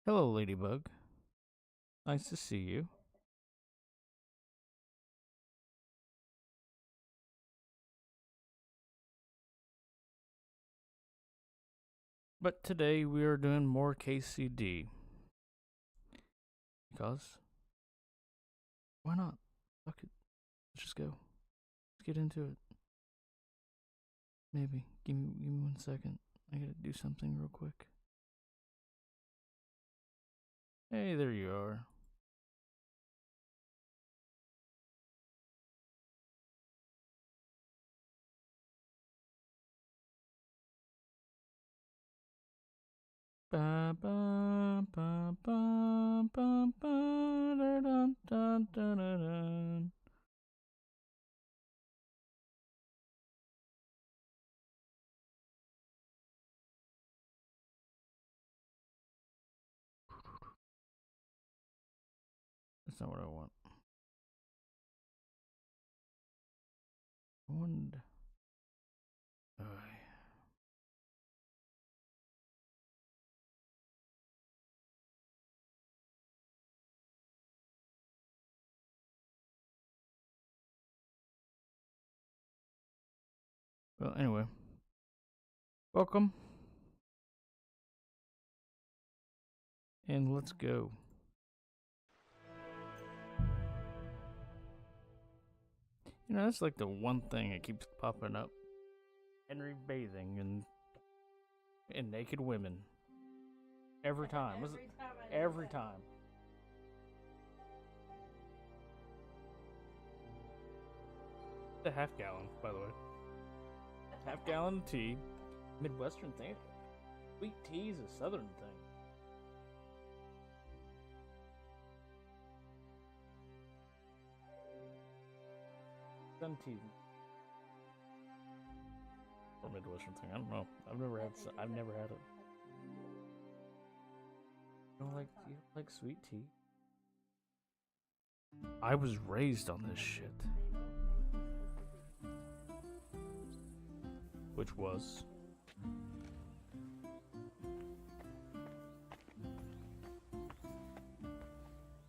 Hello, Ladybug. Nice to see you. But today we are doing more KCD. Because why not? Fuck it. Let's just go. Let's get into it. Maybe. Give me 1 second. I gotta do something real quick. Hey, there you are. Ba ba ba ba ba ba da dun dun dun dun dun. That's not what I want. I wanted. Well, anyway. Welcome. And let's go. You know, that's like the one thing that keeps popping up. Henry bathing and naked women. Every time. Every time. The half gallon, by the way. Half gallon of tea. Midwestern thing. Sweet tea is a southern thing. Sun tea. Or Midwestern thing. I don't know. I've never had it. You don't like sweet tea? I was raised on this shit. Which was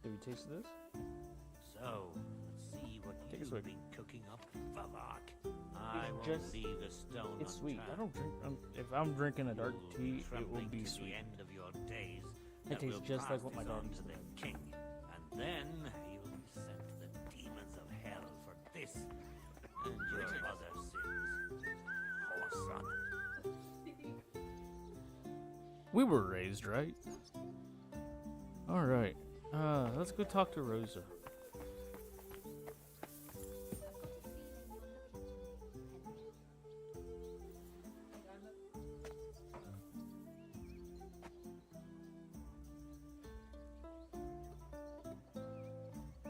have you tasted this? So, let's see what you've been cooking up, Valak. I won't just leave a stone It's sweet. unturned. I don't drink. If I'm drinking a dark tea, it will be to sweet. The end of your days. It tastes just like what my dog used to the king, and then you'll be sent to the demons of hell for this and your other sins. Oh, son. We were raised right. All right. Let's go talk to Rosa.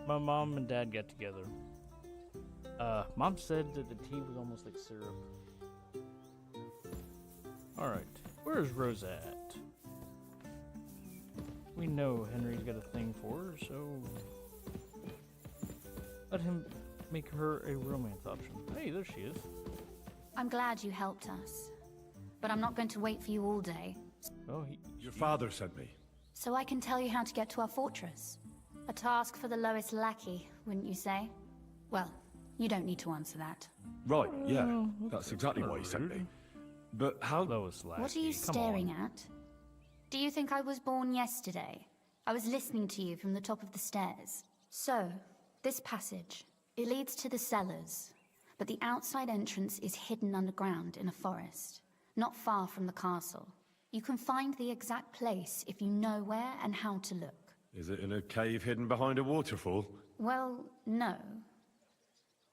My mom and dad got together. Mom said that the tea was almost like syrup. Alright, where's Rosa at? We know Henry's got a thing for her, so let him make her a romance option. Hey, there she is. I'm glad you helped us, but I'm not going to wait for you all day. Oh, Your father sent me. So I can tell you how to get to our fortress. A task for the lowest lackey, wouldn't you say? Well, you don't need to answer that. Right, yeah. That's exactly why he sent me. But how... Lois Lackey. What are you staring at? Do you think I was born yesterday? I was listening to you from the top of the stairs. So, this passage, it leads to the cellars, but the outside entrance is hidden underground in a forest, not far from the castle. You can find the exact place if you know where and how to look. Is it in a cave hidden behind a waterfall? Well, no.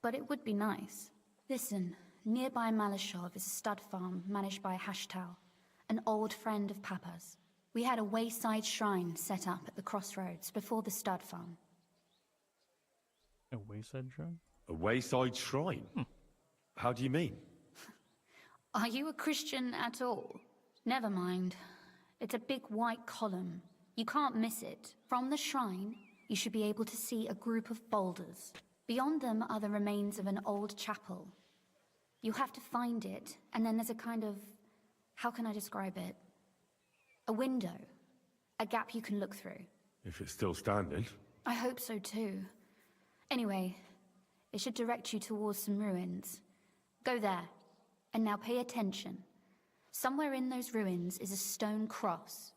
But it would be nice. Listen, nearby Malashov is a stud farm managed by Hashtal, an old friend of Papa's. We had a wayside shrine set up at the crossroads before the stud farm. A wayside shrine? A wayside shrine? How do you mean? Are you a Christian at all? Never mind. It's a big white column. You can't miss it. From the shrine, you should be able to see a group of boulders. Beyond them are the remains of an old chapel. You have to find it, and then there's a kind of... how can I describe it? A window. A gap you can look through. If it's still standing. I hope so too. Anyway, it should direct you towards some ruins. Go there. And now pay attention. Somewhere in those ruins is a stone cross.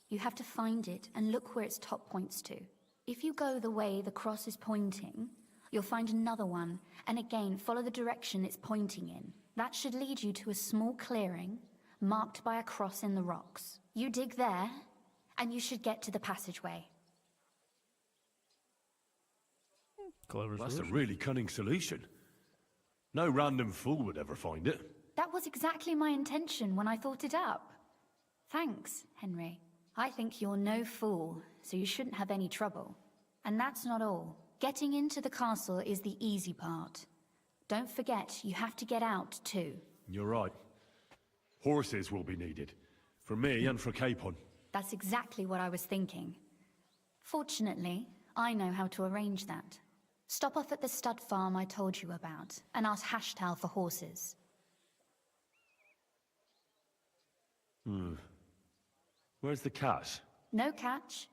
You have to find it and look where its top points to. If you go the way the cross is pointing, you'll find another one, and again follow the direction it's pointing in. That should lead you to a small clearing, marked by a cross in the rocks. You dig there, and you should get to the passageway. Clever That's a solution. really cunning solution. No random fool would ever find it. That was exactly my intention when I thought it up. Thanks, Henry. I think you're no fool, so you shouldn't have any trouble. And that's not all. Getting into the castle is the easy part. Don't forget, you have to get out too. You're right. Horses will be needed. For me and for Capon. That's exactly what I was thinking. Fortunately, I know how to arrange that. Stop off at the stud farm I told you about, and ask Hashtal for horses. Where's the cash? No catch.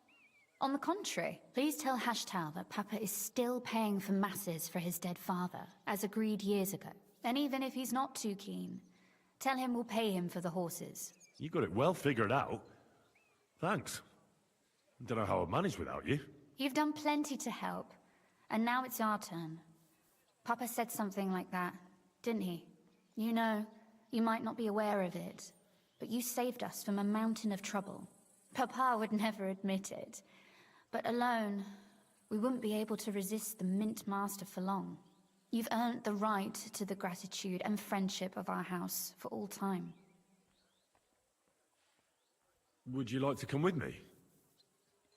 On the contrary, please tell Hashtal that Papa is still paying for masses for his dead father, as agreed years ago. And even if he's not too keen, tell him we'll pay him for the horses. You got it well figured out. Thanks. Don't know how I'd manage without you. You've done plenty to help, and now it's our turn. Papa said something like that, didn't he? You know, you might not be aware of it, but you saved us from a mountain of trouble. Papa would never admit it, but alone, we wouldn't be able to resist the Mint Master for long. You've earned the right to the gratitude and friendship of our house for all time. Would you like to come with me?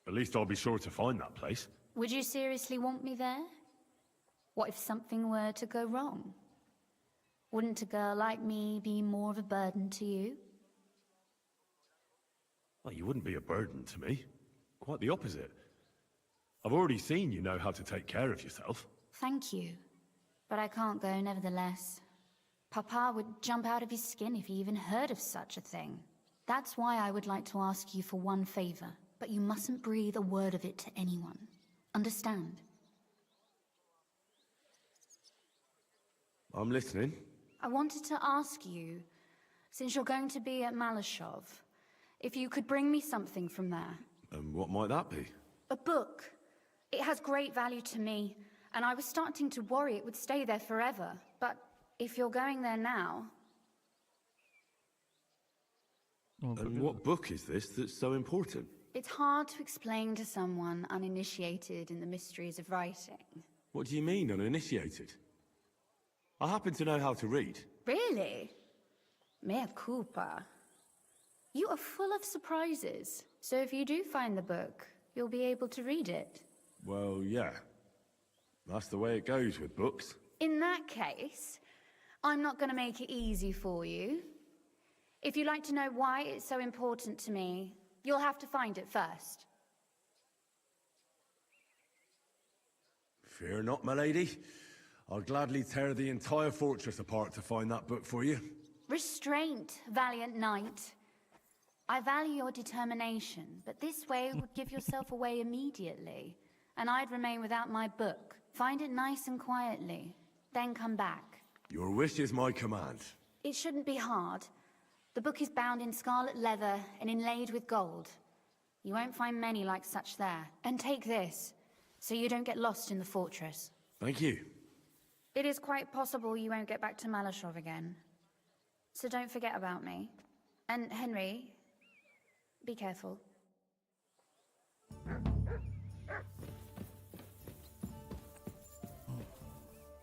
At least I'll be sure to find that place. Would you seriously want me there? What if something were to go wrong? Wouldn't a girl like me be more of a burden to you? Well, you wouldn't be a burden to me. Quite the opposite. I've already seen you know how to take care of yourself. Thank you, but I can't go nevertheless. Papa would jump out of his skin if he even heard of such a thing. That's why I would like to ask you for one favor, but you mustn't breathe a word of it to anyone. Understand? I'm listening. I wanted to ask you, since you're going to be at Malashov, if you could bring me something from there. And what might that be? A book. It has great value to me, and I was starting to worry it would stay there forever. But if you're going there now... And what book is this that's so important? It's hard to explain to someone uninitiated in the mysteries of writing. What do you mean, uninitiated? I happen to know how to read. Really? Mea culpa. You are full of surprises. So if you do find the book, you'll be able to read it. Well, yeah. That's the way it goes with books. In that case, I'm not going to make it easy for you. If you'd like to know why it's so important to me, you'll have to find it first. Fear not, my lady. I'll gladly tear the entire fortress apart to find that book for you. Restraint, valiant knight. I value your determination, but this way would give yourself away immediately, and I'd remain without my book. Find it nice and quietly, then come back. Your wish is my command. It shouldn't be hard. The book is bound in scarlet leather and inlaid with gold. You won't find many like such there. And take this, so you don't get lost in the fortress. Thank you. It is quite possible you won't get back to Malashov again. So don't forget about me. And Henry, be careful.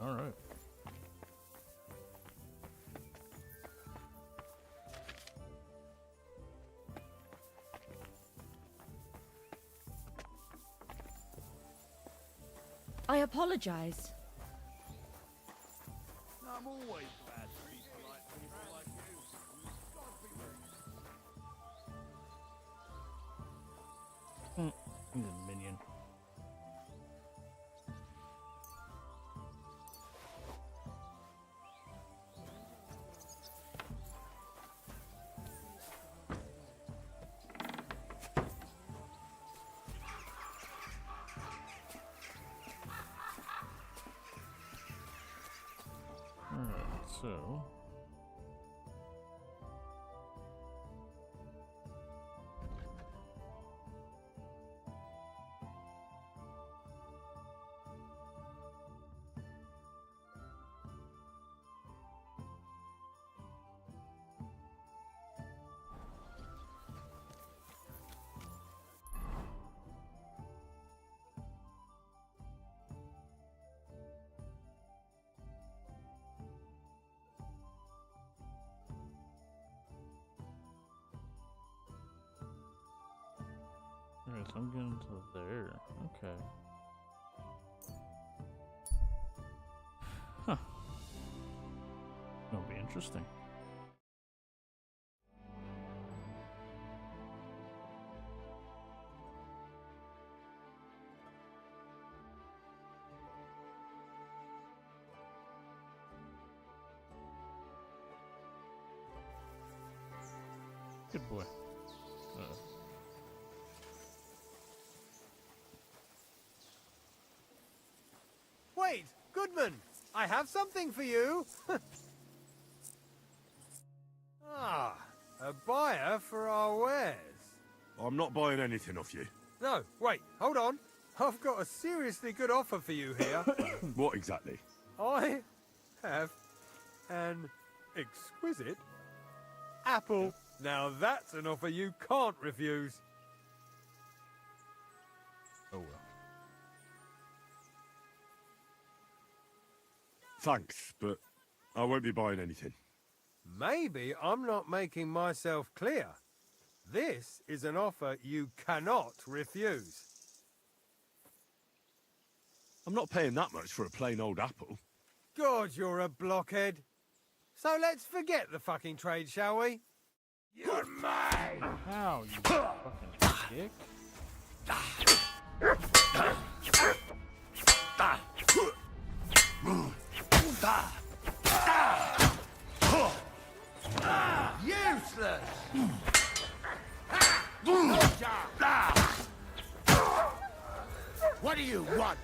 All right. I apologize. I'm always glad to be polite to people like you. He's a minion. so. Okay, so I'm getting to there. Okay. Huh. It'll be interesting. Good boy. Wait, Goodman, I have something for you. Ah, a buyer for our wares. I'm not buying anything off you. No, wait, hold on. I've got a seriously good offer for you here. What exactly? I have an exquisite apple. Now that's an offer you can't refuse. Oh well. Thanks, but I won't be buying anything. Maybe I'm not making myself clear. This is an offer you cannot refuse. I'm not paying that much for a plain old apple. God, you're a blockhead. So let's forget the fucking trade, shall we? You're mine! Ow, you fucking dick. Useless! What do you want?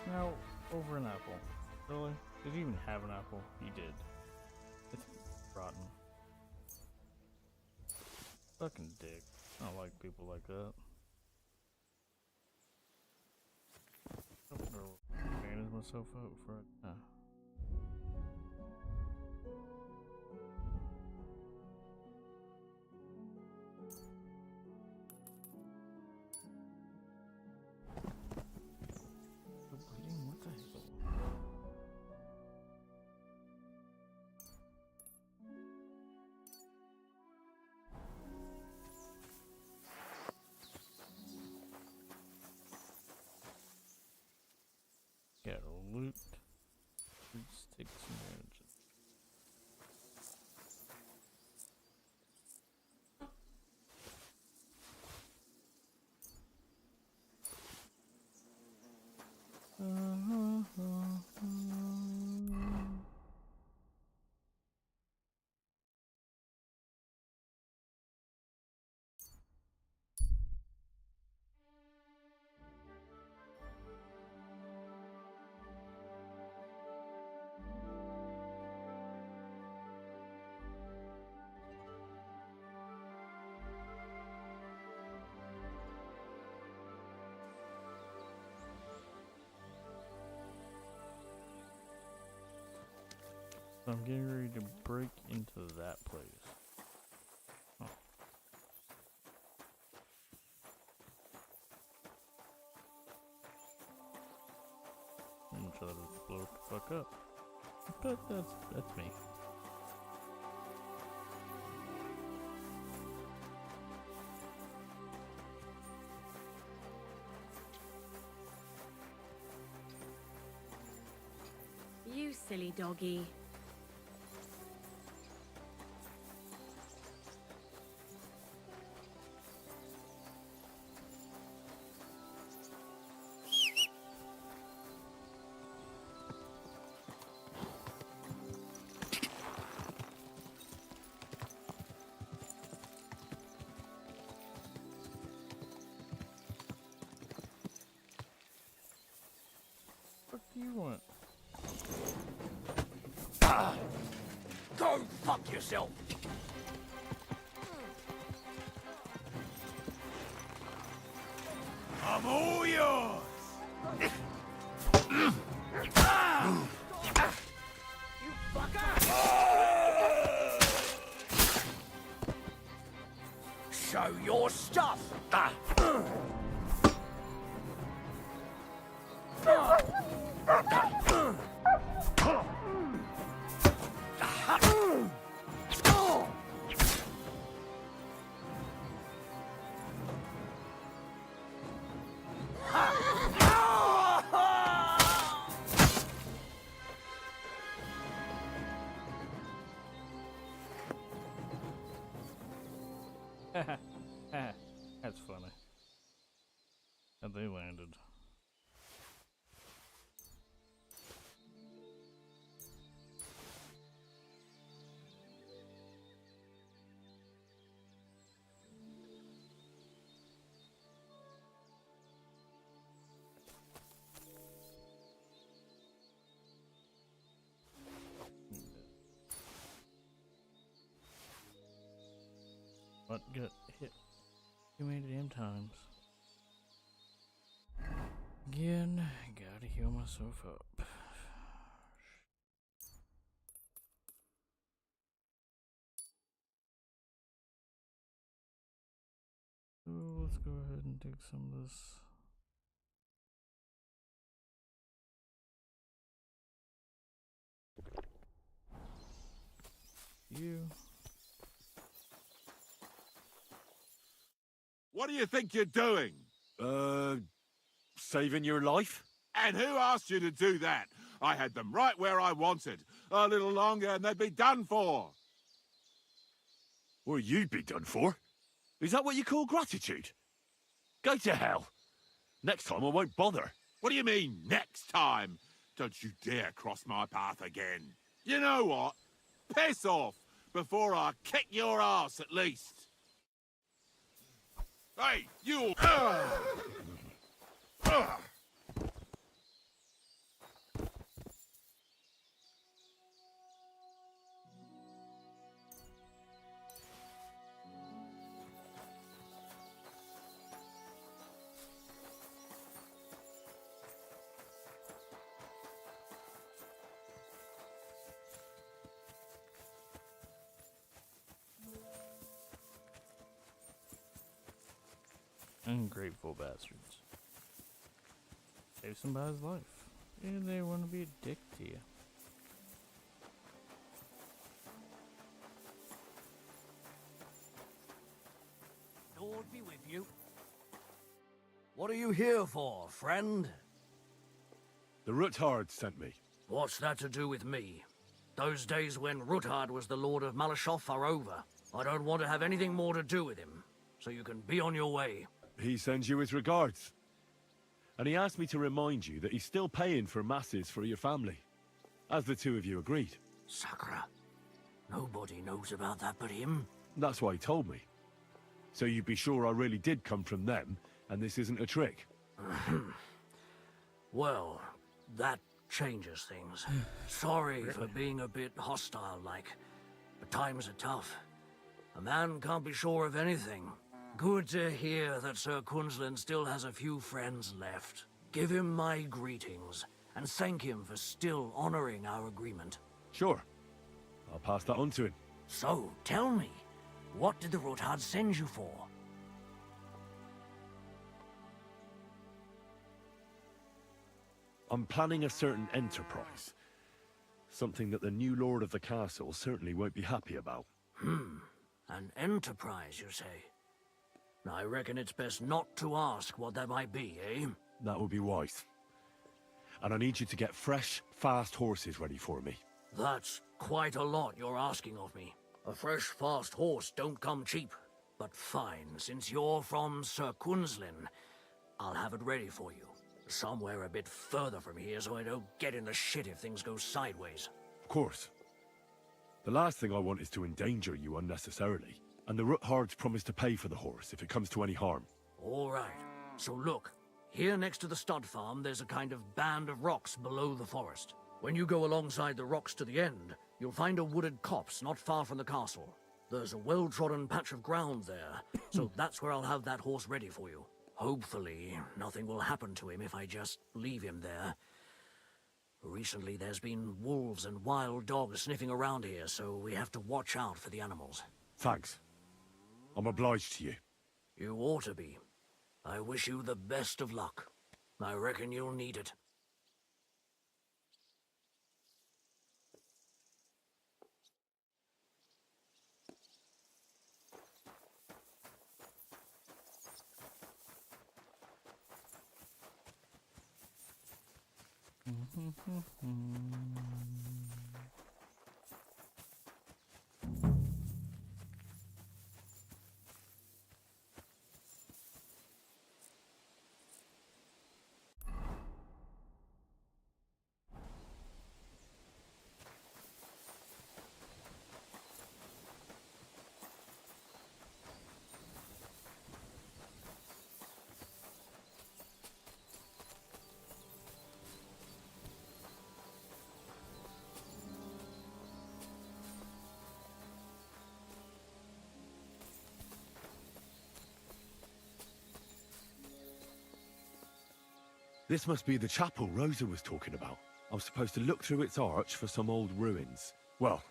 Now, over an apple. Really? Did you even have an apple? You did. It's rotten. Fucking dick. I don't like people like that. I'm gonna manage myself out for it. What the hell? Got loot. Let's take some damage. So I'm getting ready to break into that place. Huh. I'm gonna try to blow it the fuck up. But that's me. You silly doggy. Go fuck yourself! I'm all yours! Show your stuff! That's funny. How they landed. What got hit too many damn times. Again, gotta heal myself up. So let's go ahead and take some of this. You. What do you think you're doing? Saving your life? And who asked you to do that? I had them right where I wanted. A little longer and they'd be done for. Or you'd be done for? Is that what you call gratitude? Go to hell. Next time I won't bother. What do you mean, next time? Don't you dare cross my path again. You know what? Piss off before I kick your ass at least. Hey, you! Ungrateful bastards. Save somebody's life. And they want to be a dick to you. Lord be with you. What are you here for, friend? The Ruthard sent me. What's that to do with me? Those days when Ruthard was the Lord of Malashov are over. I don't want to have anything more to do with him, so you can be on your way. He sends you his regards. And he asked me to remind you that he's still paying for masses for your family. As the two of you agreed. Sakura. Nobody knows about that but him. That's why he told me. So you'd be sure I really did come from them, and this isn't a trick. Well, that changes things. Sorry for being a bit hostile-like, but times are tough. A man can't be sure of anything. Good to hear that Sir Kunzlin still has a few friends left. Give him my greetings, and thank him for still honoring our agreement. Sure. I'll pass that on to him. So, tell me, what did the Ruthard send you for? I'm planning a certain enterprise. Something that the new lord of the castle certainly won't be happy about. An enterprise, you say? I reckon it's best not to ask what that might be, eh? That would be wise. And I need you to get fresh, fast horses ready for me. That's quite a lot you're asking of me. A fresh, fast horse don't come cheap. But fine, since you're from Sir Kunzlin, I'll have it ready for you. Somewhere a bit further from here so I don't get in the shit if things go sideways. Of course. The last thing I want is to endanger you unnecessarily. And the Ruthards promise to pay for the horse if it comes to any harm. All right. So look, here next to the stud farm there's a kind of band of rocks below the forest. When you go alongside the rocks to the end, you'll find a wooded copse not far from the castle. There's a well-trodden patch of ground there, so that's where I'll have that horse ready for you. Hopefully, nothing will happen to him if I just leave him there. Recently, there's been wolves and wild dogs sniffing around here, so we have to watch out for the animals. Thanks. I'm obliged to you. You ought to be. I wish you the best of luck. I reckon you'll need it. This must be the chapel Rosa was talking about. I'm supposed to look through its arch for some old ruins. Well,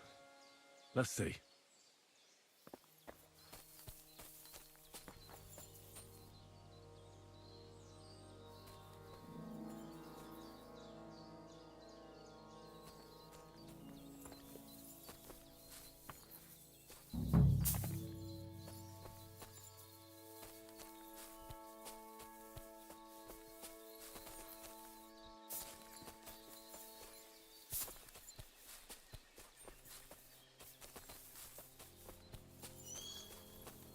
let's see.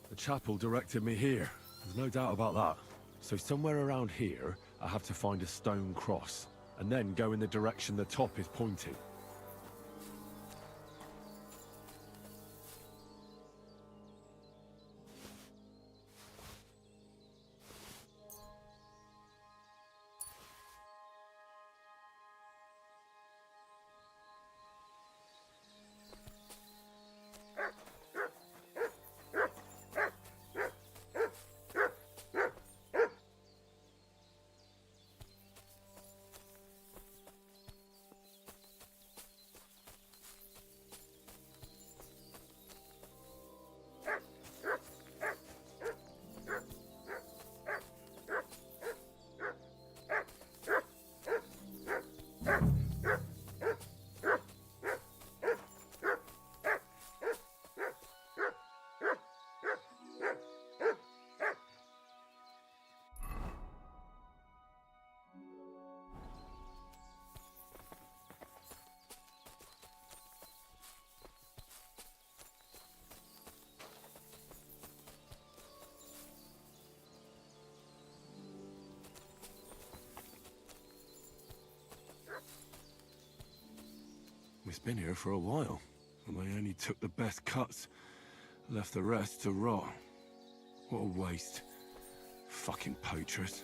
The chapel directed me here. There's no doubt about that. So somewhere around here, I have to find a stone cross, and then go in the direction the top is pointing. It's been here for a while, and they only took the best cuts, left the rest to rot. What a waste. Fucking poachers.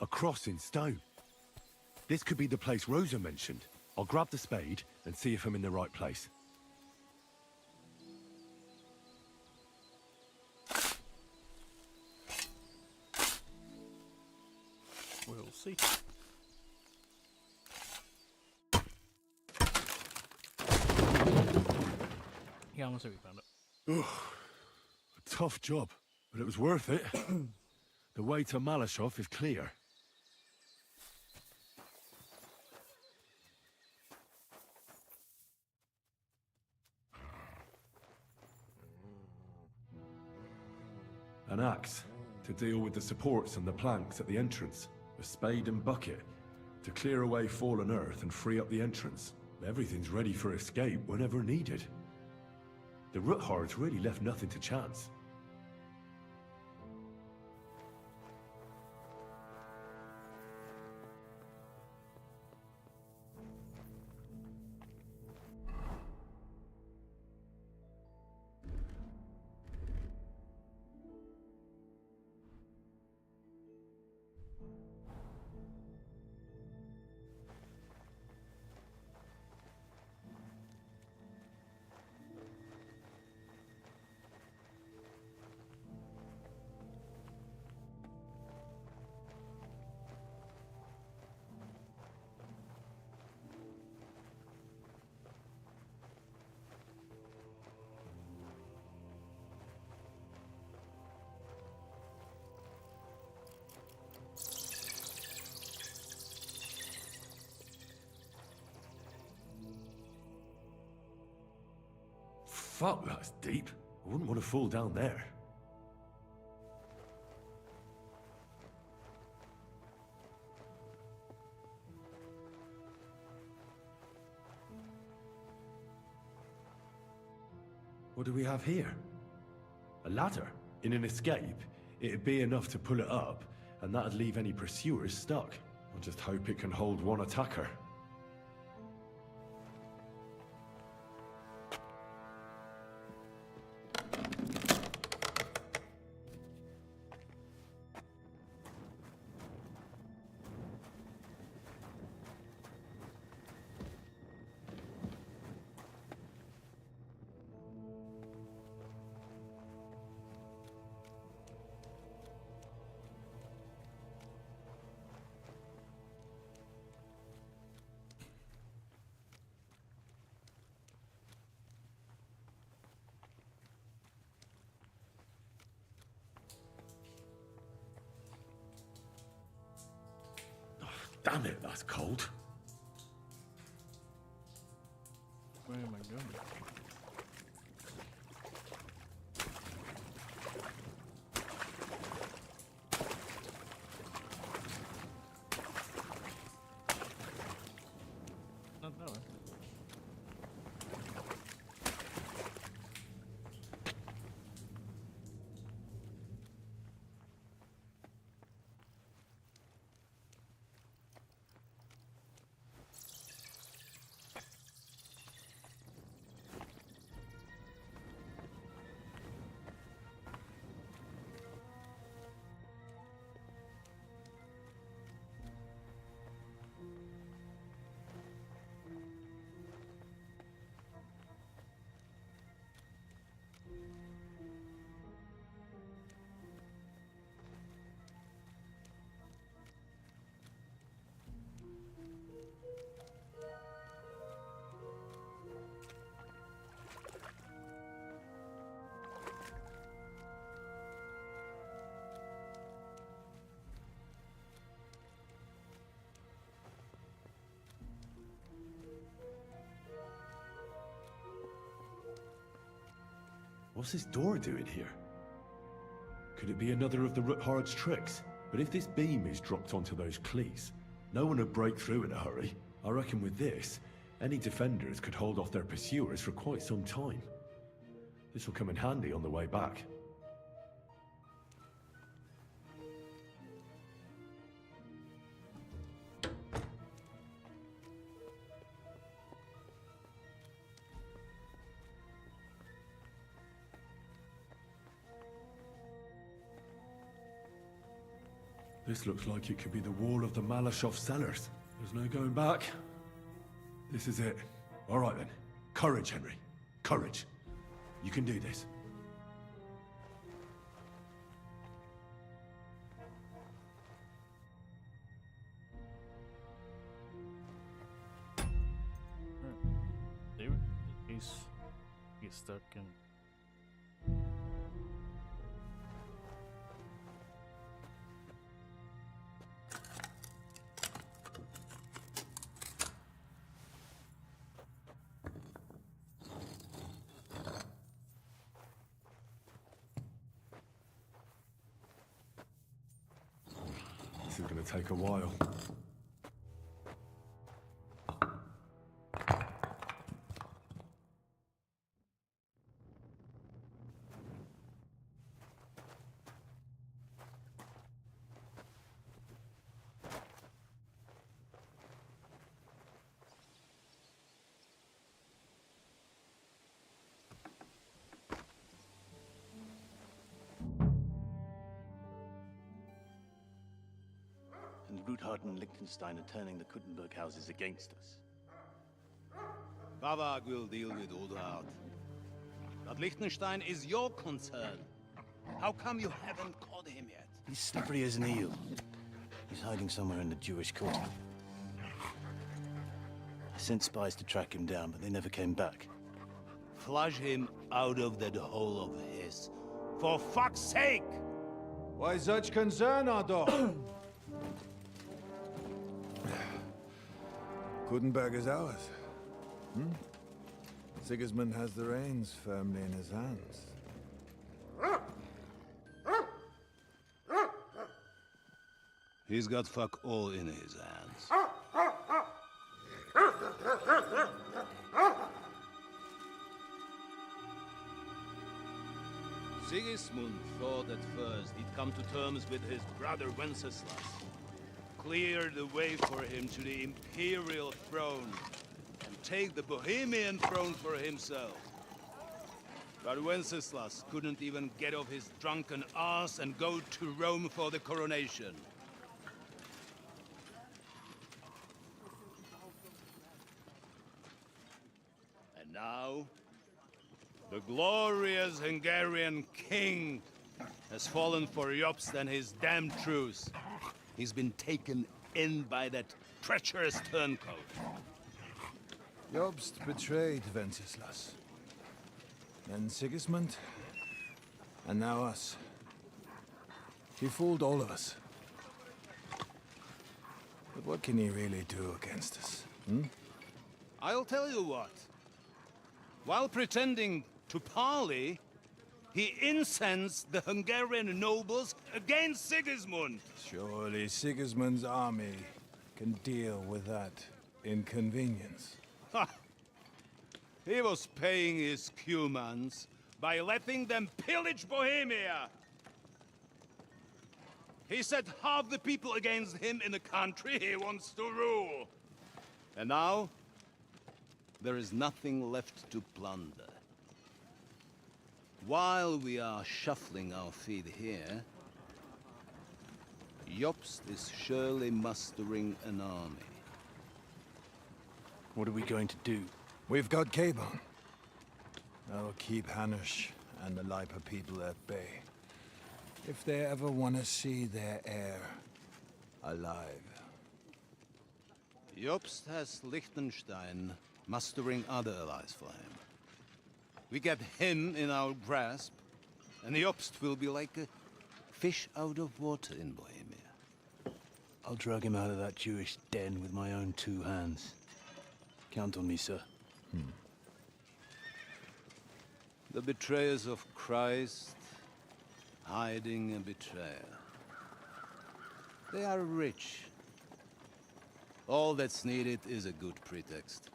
A cross in stone. This could be the place Rosa mentioned. I'll grab the spade and see if I'm in the right place. We'll see. Yeah, I'm gonna see if we found it. A tough job, but it was worth it. The way to Malashov is clear. An axe to deal with the supports and the planks at the entrance. A spade and bucket to clear away fallen earth and free up the entrance. Everything's ready for escape whenever needed. The Roothards really left nothing to chance. Fuck, that's deep. I wouldn't want to fall down there. What do we have here? A ladder? In an escape, it'd be enough to pull it up, and that'd leave any pursuers stuck. I just hope it can hold one attacker. Damn it, that's cold. Where am I going? Not that way. What's this door doing here? Could it be another of the Roothards' tricks? But if this beam is dropped onto those cleats, no one would break through in a hurry. I reckon with this, any defenders could hold off their pursuers for quite some time. This will come in handy on the way back. This looks like it could be the wall of the Malashov cellars. There's no going back. This is it. All right then. Courage, Henry. Courage. You can do this. Dude, he's stuck in. This is going to take a while. And Ruthard and Liechtenstein are turning the Kuttenberg houses against us. Bavag will deal with Ruthard. But Liechtenstein is your concern. How come you haven't caught him yet? He's slippery as an eel. He's hiding somewhere in the Jewish quarter. I sent spies to track him down, but they never came back. Flush him out of that hole of his. For fuck's sake! Why such concern, Ardor? Kuttenberg is ours. Sigismund has the reins firmly in his hands. He's got fuck all in his hands. Sigismund thought at first he'd come to terms with his brother Wenceslas, clear the way for him to the imperial throne, and take the Bohemian throne for himself. But Wenceslas couldn't even get off his drunken ass and go to Rome for the coronation. And now, the glorious Hungarian king has fallen for Jobst and his damned truce. He's been taken in by that treacherous turncoat. Jobst betrayed Wenceslas. Then Sigismund, and now us. He fooled all of us. But what can he really do against us? I'll tell you what. While pretending to parley, he incensed the Hungarian nobles against Sigismund. Surely Sigismund's army can deal with that inconvenience. Ha! He was paying his Cumans by letting them pillage Bohemia. He set half the people against him in the country he wants to rule. And now, there is nothing left to plunder. While we are shuffling our feet here, Jobst is surely mustering an army. What are we going to do? We've got Cabon. That'll keep Hanush and the Lipa people at bay. If they ever want to see their heir alive. Jobst has Liechtenstein mustering other allies for him. We get him in our grasp, and Jobst will be like a fish out of water in Bohemia. I'll drag him out of that Jewish den with my own two hands. Count on me, sir. The betrayers of Christ, hiding a betrayer. They are rich. All that's needed is a good pretext.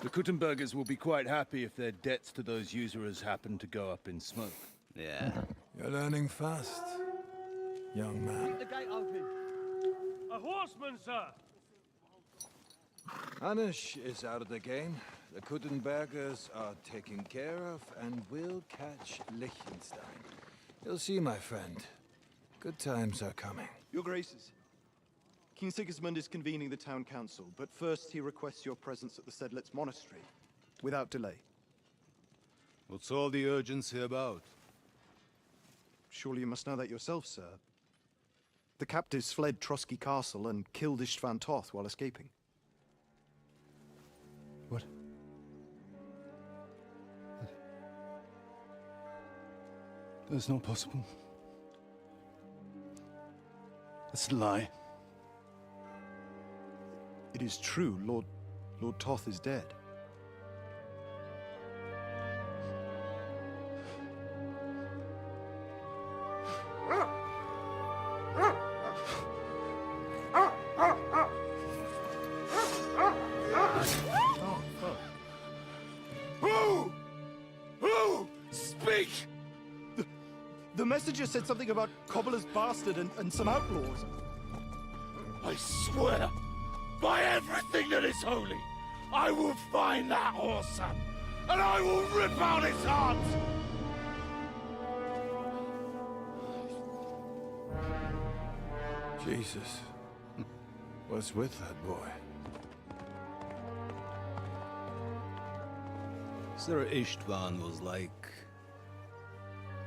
The Kuttenbergers will be quite happy if their debts to those usurers happen to go up in smoke. Yeah. You're learning fast, young man. The gate open. A horseman, sir! Hanush is out of the game. The Kuttenbergers are taken care of, and we'll catch Liechtenstein. You'll see, my friend. Good times are coming. Your Graces, King Sigismund is convening the town council, but first he requests your presence at the Sedlitz monastery, without delay. What's all the urgency about? Surely you must know that yourself, sir. The captives fled Trotsky Castle and killed Istvan Toth while escaping. What? That's not possible. That's a lie. It is true, Lord Toth is dead. Who? Speak! The messenger said something about Cobbler's bastard and some outlaws. I swear, by everything that is holy, I will find that whoreson, and I will rip out his heart! Jesus. What's with that boy? Sir Istvan was like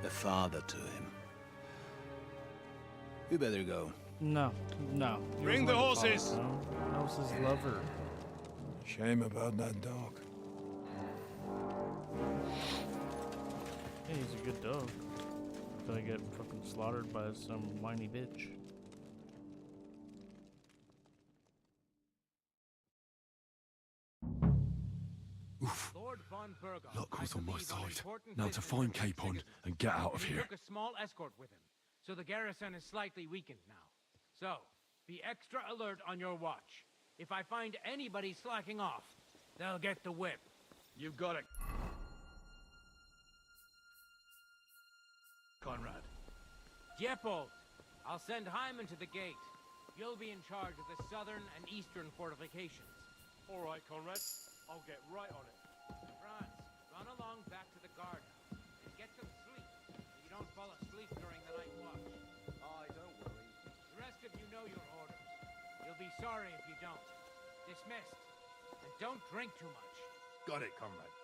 a father to him. You better go. No, no. He Bring wasn't the like a horses! father, no. That was his lover. Shame about that dog. Yeah, he's a good dog. Until I get fucking slaughtered by some whiny bitch. Luck was on my side. Now to find Capon and get out of here. Took a small escort with him, so the garrison is slightly weakened now. So, be extra alert on your watch. If I find anybody slacking off, they'll get the whip. You've got it. Conrad. Diepold, I'll send Hyman to the gate. You'll be in charge of the southern and eastern fortifications. All right, Conrad. I'll get right on it. Franz, run along back to the guardhouse and get some sleep so you don't fall asleep during the night watch. Aye, don't worry. The rest of you know your orders. You'll be sorry if you don't. Dismissed. And don't drink too much. Got it, comrade.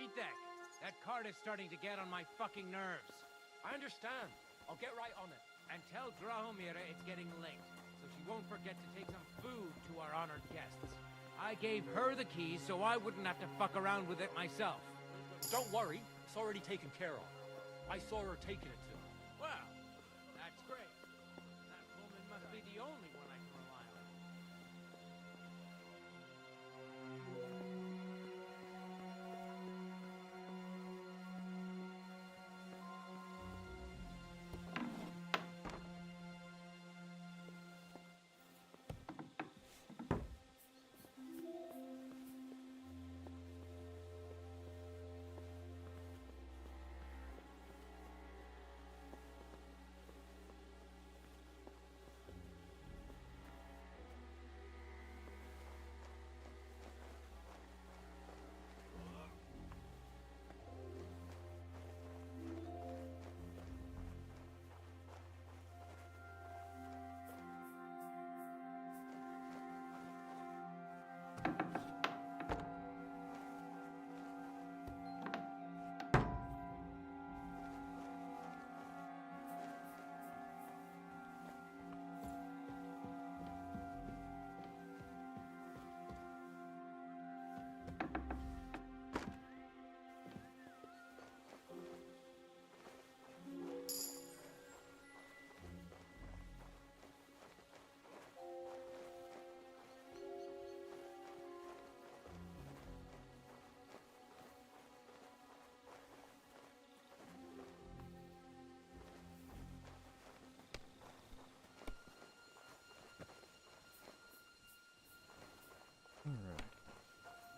Vitek, that cart is starting to get on my fucking nerves. I understand. I'll get right on it. And tell Drahomira it's getting late, so she won't forget to take some food to our honored guests. I gave her the keys so I wouldn't have to fuck around with it myself. Don't worry. It's already taken care of. I saw her taking it to him. Well, that's great. That woman must be the only one I can rely on. Alright.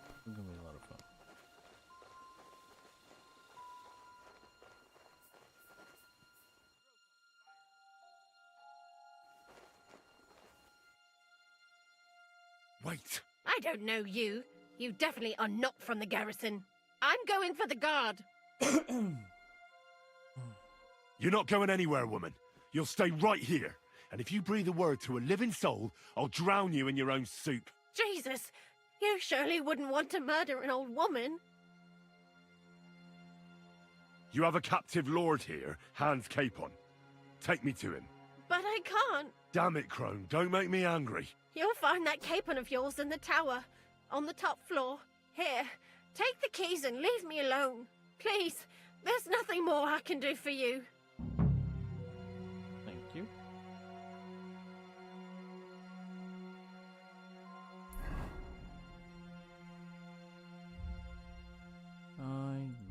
It's gonna be a lot of fun. Wait! I don't know you. You definitely are not from the garrison. I'm going for the guard. You're not going anywhere, woman. You'll stay right here. And if you breathe a word to a living soul, I'll drown you in your own soup. Jesus! You surely wouldn't want to murder an old woman. You have a captive lord here, Hans Capon. Take me to him. But I can't. Damn it, Crone, don't make me angry. You'll find that capon of yours in the tower, on the top floor. Here, take the keys and leave me alone. Please, there's nothing more I can do for you. Thank you. I need...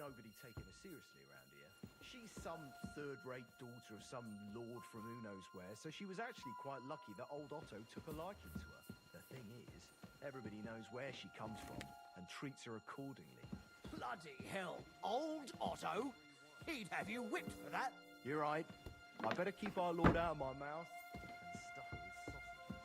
nobody taking her seriously around here. She She's some third-rate daughter of some lord from who knows where, so she was actually quite lucky that old Otto took a liking to her. The thing is, everybody knows where she comes from and treats her accordingly. Bloody hell, old Otto? He'd have you whipped for that. You're right. I better keep our lord out of my mouth and stuff her with sausages.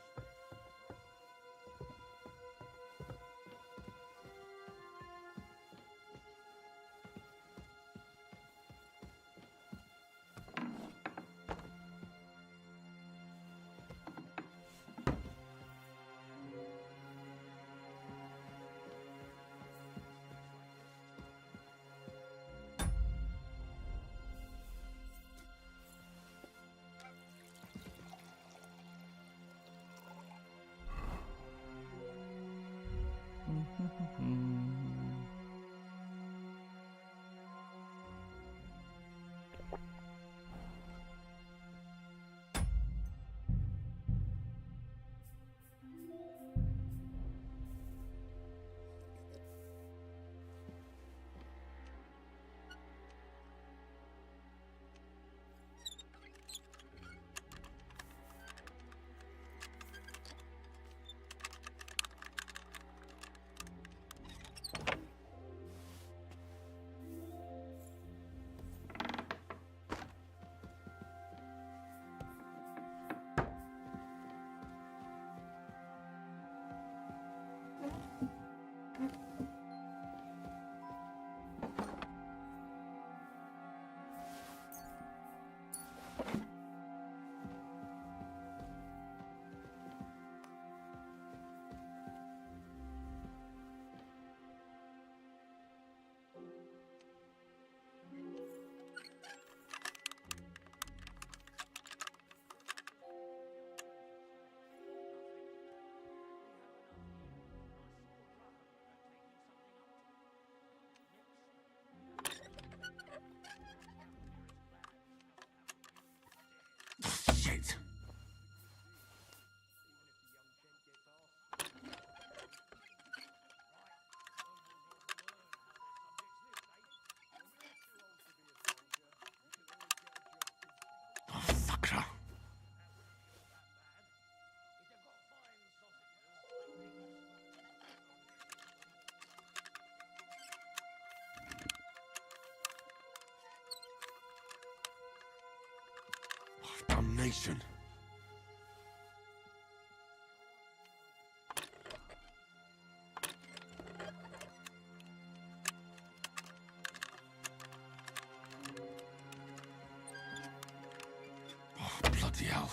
Shit! Oh, sucker! Oh, damnation! Oh, bloody hell.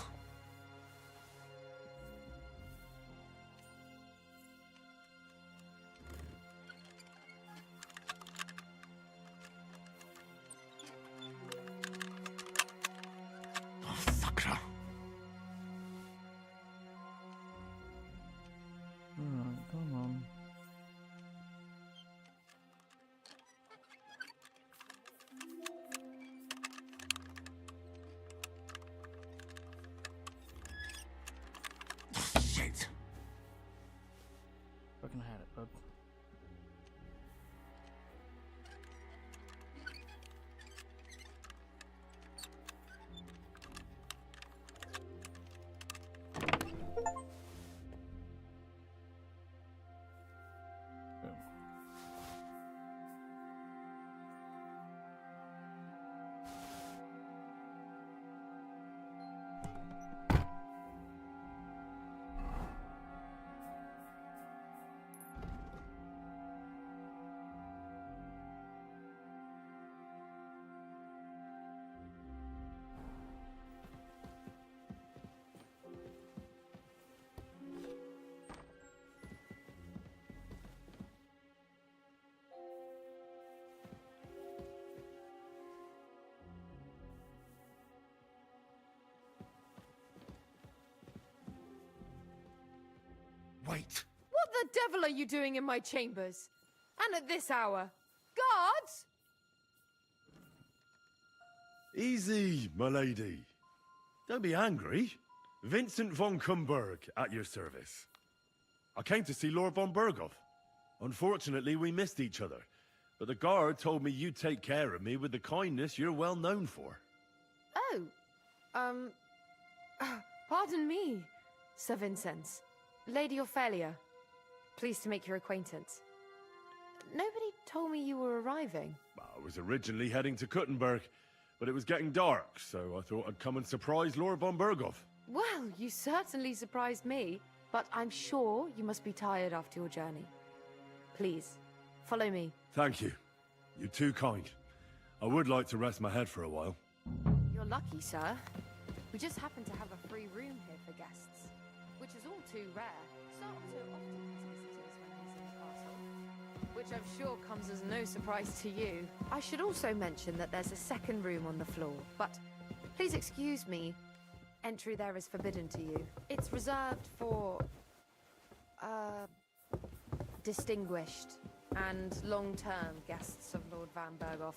Oh, sucker. Come on. Shit! Fucking had it, bud. Boom. Wait! What the devil are you doing in my chambers? And at this hour? Guards? Easy, my lady. Don't be angry. Vincent von Kumberg at your service. I came to see Lord von Berghoff. Unfortunately, we missed each other. But the guard told me you'd take care of me with the kindness you're well known for. Oh, pardon me, Sir Vincenz. Lady Ophelia, pleased to make your acquaintance. Nobody told me you were arriving. I was originally heading to Kuttenberg, but it was getting dark, so I thought I'd come and surprise Lord von Berghoff. Well, you certainly surprised me, but I'm sure you must be tired after your journey. Please, follow me. Thank you. You're too kind. I would like to rest my head for a while. You're lucky, sir. We just happen to have a free room here for guests, which is all too rare. Sir Otto often has visitors when he's in the castle, which I'm sure comes as no surprise to you. I should also mention that there's a second room on the floor, but please excuse me. Entry there is forbidden to you. It's reserved for, distinguished and long-term guests of Lord Van Berghoff.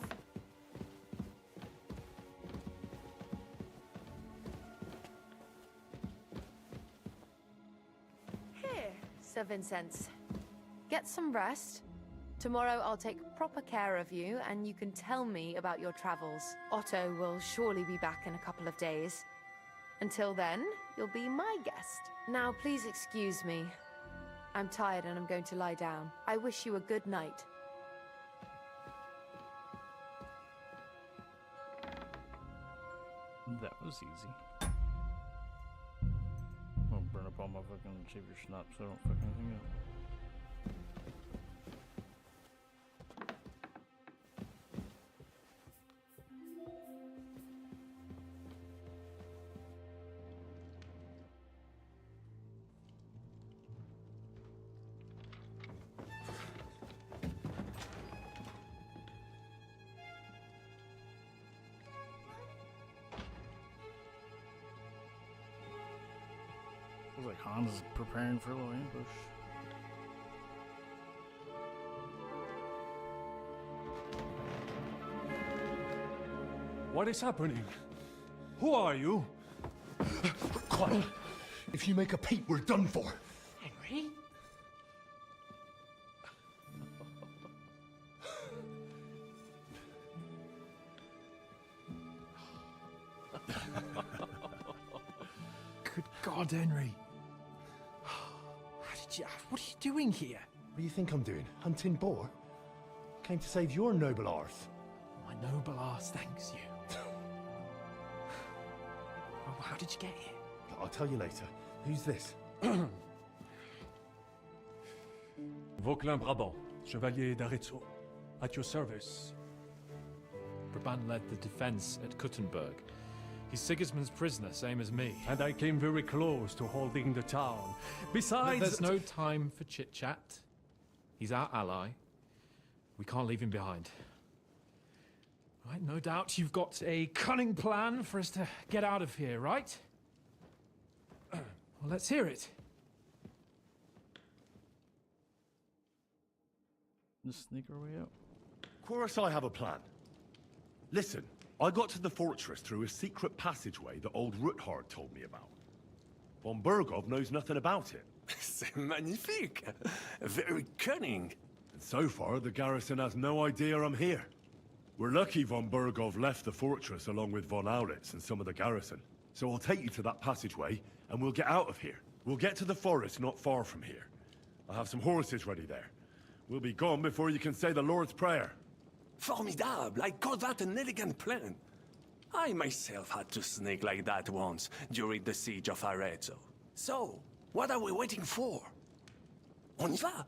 Here, Sir Vincenz. Get some rest. Tomorrow I'll take proper care of you, and you can tell me about your travels. Otto will surely be back in a couple of days. Until then, you'll be my guest. Now, please excuse me. I'm tired and I'm going to lie down. I wish you a good night. That was easy. I'll burn up all my fucking savior schnapps so I don't fuck anything up. Looks like Hans is preparing for a little ambush. What is happening? Who are you? Quiet! If you make a peep, we're done for. Henry? Good God, Henry. What are you doing here? What do you think I'm doing? Hunting boar? Came to save your noble arse. My noble arse thanks you. Well, how did you get here? I'll tell you later. Who's this? Vauquelin Brabant, Chevalier d'Arezzo. At your service. Brabant led the defense at Kuttenberg. He's Sigismund's prisoner, same as me. And I came very close to holding the town. Besides... There's no time for chit-chat. He's our ally. We can't leave him behind. Right, no doubt you've got a cunning plan for us to get out of here, right? Well, let's hear it. Just sneak our way out. Of course I have a plan. Listen, I got to the fortress through a secret passageway that old Ruthard told me about. Von Berghoff knows nothing about it. C'est magnifique! Very cunning. And so far, the garrison has no idea I'm here. We're lucky von Berghoff left the fortress along with von Aulitz and some of the garrison. So I'll take you to that passageway, and we'll get out of here. We'll get to the forest not far from here. I have some horses ready there. We'll be gone before you can say the Lord's Prayer. Formidable! I call that an elegant plan. I myself had to sneak like that once during the siege of Arezzo. So, what are we waiting for? On y va!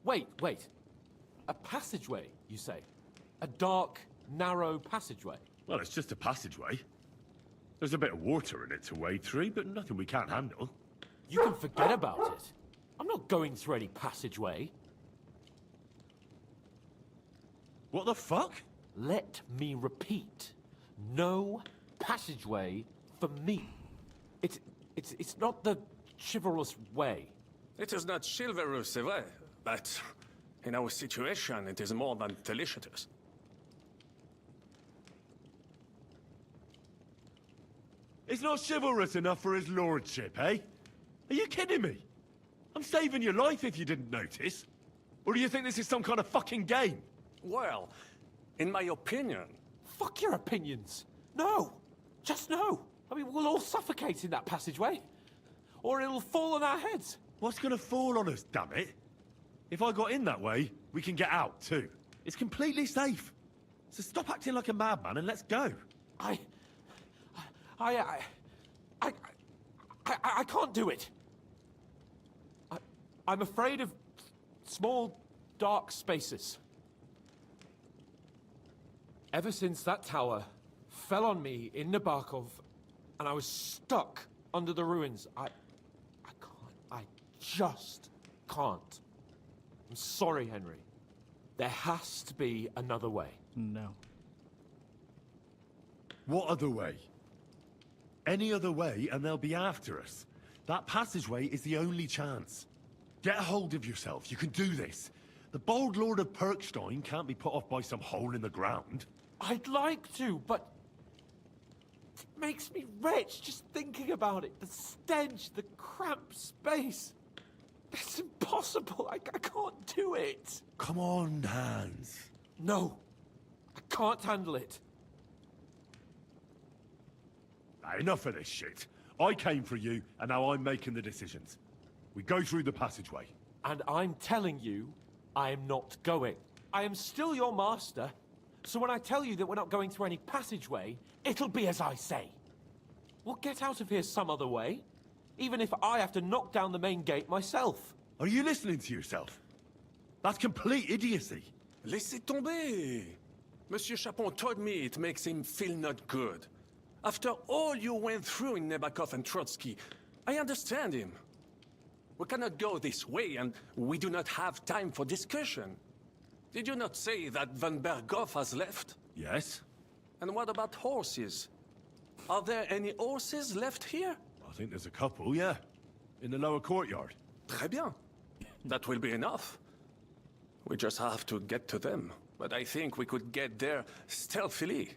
Wait. A passageway, you say? A dark, narrow passageway? Well, it's just a passageway. There's a bit of water in it to wade through, but nothing we can't handle. You can forget about it. I'm not going through any passageway. What the fuck? Let me repeat. No passageway for me. It's not the chivalrous way. It is not chivalrous, c'est vrai, but in our situation, it is more than delicious. It's not chivalrous enough for his lordship, eh? Are you kidding me? I'm saving your life if you didn't notice. Or do you think this is some kind of fucking game? Well, in my opinion... Fuck your opinions. No. Just no. I mean, we'll all suffocate in that passageway. Or it'll fall on our heads. What's gonna fall on us, damn it? If I got in that way, we can get out, too. It's completely safe. So stop acting like a madman and let's go. I can't do it. I'm afraid of small, dark spaces. Ever since that tower fell on me in Nabokov, and I was stuck under the ruins, I just can't. I'm sorry, Henry. There has to be another way. No. What other way? Any other way and they'll be after us. That passageway is the only chance. Get a hold of yourself. You can do this. The bold Lord of Perkstein can't be put off by some hole in the ground. I'd like to, but it makes me rich just thinking about it. The stench, the cramped space. It's impossible. I can't do it. Come on, Hans. No. I can't handle it. Enough of this shit. I came for you, and now I'm making the decisions. We go through the passageway. And I'm telling you, I am not going. I am still your master, so when I tell you that we're not going through any passageway, it'll be as I say. We'll get out of here some other way, even if I have to knock down the main gate myself. Are you listening to yourself? That's complete idiocy. Laissez tomber. Monsieur Chapon told me it makes him feel not good. After all you went through in Nabokov and Trotsky, I understand him. We cannot go this way, and we do not have time for discussion. Did you not say that Van Berghoff has left? Yes. And what about horses? Are there any horses left here? I think there's a couple, yeah. In the lower courtyard. Très bien. That will be enough. We just have to get to them. But I think we could get there stealthily.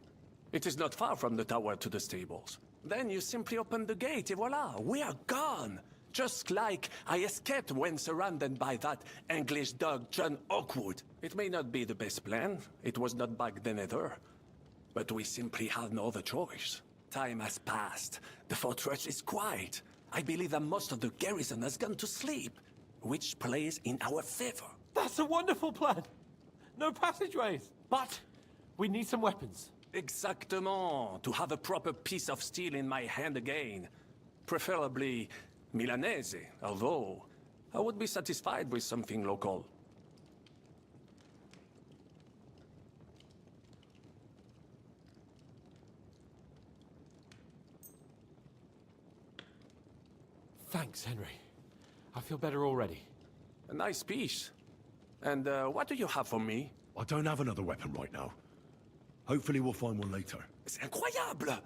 It is not far from the tower to the stables. Then you simply open the gate, et voila, we are gone! Just like I escaped when surrounded by that English dog John Oakwood. It may not be the best plan, it was not back then either. But we simply have no other choice. Time has passed, the fortress is quiet. I believe that most of the garrison has gone to sleep, which plays in our favor. That's a wonderful plan! No passageways! But we need some weapons. Exactement, to have a proper piece of steel in my hand again. Preferably Milanese, although I would be satisfied with something local. Thanks, Henry. I feel better already. A nice piece. And what do you have for me? I don't have another weapon right now. Hopefully we'll find one later. C'est incroyable!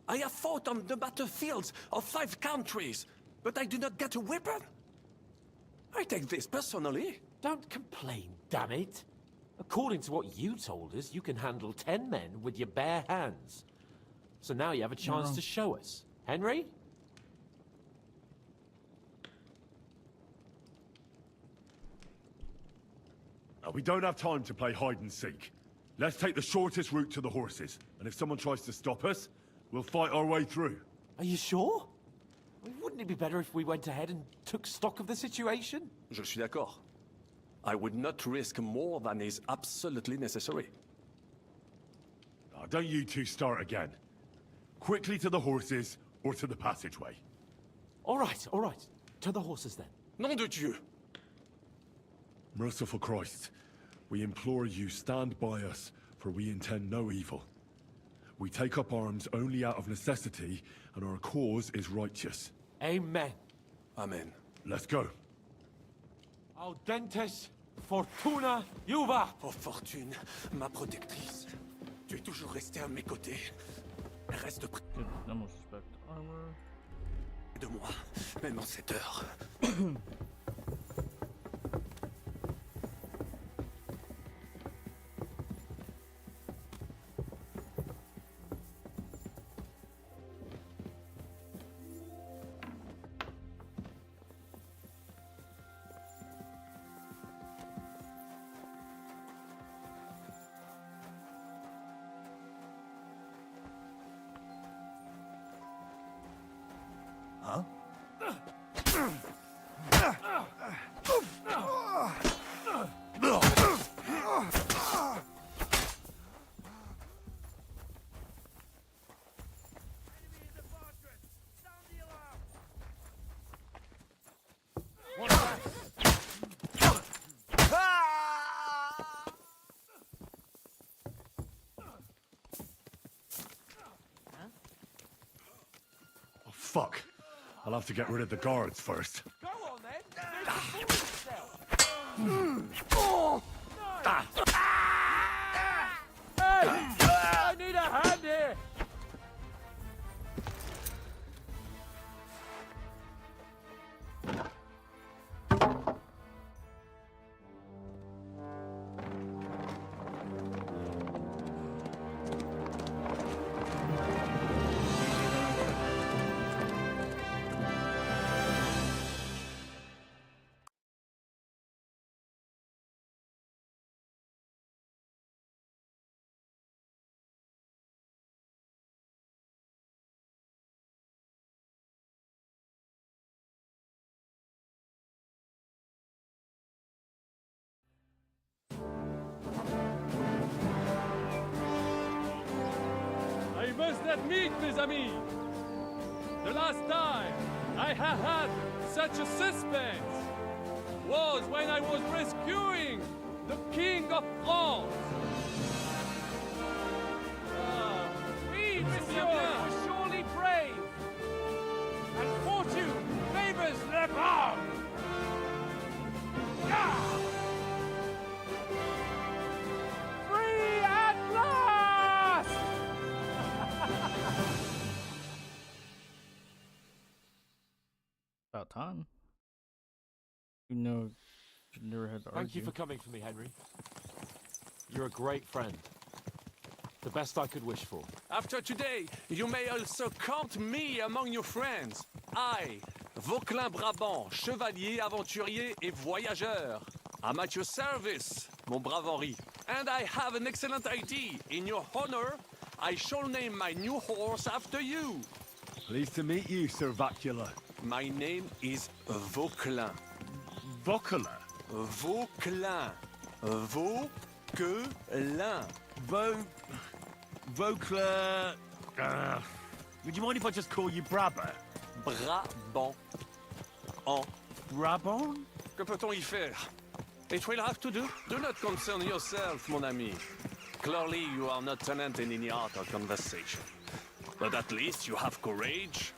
I have fought on the battlefields of 5 countries, but I do not get a weapon. I take this personally. Don't complain, damn it. According to what you told us, you can handle 10 men with your bare hands. So now you have a chance to show us. Henry? We don't have time to play hide and seek. Let's take the shortest route to the horses, and if someone tries to stop us, we'll fight our way through. Are you sure? Wouldn't it be better if we went ahead and took stock of the situation? Je suis d'accord. I would not risk more than is absolutely necessary. Don't you two start again. Quickly to the horses, or to the passageway. All right. To the horses then. Nom de Dieu! Merciful Christ, we implore you, stand by us, for we intend no evil. We take up arms only out of necessity, and our cause is righteous. Amen. Amen. Let's go. Audentes fortuna juva. Oh Fortune, ma protectrice. Tu es toujours resté à mes côtés. Reste près de moi, même en cette heure. I'll have to get rid of the guards first. Go on then. Make a fool of yourself. Hey! I need a hand here. I must admit, mes amis, the last time I have had such a suspense was when I was rescuing the King of France. We, monsieur, were surely brave. And fortune favors the brave. Free at last! About time. You know, you never had to argue. Thank you for coming for me, Henry. You're a great friend. The best I could wish for. After today, you may also count me among your friends. I, Vauquelin Brabant, chevalier, aventurier et voyageur. I'm at your service, mon brave Henri. And I have an excellent idea. In your honor, I shall name my new horse after you. Pleased to meet you, Sir Vacula. My name is Vauquelin. Vauquelin? Vauquelin. Vauquelin. Vauquelin... would you mind if I just call you Brabber? Brabant. En Brabant? Que peut-on y faire? It will have to do. Do not concern yourself, mon ami. Clearly, you are not tenant in any art or conversation. But at least you have courage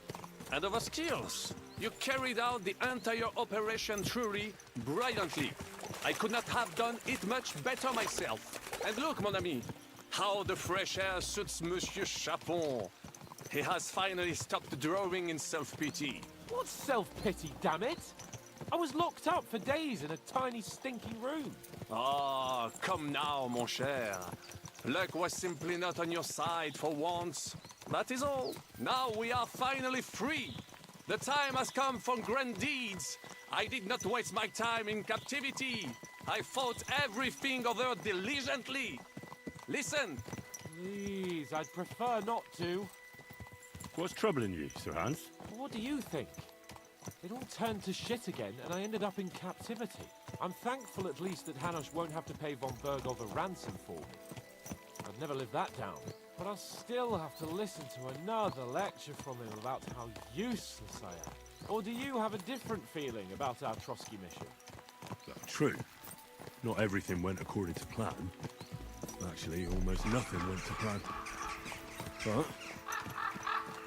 and other skills. You carried out the entire operation truly brilliantly. I could not have done it much better myself. And look, mon ami, how the fresh air suits Monsieur Chapon. He has finally stopped drawing in self-pity. What self-pity, damn it? I was locked up for days in a tiny stinking room. Ah, come now, mon cher. Luck was simply not on your side for once. That is all. Now we are finally free. The time has come for grand deeds. I did not waste my time in captivity. I fought everything over diligently. Listen. Please, I'd prefer not to. What's troubling you, Sir Hans? What do you think? It all turned to shit again, and I ended up in captivity. I'm thankful at least that Hanush won't have to pay von Bergov a ransom for me. I'd never live that down. But I'll still have to listen to another lecture from him about how useless I am. Or do you have a different feeling about our Trotsky mission? True. Not everything went according to plan. Actually, almost nothing went to plan. But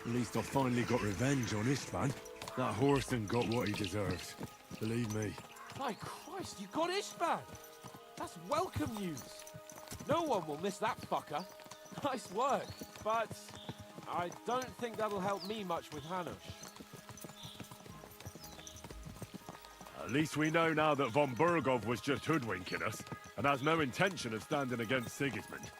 at least I finally got revenge on Istvan. That Horson got what he deserved. Believe me. My Christ, you got Istvan! That's welcome news. No one will miss that fucker. Nice work, but I don't think that'll help me much with Hanush. At least we know now that von Bergov was just hoodwinking us, and has no intention of standing against Sigismund.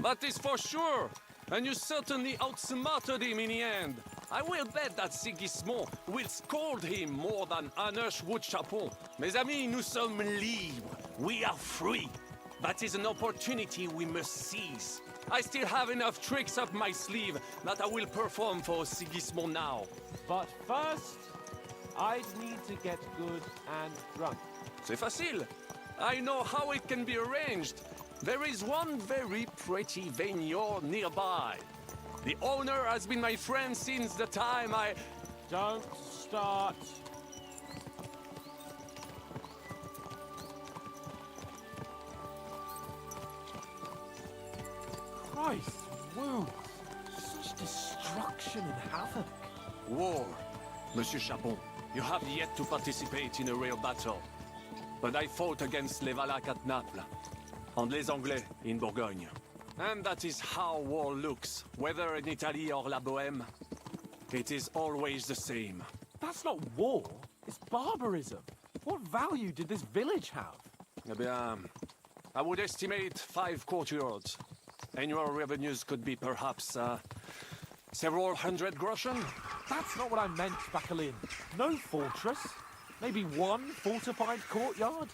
That is for sure. And you certainly outsmarted him in the end. I will bet that Sigismund will scold him more than Hanush would Chapon. Mes amis, nous sommes libres. We are free. That is an opportunity we must seize. I still have enough tricks up my sleeve that I will perform for Sigismund now. But first, I'd need to get good and drunk. C'est facile. I know how it can be arranged. There is one very pretty vineyard nearby. The owner has been my friend since the time I... Don't start. Christ, wounds. Such destruction and havoc. War. Monsieur Chapon, you have yet to participate in a real battle. But I fought against les Valaques at Naples, and les Anglais in Bourgogne. And that is how war looks, whether in Italy or La Bohème. It is always the same. That's not war. It's barbarism. What value did this village have? Eh bien, I would estimate 5 courtyards. Annual revenues could be perhaps, several hundred groschen. That's not what I meant, Bacalin. No fortress. Maybe one fortified courtyard.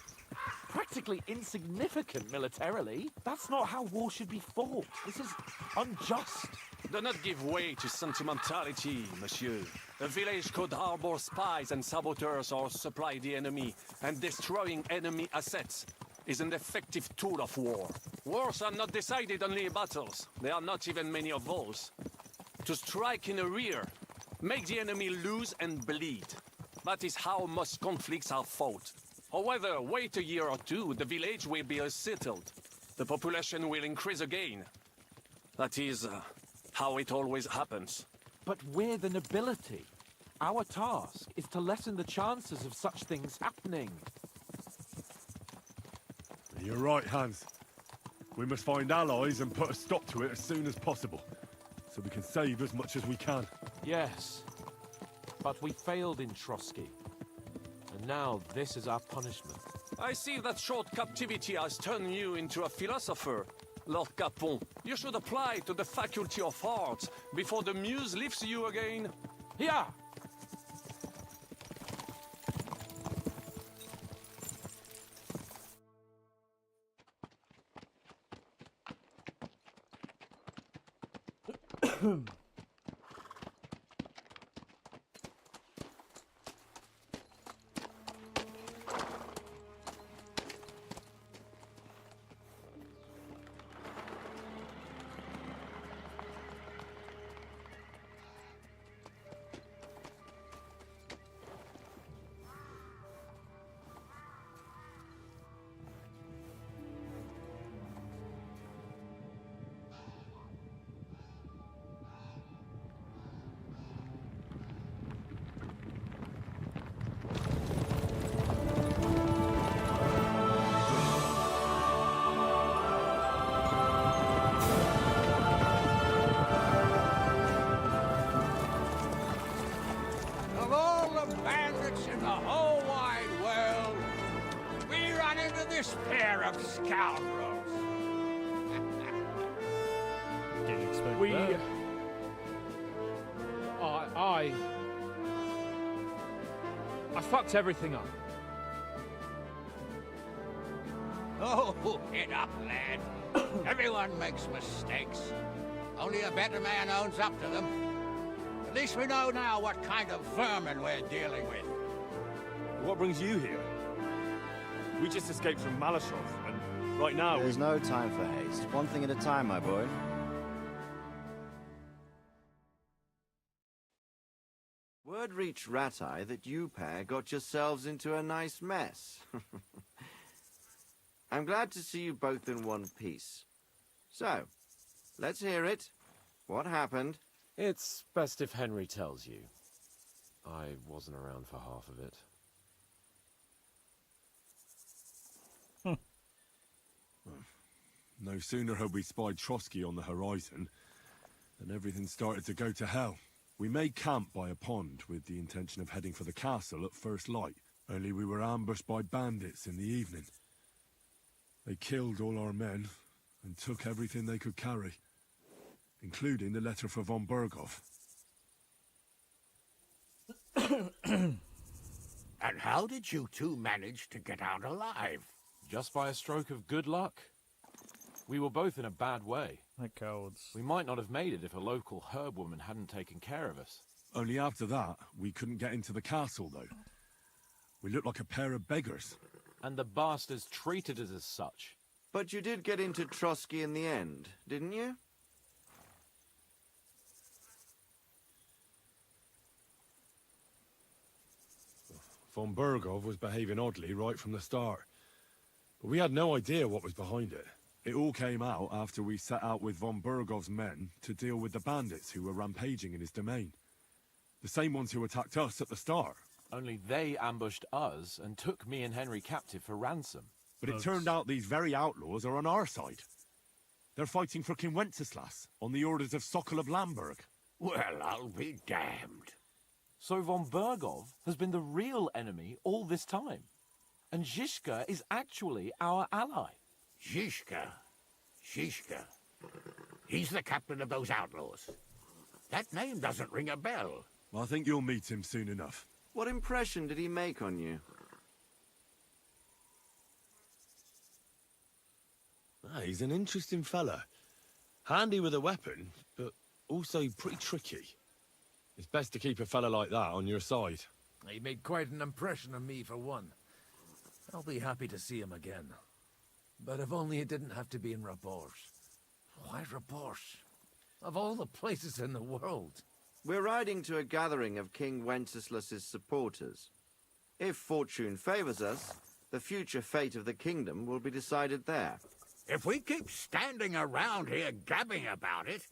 Practically insignificant militarily. That's not how war should be fought. This is unjust. Do not give way to sentimentality, monsieur. A village could harbor spies and saboteurs or supply the enemy, and destroying enemy assets is an effective tool of war. Wars are not decided only in battles. There are not even many of those. To strike in the rear, make the enemy lose and bleed. That is how most conflicts are fought. However, wait a year or two, the village will be settled. The population will increase again. That is how it always happens. But we're the nobility. Our task is to lessen the chances of such things happening. You're right, Hans. We must find allies and put a stop to it as soon as possible, so we can save as much as we can. Yes, but we failed in Trotsky. And now this is our punishment. I see that short captivity has turned you into a philosopher, Lord Capon. You should apply to the Faculty of Arts before the muse lifts you again. Yeah! Of all the bandits in the whole wide world, we run into this pair of scoundrels. Didn't expect We... that. I fucked everything up. Oh, get up, lad. Everyone makes mistakes. Only a better man owns up to them. At least we know now what kind of vermin we're dealing with. What brings you here? We just escaped from Malashov, and right now There's no time for haste. One thing at a time, my boy. Word reached Ratai that you pair got yourselves into a nice mess. I'm glad to see you both in one piece. So, let's hear it. What happened? It's best if Henry tells you. I wasn't around for half of it. no sooner had we spied Trotsky on the horizon than everything started to go to hell. We made camp by a pond with the intention of heading for the castle at first light, only we were ambushed by bandits in the evening. They killed all our men and took everything they could carry, including the letter for von Berghoff. And how did you two manage to get out alive? Just by a stroke of good luck. We were both in a bad way. Like cowards. We might not have made it if a local herb woman hadn't taken care of us. Only after that, we couldn't get into the castle, though. We looked like a pair of beggars. And the bastards treated us as such. But you did get into Trotsky in the end, didn't you? Von Berghoff was behaving oddly right from the start. But we had no idea what was behind it. It all came out after we set out with von Berghoff's men to deal with the bandits who were rampaging in his domain. The same ones who attacked us at the start. Only they ambushed us and took me and Henry captive for ransom. But it turned out these very outlaws are on our side. They're fighting for King Wenceslas on the orders of Sokol of Lamberg. Well, I'll be damned. So von Bergov has been the real enemy all this time. And Zizka is actually our ally. Zizka? He's the captain of those outlaws. That name doesn't ring a bell. I think you'll meet him soon enough. What impression did he make on you? He's an interesting fella. Handy with a weapon, but also pretty tricky. It's best to keep a fella like that on your side. He made quite an impression on me, for one. I'll be happy to see him again. But if only it didn't have to be in Rabosh. Why Rabosh? Of all the places in the world. We're riding to a gathering of King Wenceslas's supporters. If fortune favors us, the future fate of the kingdom will be decided there. If we keep standing around here gabbing about it,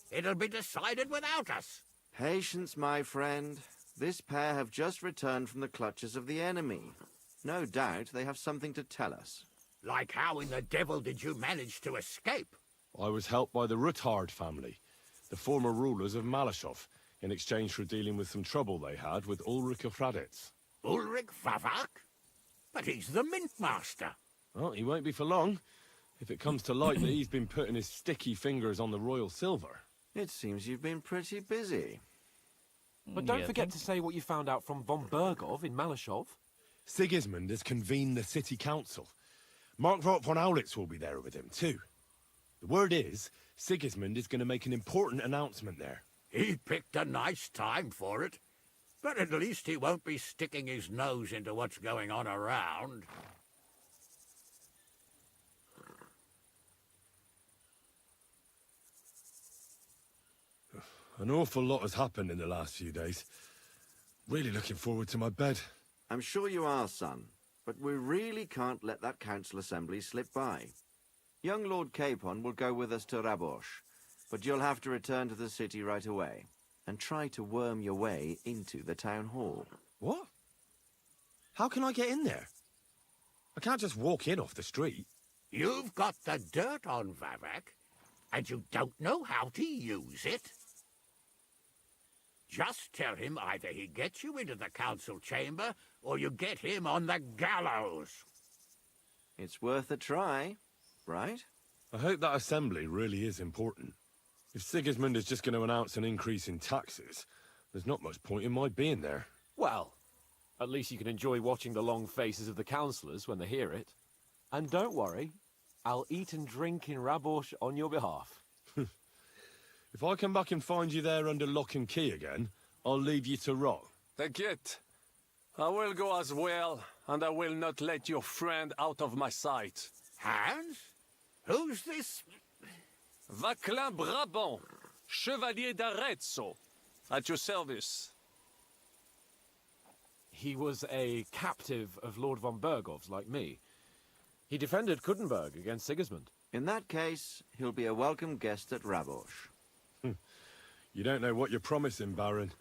it'll be decided without us. Patience, my friend. This pair have just returned from the clutches of the enemy. No doubt they have something to tell us. Like how in the devil did you manage to escape? I was helped by the Ruthard family, the former rulers of Malashov, in exchange for dealing with some trouble they had with Ulrich of Raditz. Ulrich Favak? But he's the mint master. Well, he won't be for long, if it comes to light that he's been putting his sticky fingers on the royal silver. It seems you've been pretty busy. But don't forget to say what you found out from von Bergov in Malashov. Sigismund has convened the city council. Markvart von Aulitz will be there with him, too. The word is, Sigismund is going to make an important announcement there. He picked a nice time for it. But at least he won't be sticking his nose into what's going on around. An awful lot has happened in the last few days. Really looking forward to my bed. I'm sure you are, son. But we really can't let that council assembly slip by. Young Lord Capon will go with us to Rabosh, but you'll have to return to the city right away and try to worm your way into the town hall. What? How can I get in there? I can't just walk in off the street. You've got the dirt on Vavak, and you don't know how to use it. Just tell him either he gets you into the council chamber, or you get him on the gallows. It's worth a try, right? I hope that assembly really is important. If Sigismund is just going to announce an increase in taxes, there's not much point in my being there. Well, at least you can enjoy watching the long faces of the councillors when they hear it. And don't worry, I'll eat and drink in Rabosh on your behalf. If I come back and find you there under lock and key again, I'll leave you to rot. Take it. I will go as well, and I will not let your friend out of my sight. Hans? Who's this? Vaclin Brabant, Chevalier d'Arezzo, at your service. He was a captive of Lord von Bergov's, like me. He defended Kuttenberg against Sigismund. In that case, he'll be a welcome guest at Rabosh. You don't know what you're promising, Baron.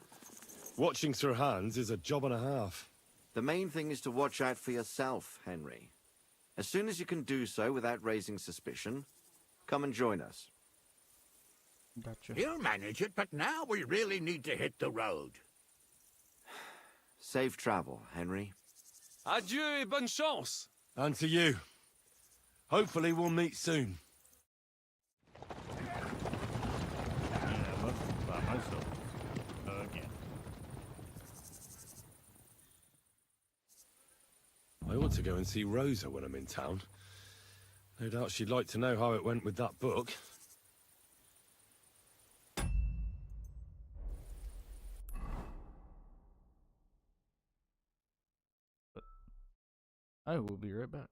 Watching Sir Hans is a job and a half. The main thing is to watch out for yourself, Henry. As soon as you can do so without raising suspicion, come and join us. Gotcha. He'll manage it, but now we really need to hit the road. Safe travel, Henry. Adieu et bonne chance. And to you. Hopefully we'll meet soon. I must be by myself again. I ought to go and see Rosa when I'm in town. No doubt she'd like to know how it went with that book. I will be right back.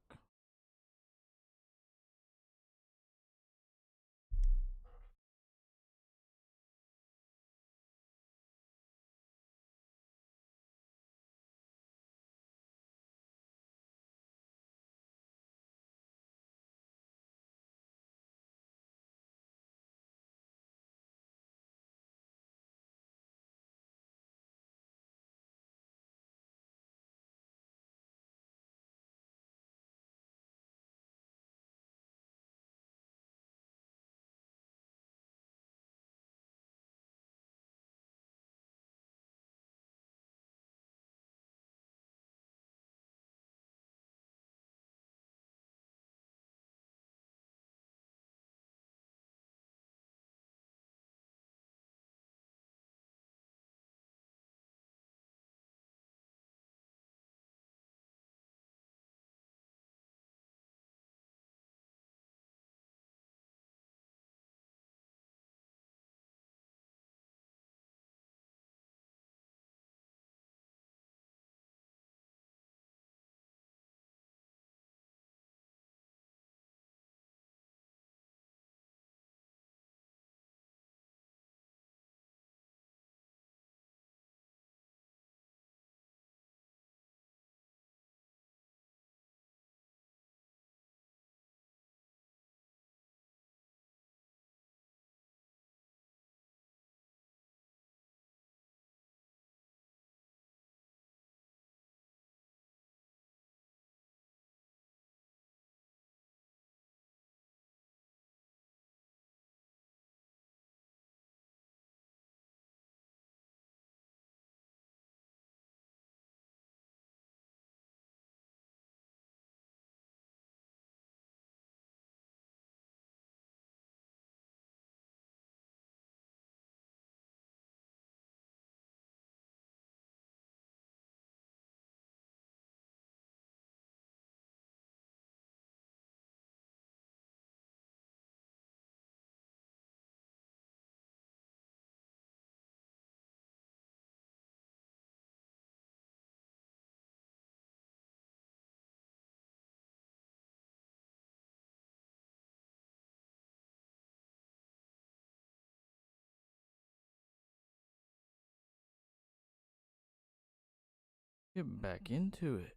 Get back into it.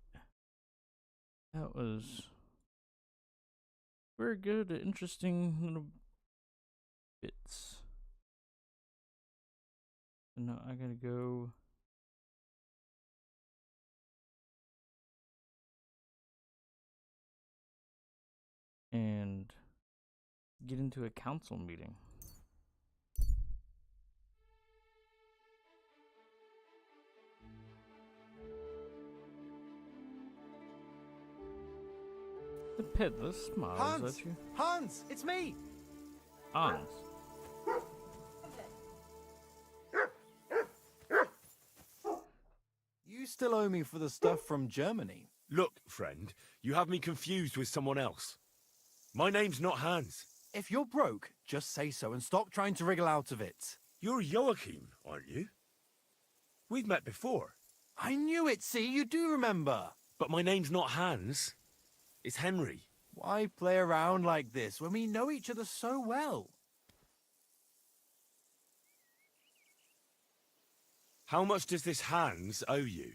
That was very good, interesting little bits. So now I gotta go. And get into a council meeting. The peddler smiles Hans! at you. Hans! It's me! Hans. You still owe me for the stuff from Germany. Look, friend, you have me confused with someone else. My name's not Hans. If you're broke, just say so and stop trying to wriggle out of it. You're Joachim, aren't you? We've met before. I knew it, see? You do remember. But my name's not Hans. It's Henry. Why play around like this when we know each other so well? How much does this Hans owe you?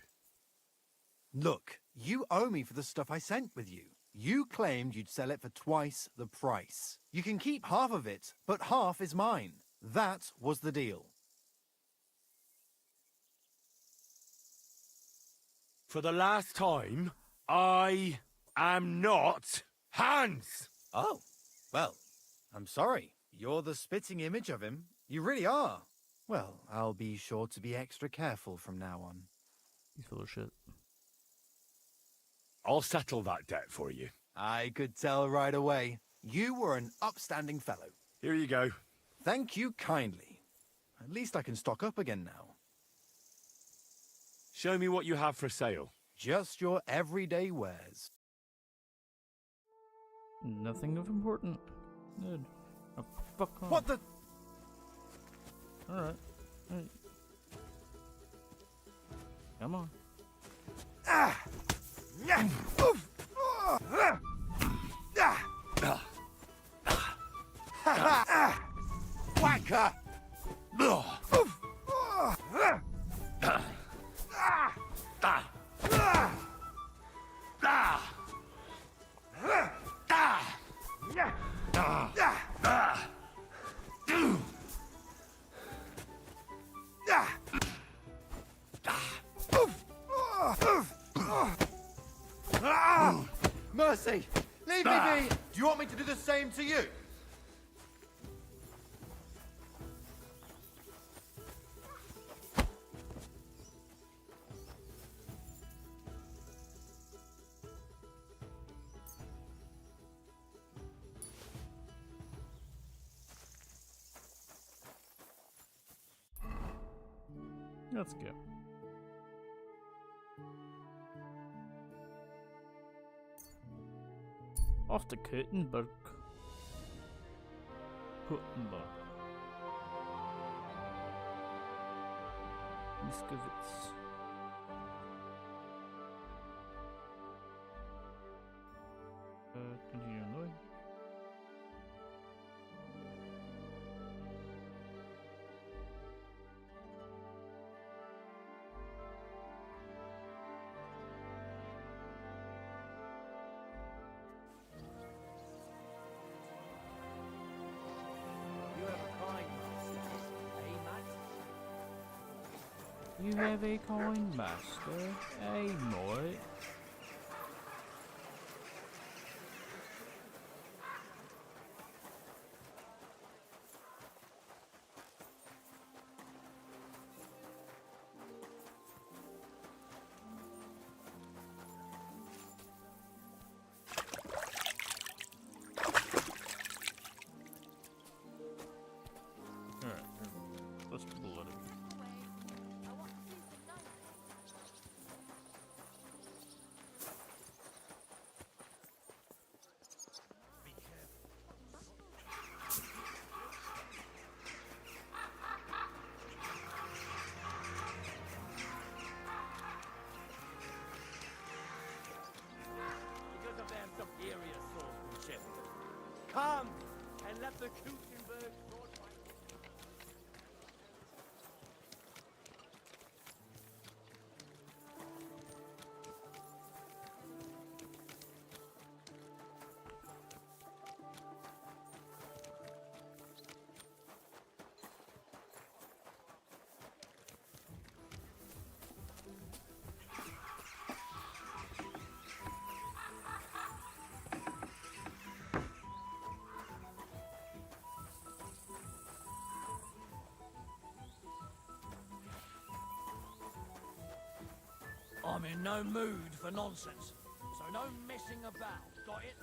Look, you owe me for the stuff I sent with you. You claimed you'd sell it for twice the price. You can keep half of it, but half is mine. That was the deal. For the last time, I am not Hans! Oh, well, I'm sorry. You're the spitting image of him. You really are. Well, I'll be sure to be extra careful from now on. He's full of shit. I'll settle that debt for you. I could tell right away. You were an upstanding fellow. Here you go. Thank you kindly. At least I can stock up again now. Show me what you have for sale. Just your everyday wares. Nothing of important. Good. Oh, fuck off. What the? Alright. Come on. Ah! Yeah! Oof! Ah! Ah! Whacker! Oof! Mercy! Leave me be! Do you want me to do the same to you? Let's go. Off to Kuttenberg. Kuttenberg. Miskowitz. Continue on the way. You have a coin master, hey mate. Alright, let's blood it. Because of their superior swordsmanship. Come and let the Kuttenberg sword fight. I'm in no mood for nonsense, so no messing about, got it?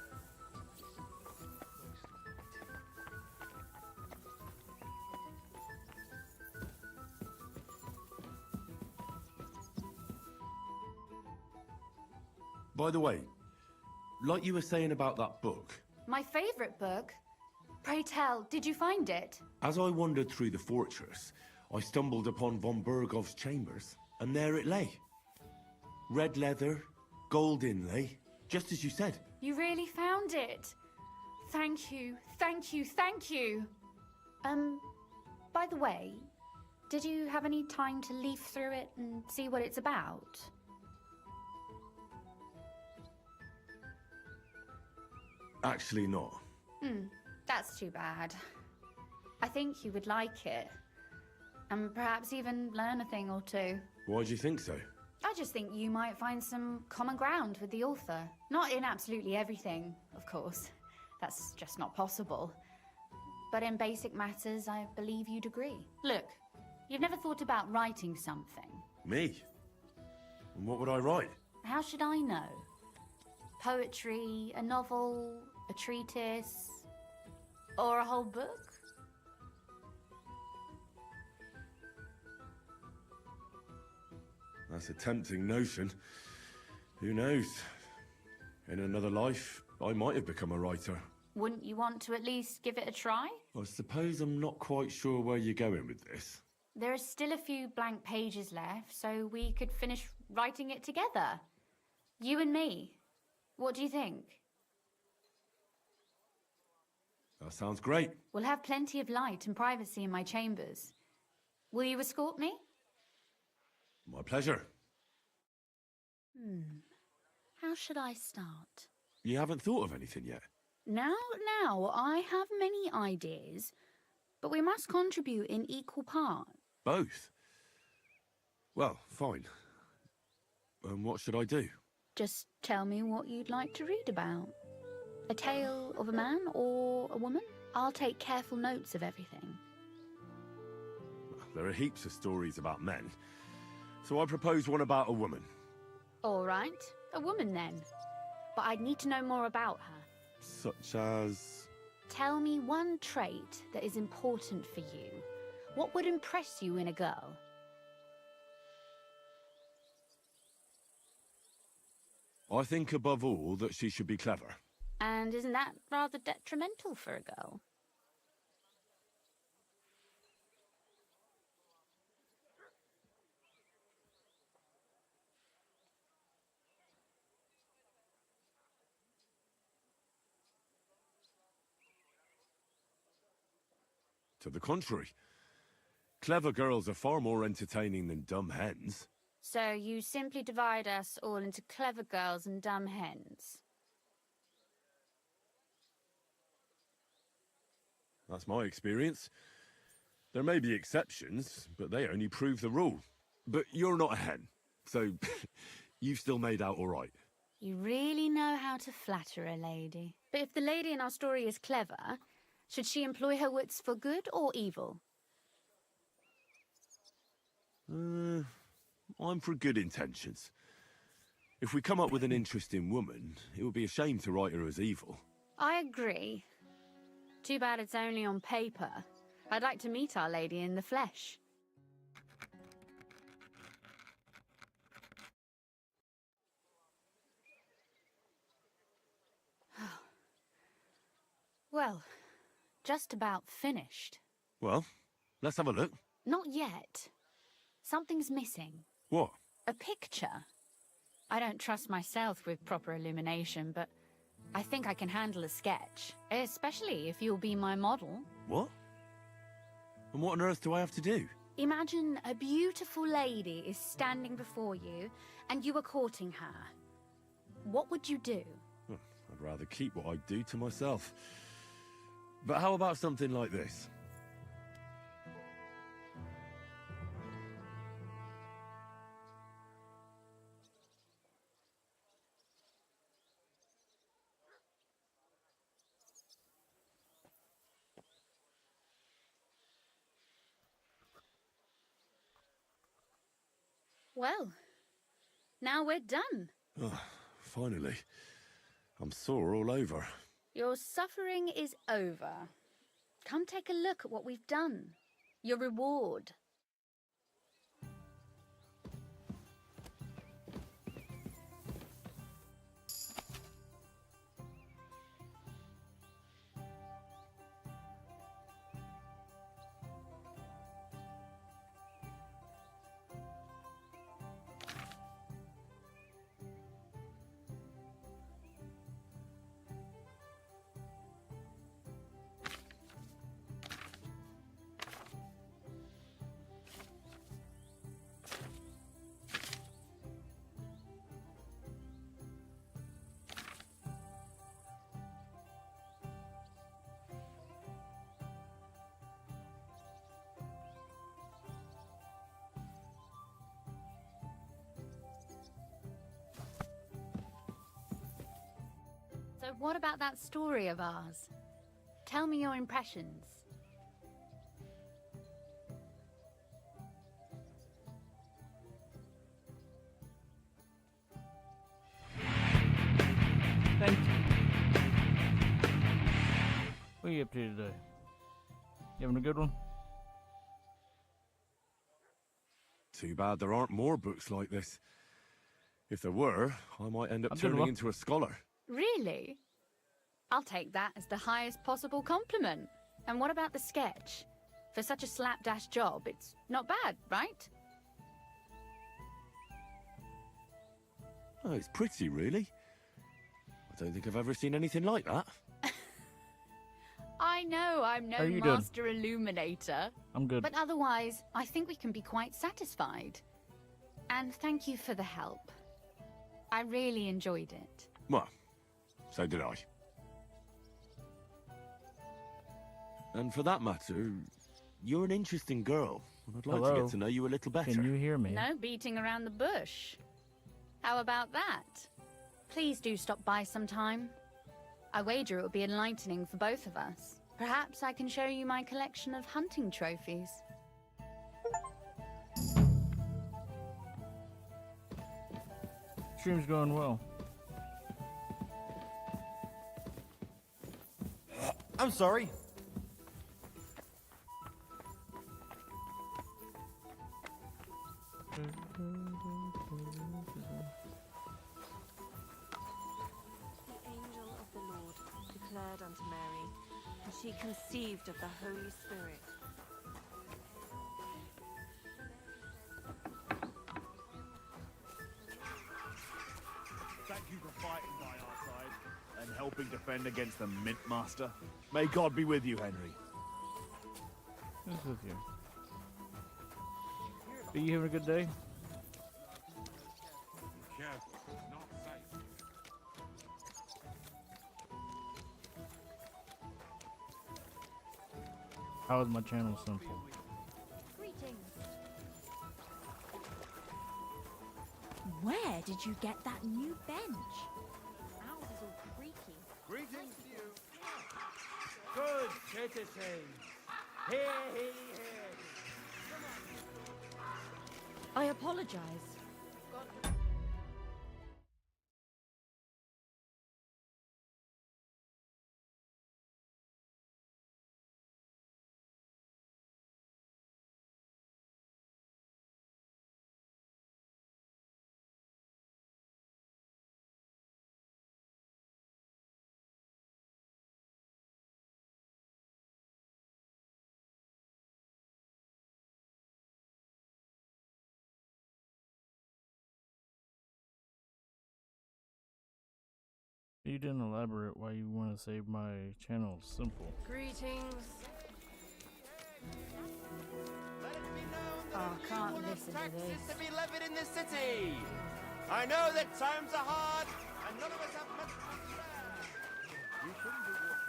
By the way, like you were saying about that book, My favourite book? Pray tell, did you find it? as I wandered through the fortress, I stumbled upon von Bergov's chambers, and there it lay. Red leather, gold inlay, just as you said. You really found it? Thank you, thank you, thank you! By the way, did you have any time to leaf through it and see what it's about? Actually not. That's too bad. I think you would like it. And perhaps even learn a thing or two. Why do you think so? I just think you might find some common ground with the author. Not in absolutely everything, of course. That's just not possible. But in basic matters, I believe you'd agree. Look, you've never thought about writing something. Me? And what would I write? How should I know? Poetry, a novel, a treatise, or a whole book? That's a tempting notion. Who knows? In another life, I might have become a writer. Wouldn't you want to at least give it a try? I suppose I'm not quite sure where you're going with this. There are still a few blank pages left, so we could finish writing it together. You and me. What do you think? That sounds great. We'll have plenty of light and privacy in my chambers. Will you escort me? My pleasure. How should I start? You haven't thought of anything yet? Now, I have many ideas, but we must contribute in equal part. Both? Well, fine. And what should I do? Just tell me what you'd like to read about. A tale of a man or a woman? I'll take careful notes of everything. There are heaps of stories about men, so I propose one about a woman. All right, a woman then. But I'd need to know more about her. Such as... Tell me one trait that is important for you. What would impress you in a girl? I think above all that she should be clever. And isn't that rather detrimental for a girl? To the contrary. Clever girls are far more entertaining than dumb hens. So you simply divide us all into clever girls and dumb hens? That's my experience. There may be exceptions, but they only prove the rule. But you're not a hen, so you've still made out all right. You really know how to flatter a lady. But if the lady in our story is clever, should she employ her wits for good or evil? I'm for good intentions. If we come up with an interesting woman, it would be a shame to write her as evil. I agree. Too bad it's only on paper. I'd like to meet our lady in the flesh. Well, just about finished. Well, let's have a look. Not yet. Something's missing. What? A picture. I don't trust myself with proper illumination, but I think I can handle a sketch. Especially if you'll be my model. What? And what on earth do I have to do? Imagine a beautiful lady is standing before you, and you are courting her. What would you do? I'd rather keep what I do to myself. But how about something like this? Well, Now we're done. Oh, finally. I'm sore all over. Your suffering is over. Come take a look at what we've done. Your reward. So what about that story of ours? Tell me your impressions. Thank you. What are you up to today? You having a good one? Too bad there aren't more books like this. If there were, I might end up turning into a scholar. Really? I'll take that as the highest possible compliment. And what about the sketch? For such a slapdash job, it's not bad, right? Oh, it's pretty, really. I don't think I've ever seen anything like that. I know I'm no How are you doing? master illuminator. I'm good. But otherwise, I think we can be quite satisfied. And thank you for the help. I really enjoyed it. Well, so did I. And for that matter, you're an interesting girl. And I'd like to get to know you a little better. Can you hear me? No beating around the bush. How about that? Please do stop by sometime. I wager it will be enlightening for both of us. Perhaps I can show you my collection of hunting trophies. Stream's going well. I'm sorry. The angel of the Lord declared unto Mary, and she conceived of the Holy Spirit. Thank you for fighting by our side and helping defend against the Mint Master. May God be with you, Henry. Who's with you? Are you having a good day? Careful, not safe. How is my channel simple? Greetings. Where did you get that new bench? Ours is all creaky. Greetings to you. Good citizens. Hear, hear, hear. I apologize. You didn't elaborate why you want to save my channel simple. Greetings. Oh, can't listen to this. To be levied in this city. I know that times are hard, and none of us have much to spare. You shouldn't be walking.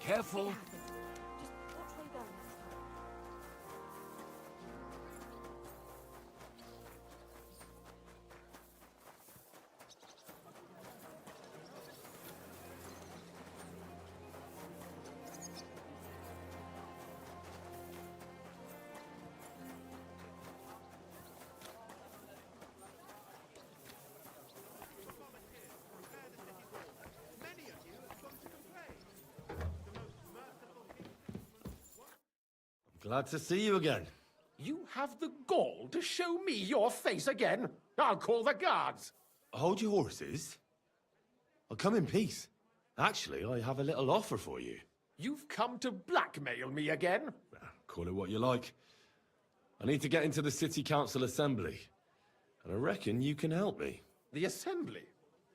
Careful. Glad to see you again. You have the gall to show me your face again? I'll call the guards. Hold your horses. I'll come in peace. Actually, I have a little offer for you. You've come to blackmail me again? Call it what you like. I need to get into the City Council Assembly, and I reckon you can help me. The Assembly?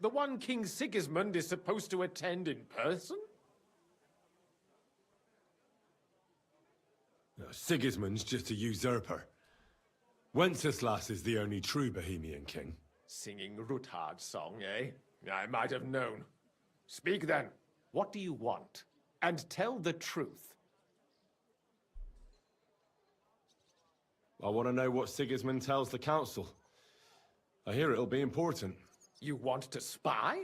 The one King Sigismund is supposed to attend in person? No, Sigismund's just a usurper. Wenceslas is the only true Bohemian king. Singing Ruthard's song, eh? I might have known. Speak then. What do you want? And tell the truth. I want to know what Sigismund tells the council. I hear it'll be important. You want to spy?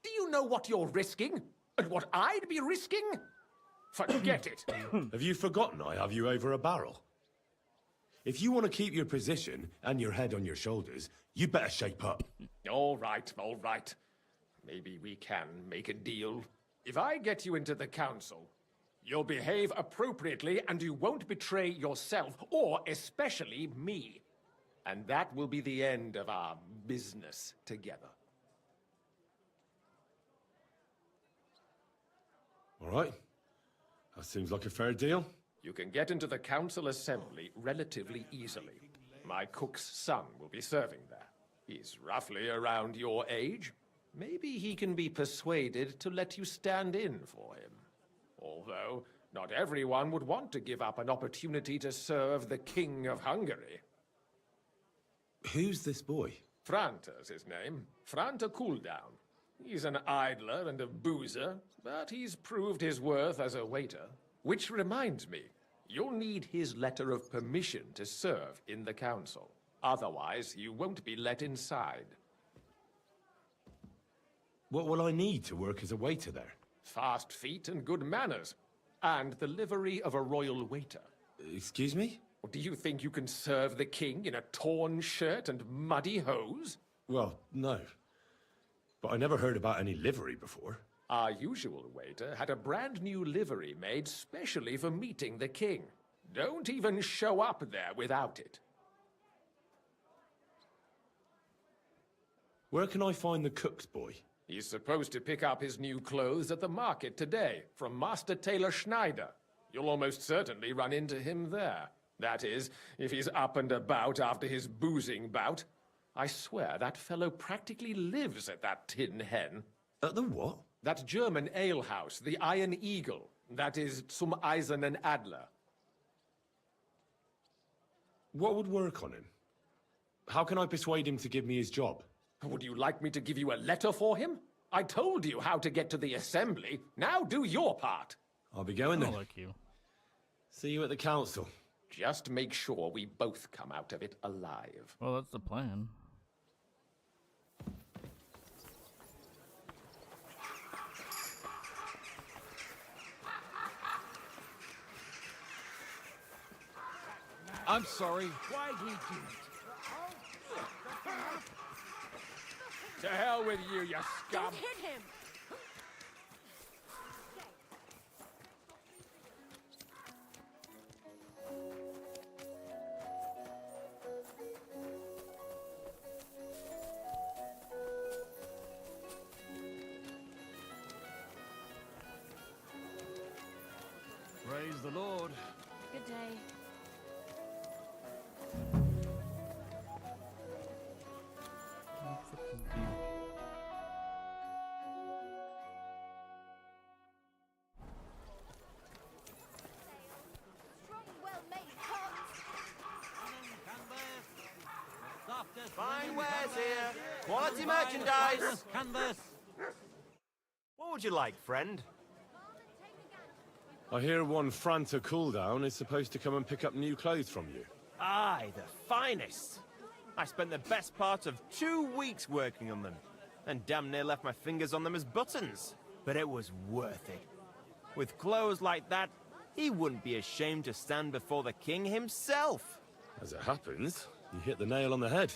Do you know what you're risking? And what I'd be risking? Forget it. Have you forgotten I have you over a barrel? If you want to keep your position and your head on your shoulders, you'd better shape up. All right, all right. Maybe we can make a deal. If I get you into the council, you'll behave appropriately and you won't betray yourself, or especially me. And that will be the end of our business together. All right. That seems like a fair deal. You can get into the council assembly relatively easily. My cook's son will be serving there. He's roughly around your age. Maybe he can be persuaded to let you stand in for him. Although, not everyone would want to give up an opportunity to serve the King of Hungary. Who's this boy? Franta's his name. Franta Cooldown. He's an idler and a boozer, but he's proved his worth as a waiter. Which reminds me, you'll need his letter of permission to serve in the council. Otherwise, you won't be let inside. What will I need to work as a waiter there? Fast feet and good manners. And the livery of a royal waiter. Excuse me? Do you think you can serve the king in a torn shirt and muddy hose? Well, no. But I never heard about any livery before. Our usual waiter had a brand new livery made specially for meeting the king. Don't even show up there without it. Where can I find the cook's boy? He's supposed to pick up his new clothes at the market today from Master Tailor Schneider. You'll almost certainly run into him there. That is, if he's up and about after his boozing bout. I swear that fellow practically lives at that Tin Hen. At the what? That German alehouse, the Iron Eagle. That is Zum Eisernen Adler. What would work on him? How can I persuade him to give me his job? Would you like me to give you a letter for him? I told you how to get to the assembly. Now do your part. I'll be going then. I like you. See you at the council. Just make sure we both come out of it alive. Well, that's the plan. I'm sorry. Why'd we do it? To hell with you, you scum! Don't hit him! Praise the Lord. Good day. Fine wares here. Quality merchandise. Canvas. What would you like, friend? I hear one Franta Cooldown is supposed to come and pick up new clothes from you. Aye, the finest. I spent the best part of 2 weeks working on them, and damn near left my fingers on them as buttons. But it was worth it. With clothes like that, he wouldn't be ashamed to stand before the king himself. As it happens, you hit the nail on the head.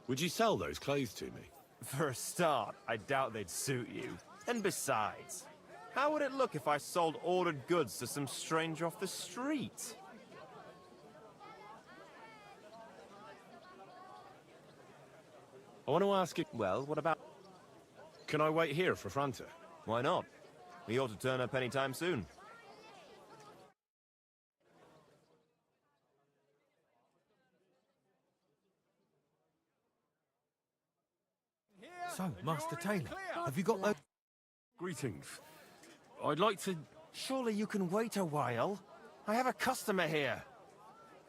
Would you sell those clothes to me? For a start, I doubt they'd suit you. And besides, How would it look if I sold ordered goods to some stranger off the street? I want to ask you... Well, what about... Can I wait here for Franta? Why not? We ought to turn up any time soon. So, Master Taylor, have you got those... Greetings. I'd like to... Surely you can wait a while. I have a customer here.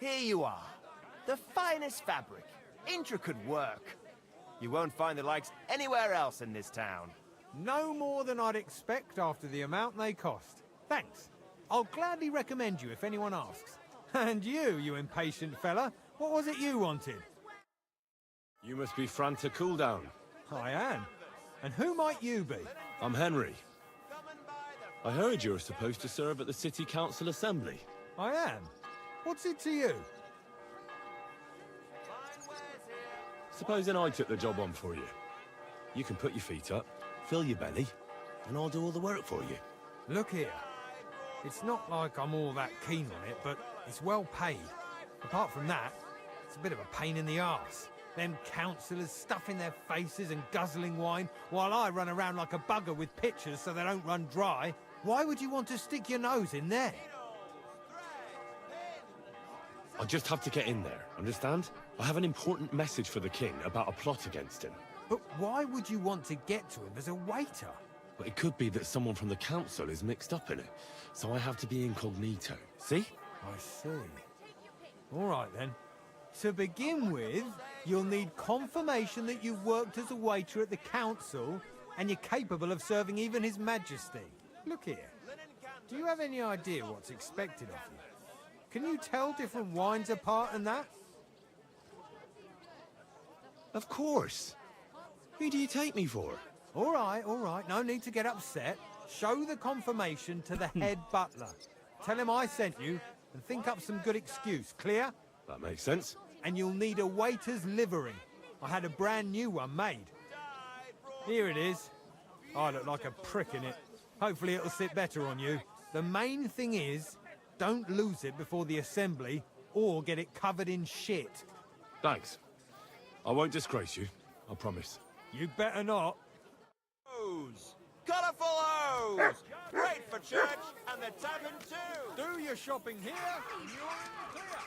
Here you are. The finest fabric. Intricate work. You won't find the likes anywhere else in this town. No more than I'd expect after the amount they cost. Thanks. I'll gladly recommend you if anyone asks. And you impatient fella, what was it you wanted? You must be Franta Cooldown. I am. And who might you be? I'm Henry. I heard you're supposed to serve at the City Council Assembly. I am. What's it to you? Supposing I took the job on for you. You can put your feet up, fill your belly, and I'll do all the work for you. Look here. It's not like I'm all that keen on it, but it's well paid. Apart from that, it's a bit of a pain in the arse. Them councillors stuffing their faces and guzzling wine, while I run around like a bugger with pitchers so they don't run dry. Why would you want to stick your nose in there? I just have to get in there, understand? I have an important message for the king about a plot against him. But why would you want to get to him as a waiter? But it could be that someone from the council is mixed up in it, so I have to be incognito. See? I see. All right, then. To begin with, you'll need confirmation that you've worked as a waiter at the council and you're capable of serving even His Majesty. Look here. Do you have any idea what's expected of you? Can you tell different wines apart and that? Of course. Who do you take me for? All right. No need to get upset. Show the confirmation to the head butler. Tell him I sent you and think up some good excuse. Clear? That makes sense. And you'll need a waiter's livery. I had a brand new one made. Here it is. I look like a prick in it. Hopefully it'll sit better on you. The main thing is, don't lose it before the assembly or get it covered in shit. Thanks. I won't disgrace you, I promise. You better not. Hose! Colourful hose! Great for church and the tavern too! Do your shopping here, and you're in the clear.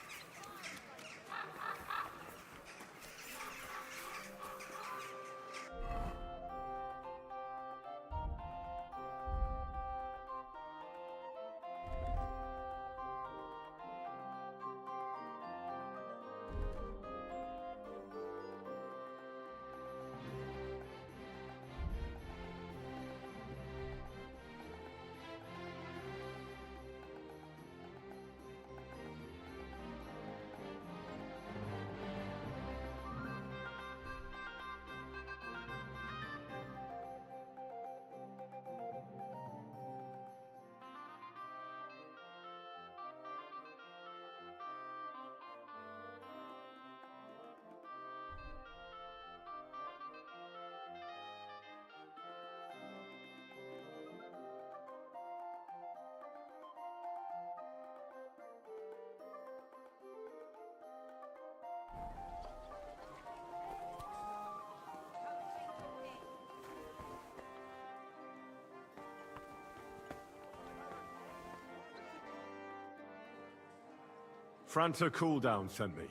Franta Cooldown sent me.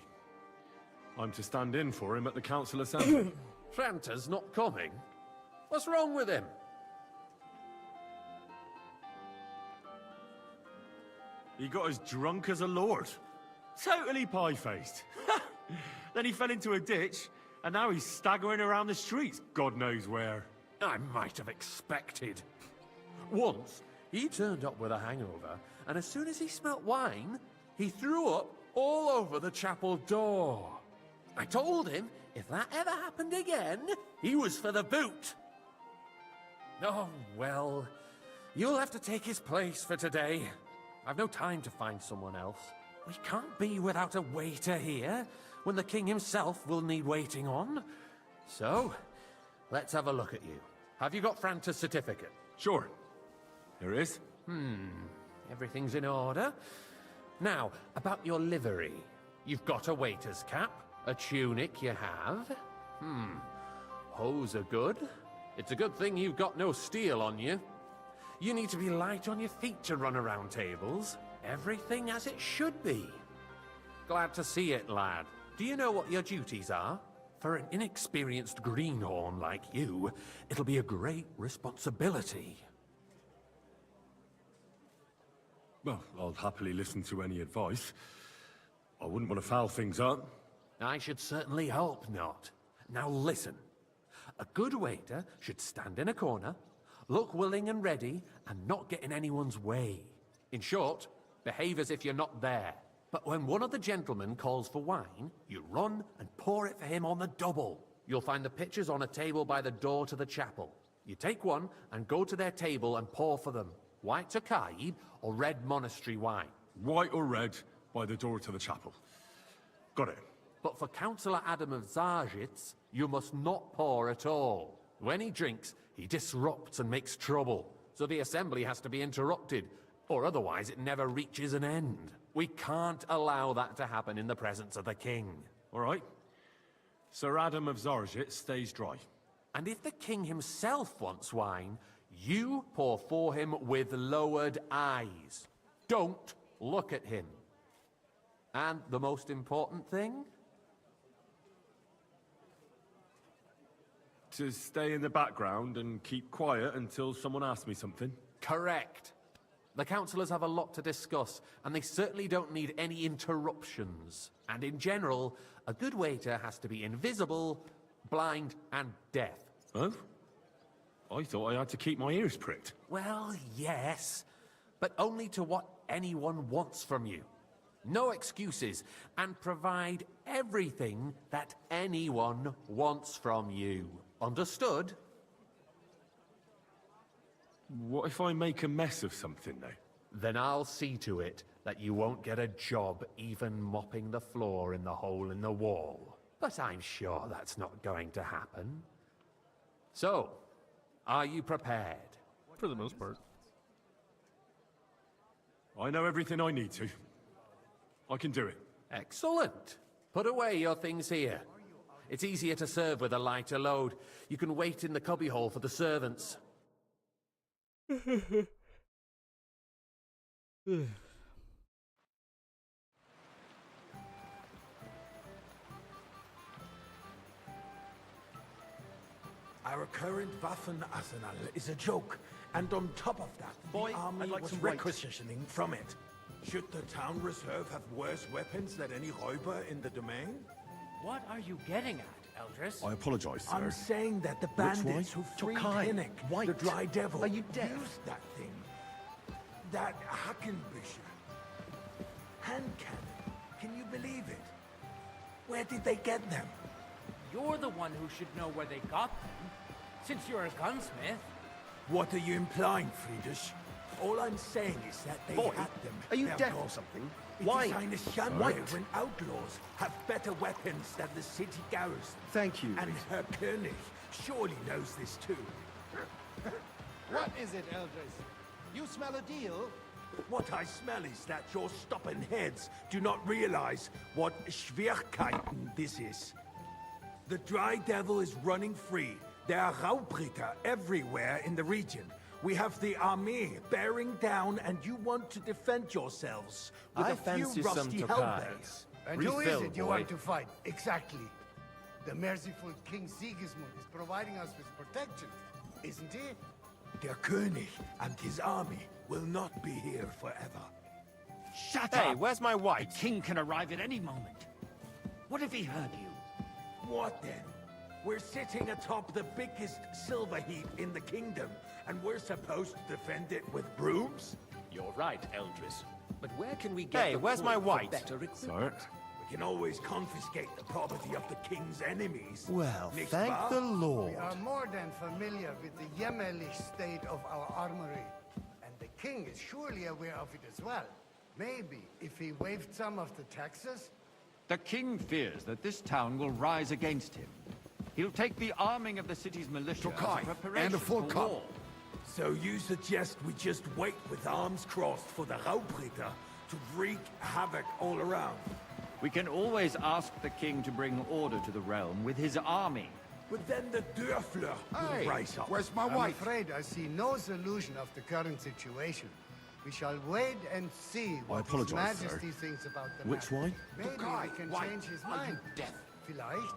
I'm to stand in for him at the council assembly. Franta's not coming? What's wrong with him? He got as drunk as a lord. Totally pie-faced. Then he fell into a ditch, and now he's staggering around the streets, God knows where. I might have expected. Once, he turned up with a hangover, and as soon as he smelt wine, he threw up all over the chapel door. I told him if that ever happened again, he was for the boot. Oh, well, you'll have to take his place for today. I've no time to find someone else. We can't be without a waiter here, when the king himself will need waiting on. So, let's have a look at you. Have you got Franta's certificate? Sure. There is. Everything's in order. Now, about your livery. You've got a waiter's cap, a tunic you have. Hose are good. It's a good thing you've got no steel on you. You need to be light on your feet to run around tables. Everything as it should be. Glad to see it, lad. Do you know what your duties are? For an inexperienced greenhorn like you, it'll be a great responsibility. Well, I'll happily listen to any advice. I wouldn't want to foul things up. I should certainly hope not. Now listen. A good waiter should stand in a corner, look willing and ready, and not get in anyone's way. In short, behave as if you're not there. But when one of the gentlemen calls for wine, you run and pour it for him on the double. You'll find the pitchers on a table by the door to the chapel. You take one and go to their table and pour for them. White Tokaib or red monastery wine. White or red by the door to the chapel. Got it. But for Councillor Adam of Zarzhitz, you must not pour at all. When he drinks, he disrupts and makes trouble. So the assembly has to be interrupted, or otherwise it never reaches an end. We can't allow that to happen in the presence of the king. All right. Sir Adam of Zarzhitz stays dry. And if the king himself wants wine, you pour for him with lowered eyes. Don't look at him. And the most important thing? To stay in the background and keep quiet until someone asks me something? Correct. The councillors have a lot to discuss, and they certainly don't need any interruptions. And in general, a good waiter has to be invisible, blind, and deaf. Huh? I thought I had to keep my ears pricked. Well, yes, but only to what anyone wants from you. No excuses, and provide everything that anyone wants from you. Understood? What if I make a mess of something, though? Then I'll see to it that you won't get a job even mopping the floor in the hole in the wall. But I'm sure that's not going to happen. So, are you prepared? For the most part. I know everything I need to. I can do it. Excellent. Put away your things here. It's easier to serve with a lighter load. You can wait in the cubbyhole for the servants. Our current Waffen arsenal is a joke, and on top of that, Boy, the army I'd like was some white. requisitioning from it. Should the town reserve have worse weapons than any Räuber in the domain? What are you getting at, Eldris? I apologize, sir. I'm saying that the Which bandits white? who freed Tokai. Pinnock, White. the Dry Devil, Are you deaf? used that thing. That Hackenbücher. Hand cannon. Can you believe it? Where did they get them? You're the one who should know where they got them, since you're a gunsmith. What are you implying, Friedrich? All I'm saying is that they Boy, had them. are you They're deaf or gone. something? It Why? is eine Schande White. when outlaws have better weapons than the city garrison. Thank you. And Herr König surely knows this too. What is it, Eldris? You smell a deal? What I smell is that your stubborn heads do not realize what Schwierigkeiten this is. The Dry Devil is running free. There are Raubritter everywhere in the region. We have the army bearing down, and you want to defend yourselves with I a few fancy some rusty Tokai. halberds. And who is Refill, it you boy. want to fight? Exactly. The merciful King Sigismund is providing us with protection, isn't he? Der König and his army will not be here forever. Shut up! Hey, where's my wife? The king can arrive at any moment. What if he heard you? What then? We're sitting atop the biggest silver heap in the kingdom, and we're supposed to defend it with brooms? You're right, Eldris. But where can we get Hey, the where's my coin for white? better equipment? Sir? We can always confiscate the property of the king's enemies. Well, Nicht thank wahr? the Lord. We are more than familiar with the jämmerlich state of our armory. And the king is surely aware of it as well. Maybe if he waived some of the taxes? The king fears that this town will rise against him. He'll take the arming of the city's militia as a Tokai, preparation and a full for cup. war. So you suggest we just wait with arms crossed for the Raubritter to wreak havoc all around? We can always ask the king to bring order to the realm with his army. But then the Dörfler will rise up. Where's my wife? I'm afraid I see no solution of the current situation. We shall wait and see what His apologize, Majesty sir. thinks about the Which matter. wine? Maybe we can change his mind. Vielleicht.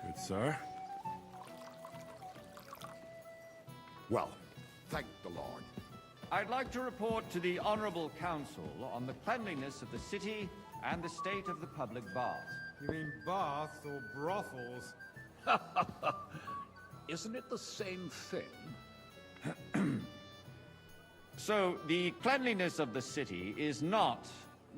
Good, sir. Well, thank the Lord. I'd like to report to the Honorable Council on the cleanliness of the city and the state of the public baths. You mean baths or brothels? Isn't it the same thing? So, the cleanliness of the city is not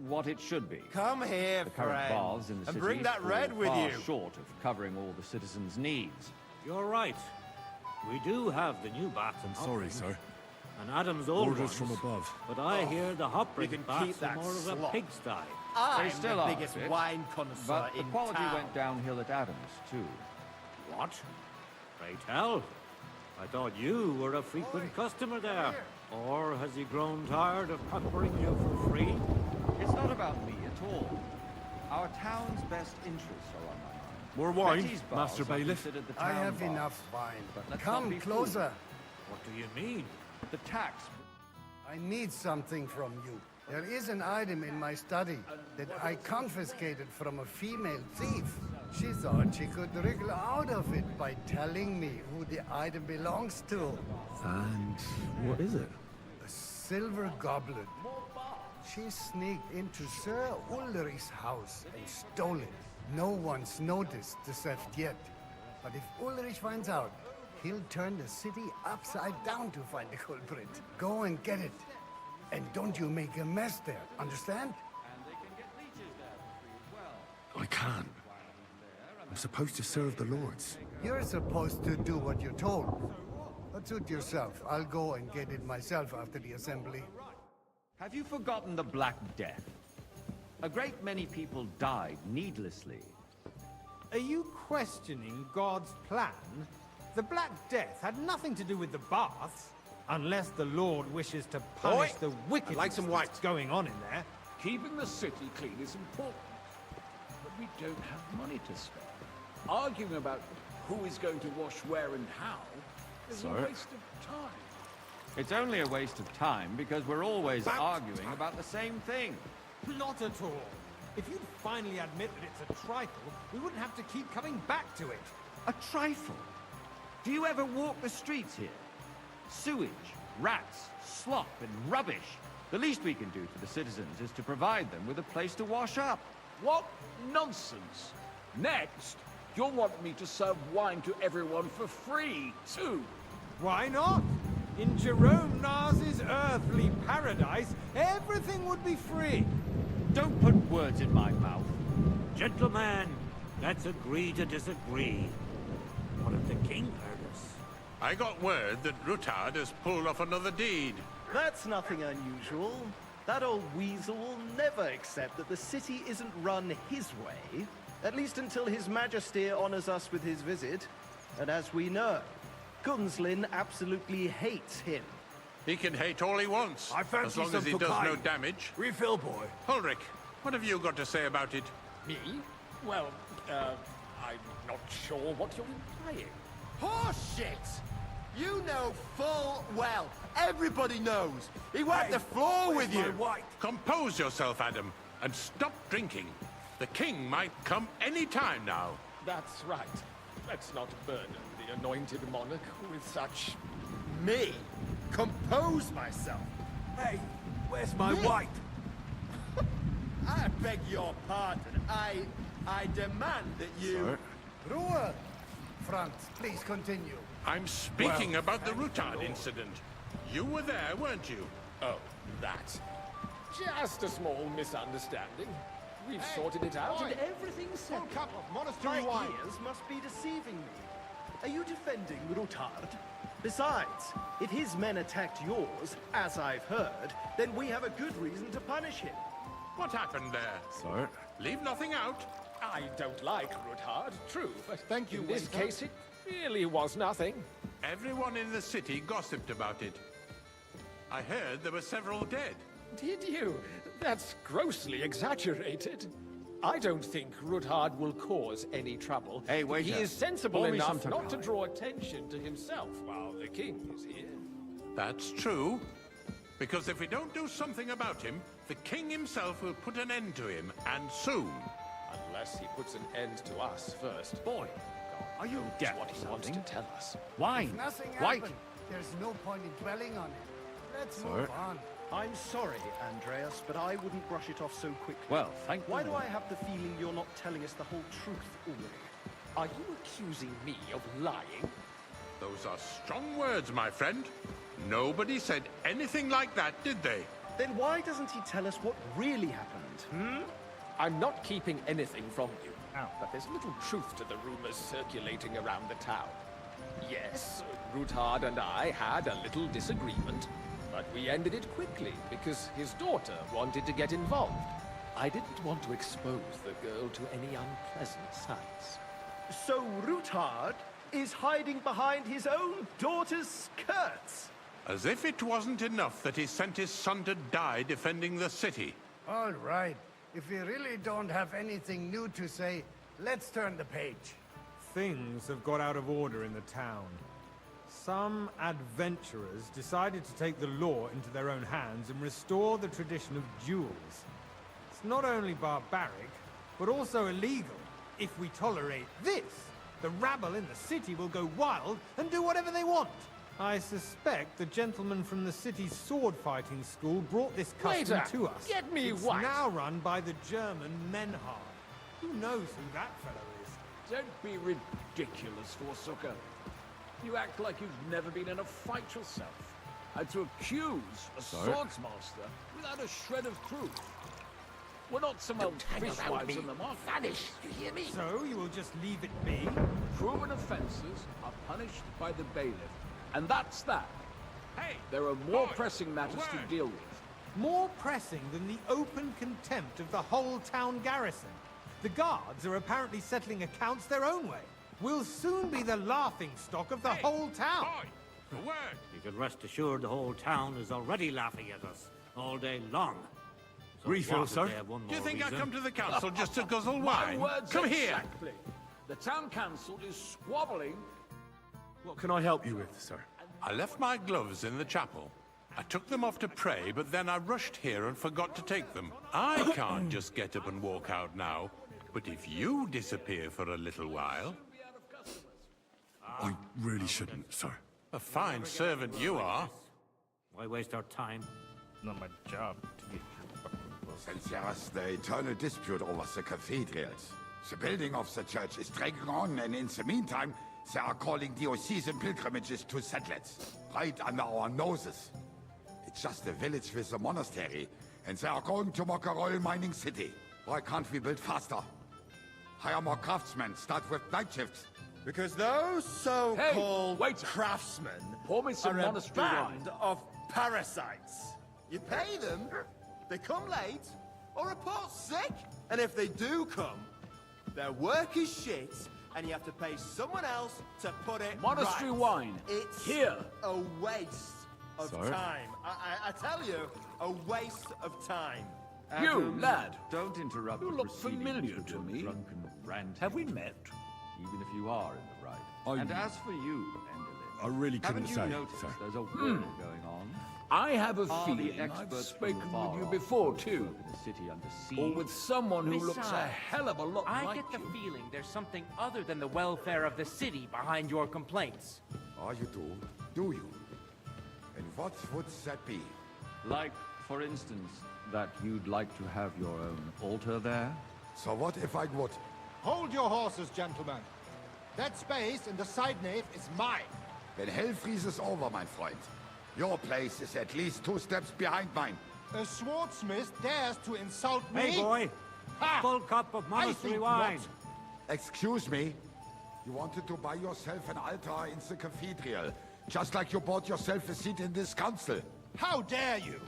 what it should be. Come here, The current friend, baths in the and city bring that fall red with far you. short of covering all the citizens' needs. You're right. We do have the new bath and Sorry, sir. and Adam's old Orders ones, from above. But I hear the Hopbridge can baths keep are that more of a slop. pigsty. I'm They still the are, biggest Fitz, wine connoisseur but the in quality town. went downhill at Adams, too. What? Pray tell. I thought you were a frequent customer there. Or has he grown tired of peppering you for free? It's not about me at all. Our town's best interests are on my mind. More wine, Betty's baths Master are Bailiff? considered the I town have baths, enough wine. but let's not Come be closer. What do you mean? fooled. The tax. I need something from you. There is an item in my study that I confiscated from a female thief. She thought she could wriggle out of it by telling me who the item belongs to. And what is it? A silver goblet. She sneaked into Sir Ulrich's house and stole it. No one's noticed the theft yet. But if Ulrich finds out, he'll turn the city upside down to find the culprit. Go and get it. And don't you make a mess there, understand? I can't. I'm supposed to serve the lords. You're supposed to do what you're told. But suit yourself. I'll go and get it myself after the assembly. Have you forgotten the Black Death? A great many people died needlessly. Are you questioning God's plan? The Black Death had nothing to do with the baths. Unless the Lord wishes to punish the wickedness like some white. that's going on in there. Keeping the city clean is important, but we don't have money to spare. Arguing about who is going to wash where and how is a waste of time. It's only a waste of time because we're always arguing about the same thing. Not at all. If you'd finally admit that it's a trifle, we wouldn't have to keep coming back to it. A trifle? Do you ever walk the streets here? Sewage, rats, slop, and rubbish. The least we can do to the citizens is to provide them with a place to wash up. What nonsense! Next, you'll want me to serve wine to everyone for free, too. Why not? In Jerome Nas's earthly paradise, everything would be free. Don't put words in my mouth. Gentlemen, let's agree to disagree. What if the king heard us? I got word that Rutard has pulled off another deed. That's nothing unusual. That old weasel will never accept that the city isn't run his way, at least until His Majesty honors us with his visit. And as we know, Gunslin absolutely hates him. He can hate all he wants, I fancy as long some as he does no Tokai. damage. Refill, boy. Ulrich, what have you got to say about it? Me? Well, I'm not sure what you're implying. Horseshit! You know full well. Everybody knows. He wiped the floor with you. Compose yourself, Adam, and stop drinking. The king might come any time now. That's right. Let's not burden the anointed monarch with such... Me? Compose myself. Hey, where's my wife? I beg your pardon. I demand that you... Ruhe! Franz, please continue. I'm speaking about the Rutard incident. You were there, weren't you? Oh, that. Just a small misunderstanding. We've sorted it out and everything's settled. My ears must be deceiving me. Are you defending Rutard? Besides, if his men attacked yours, as I've heard, then we have a good reason to punish him. What happened there? Sir? Leave nothing out. I don't like Ruthard, true, but Thank you, in this waiter. case it really was nothing. Everyone in the city gossiped about it. I heard there were several dead. Did you? That's grossly exaggerated. I don't think Ruthard will cause any trouble. Hey, waiter. He is sensible Pour me enough some not to tonic. draw attention to himself while the king is here. That's true. Because if we don't do something about him, the king himself will put an end to him, and soon. Unless he puts an end to us first. Boy, are you Knows deaf what or he wants to something? tell us. Wine. Nothing White. happened. There's no point in dwelling on it. Let's Sir? move on. I'm sorry, Andreas, but I wouldn't brush it off so quickly. Well, thank Why you. do I have the feeling you're not telling us the whole truth, Ulrich? Are you accusing me of lying? Those are strong words, my friend. Nobody said anything like that, did they? Then why doesn't he tell us what really happened, I'm not keeping anything from you. But there's little truth to the rumors circulating around the town. Yes, Ruthard and I had a little disagreement, but we ended it quickly because his daughter wanted to get involved. I didn't want to expose the girl to any unpleasant sights. So Ruthard is hiding behind his own daughter's skirts? As if it wasn't enough that he sent his son to die defending the city. All right. If we really don't have anything new to say, let's turn the page. Things have got out of order in the town. Some adventurers decided to take the law into their own hands and restore the tradition of duels. It's not only barbaric, but also illegal. If we tolerate this, the rabble in the city will go wild and do whatever they want. I suspect the gentleman from the city's sword-fighting school brought this custom Waiter, to us. get me it's white. now run by the German Menhard. Who knows who that fellow is? Don't be ridiculous, Forsucker. You act like you've never been in a fight yourself. And to accuse a swordsmaster without a shred of truth. We're not some old fishwives in the market. Vanish, you hear me? So you will just leave it be? Proven offences are punished by the bailiff. And that's that. Hey! There are more pressing matters to deal with. More pressing than the open contempt of the whole town garrison. The guards are apparently settling accounts their own way. We'll soon be the laughingstock of the whole town. Boy, a word! You can rest assured the whole town is already laughing at us all day long. So Refill, what if sir? they have one Do you more think I reason? come to the council just to guzzle My wine? words Come here! exactly. The town council is squabbling. What can I help you with, sir? I left my gloves in the chapel. I took them off to pray, but then I rushed here and forgot to take them. I can't just get up and walk out now. But if you disappear for a little while... I really shouldn't, sir. A fine servant you are. Why waste our time? Not my job to get Since there is the eternal dispute over the cathedrals, the building of the church is dragging on, and in the meantime, they are calling diocesan pilgrimages to settlers, right under our noses. It's just a village with a monastery, and they are going to make a royal mining city. Why can't we build faster? Hire more craftsmen, start with night shifts. Because those so-called craftsmen Pour me some are a monastery band of parasites. You pay them, they come late, or report sick. And if they do come, their work is shit, and you have to pay someone else to put it Monastery right. wine. It's Here. a waste of Sir? time. I tell you, a waste of time. You, lad. Don't interrupt You the look proceedings familiar with to your me. drunken ranting. Have we met? Even if you are in the right. I- And as for you, Enderlin, I really couldn't haven't you say, noticed sir. there's a war going on? I have a Are the feeling I've experts spoken from far with you off before, who too. spoke of the city under siege? Or with someone who looks a Besides, hell of a lot I like get the you. feeling there's something other than the welfare of the city behind your complaints. Oh, you do you? And what would that be? Like, for instance, that you'd like to have your own altar there? So what if I would? Hold your horses, gentlemen. That space in the side nave is mine. Then hell freezes over, my friend. Your place is at least 2 steps behind mine. A swordsmith dares to insult me? Hey, boy. Ha! Full cup of I monastery think wine. not. Excuse me? You wanted to buy yourself an altar in the cathedral, Just like you bought yourself a seat in this council. How dare you!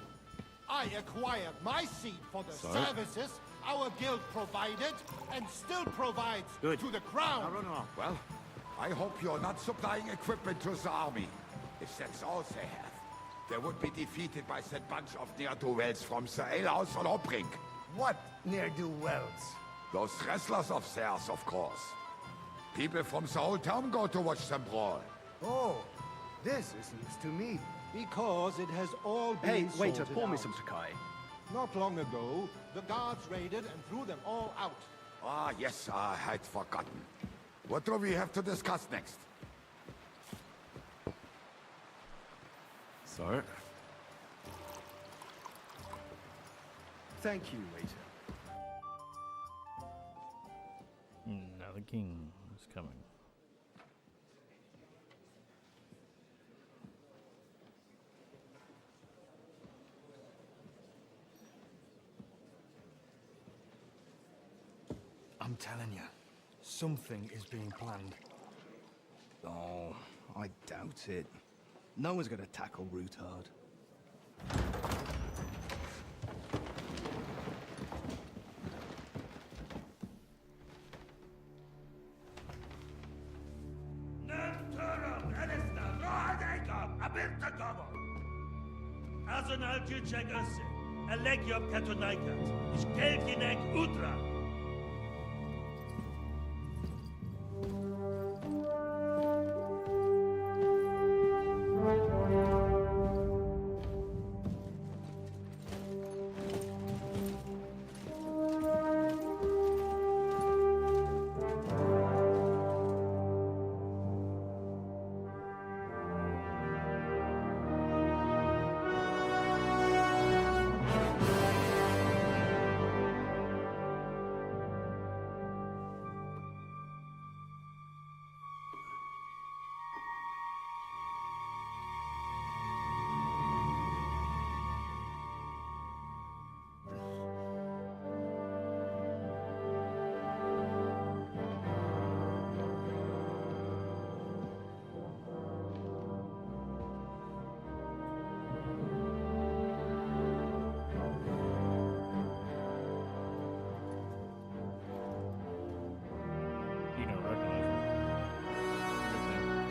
I acquired my seat for the services our guild provided and still provides to the crown. Well, I hope you're not supplying equipment to the army. If that's all they have, they would be defeated by that bunch of ne'er-do-wells from the alehouse on Hopbrink. What ne'er-do-wells? Those wrestlers of theirs, of course. People from the whole town go to watch them brawl. Oh, this is news to me. Because it has all been Hey, waiter, sorted pour me out. some Takai. Not long ago, the guards raided and threw them all out. Ah, yes, I had forgotten. What do we have to discuss next? So? Thank you, waiter. Now the king is coming. I'm telling you, something is being planned. Oh, I doubt it. No one's gonna tackle Rootard. Azonal Tücek Össe, Elegiop Katonaikat, ich Gelkinek Udra.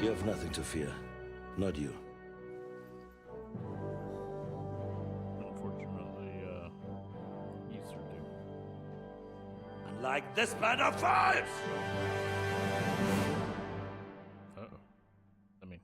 You have nothing to fear. Not you. Unfortunately, you sir do. Unlike this band of fools! Uh-oh. I mean...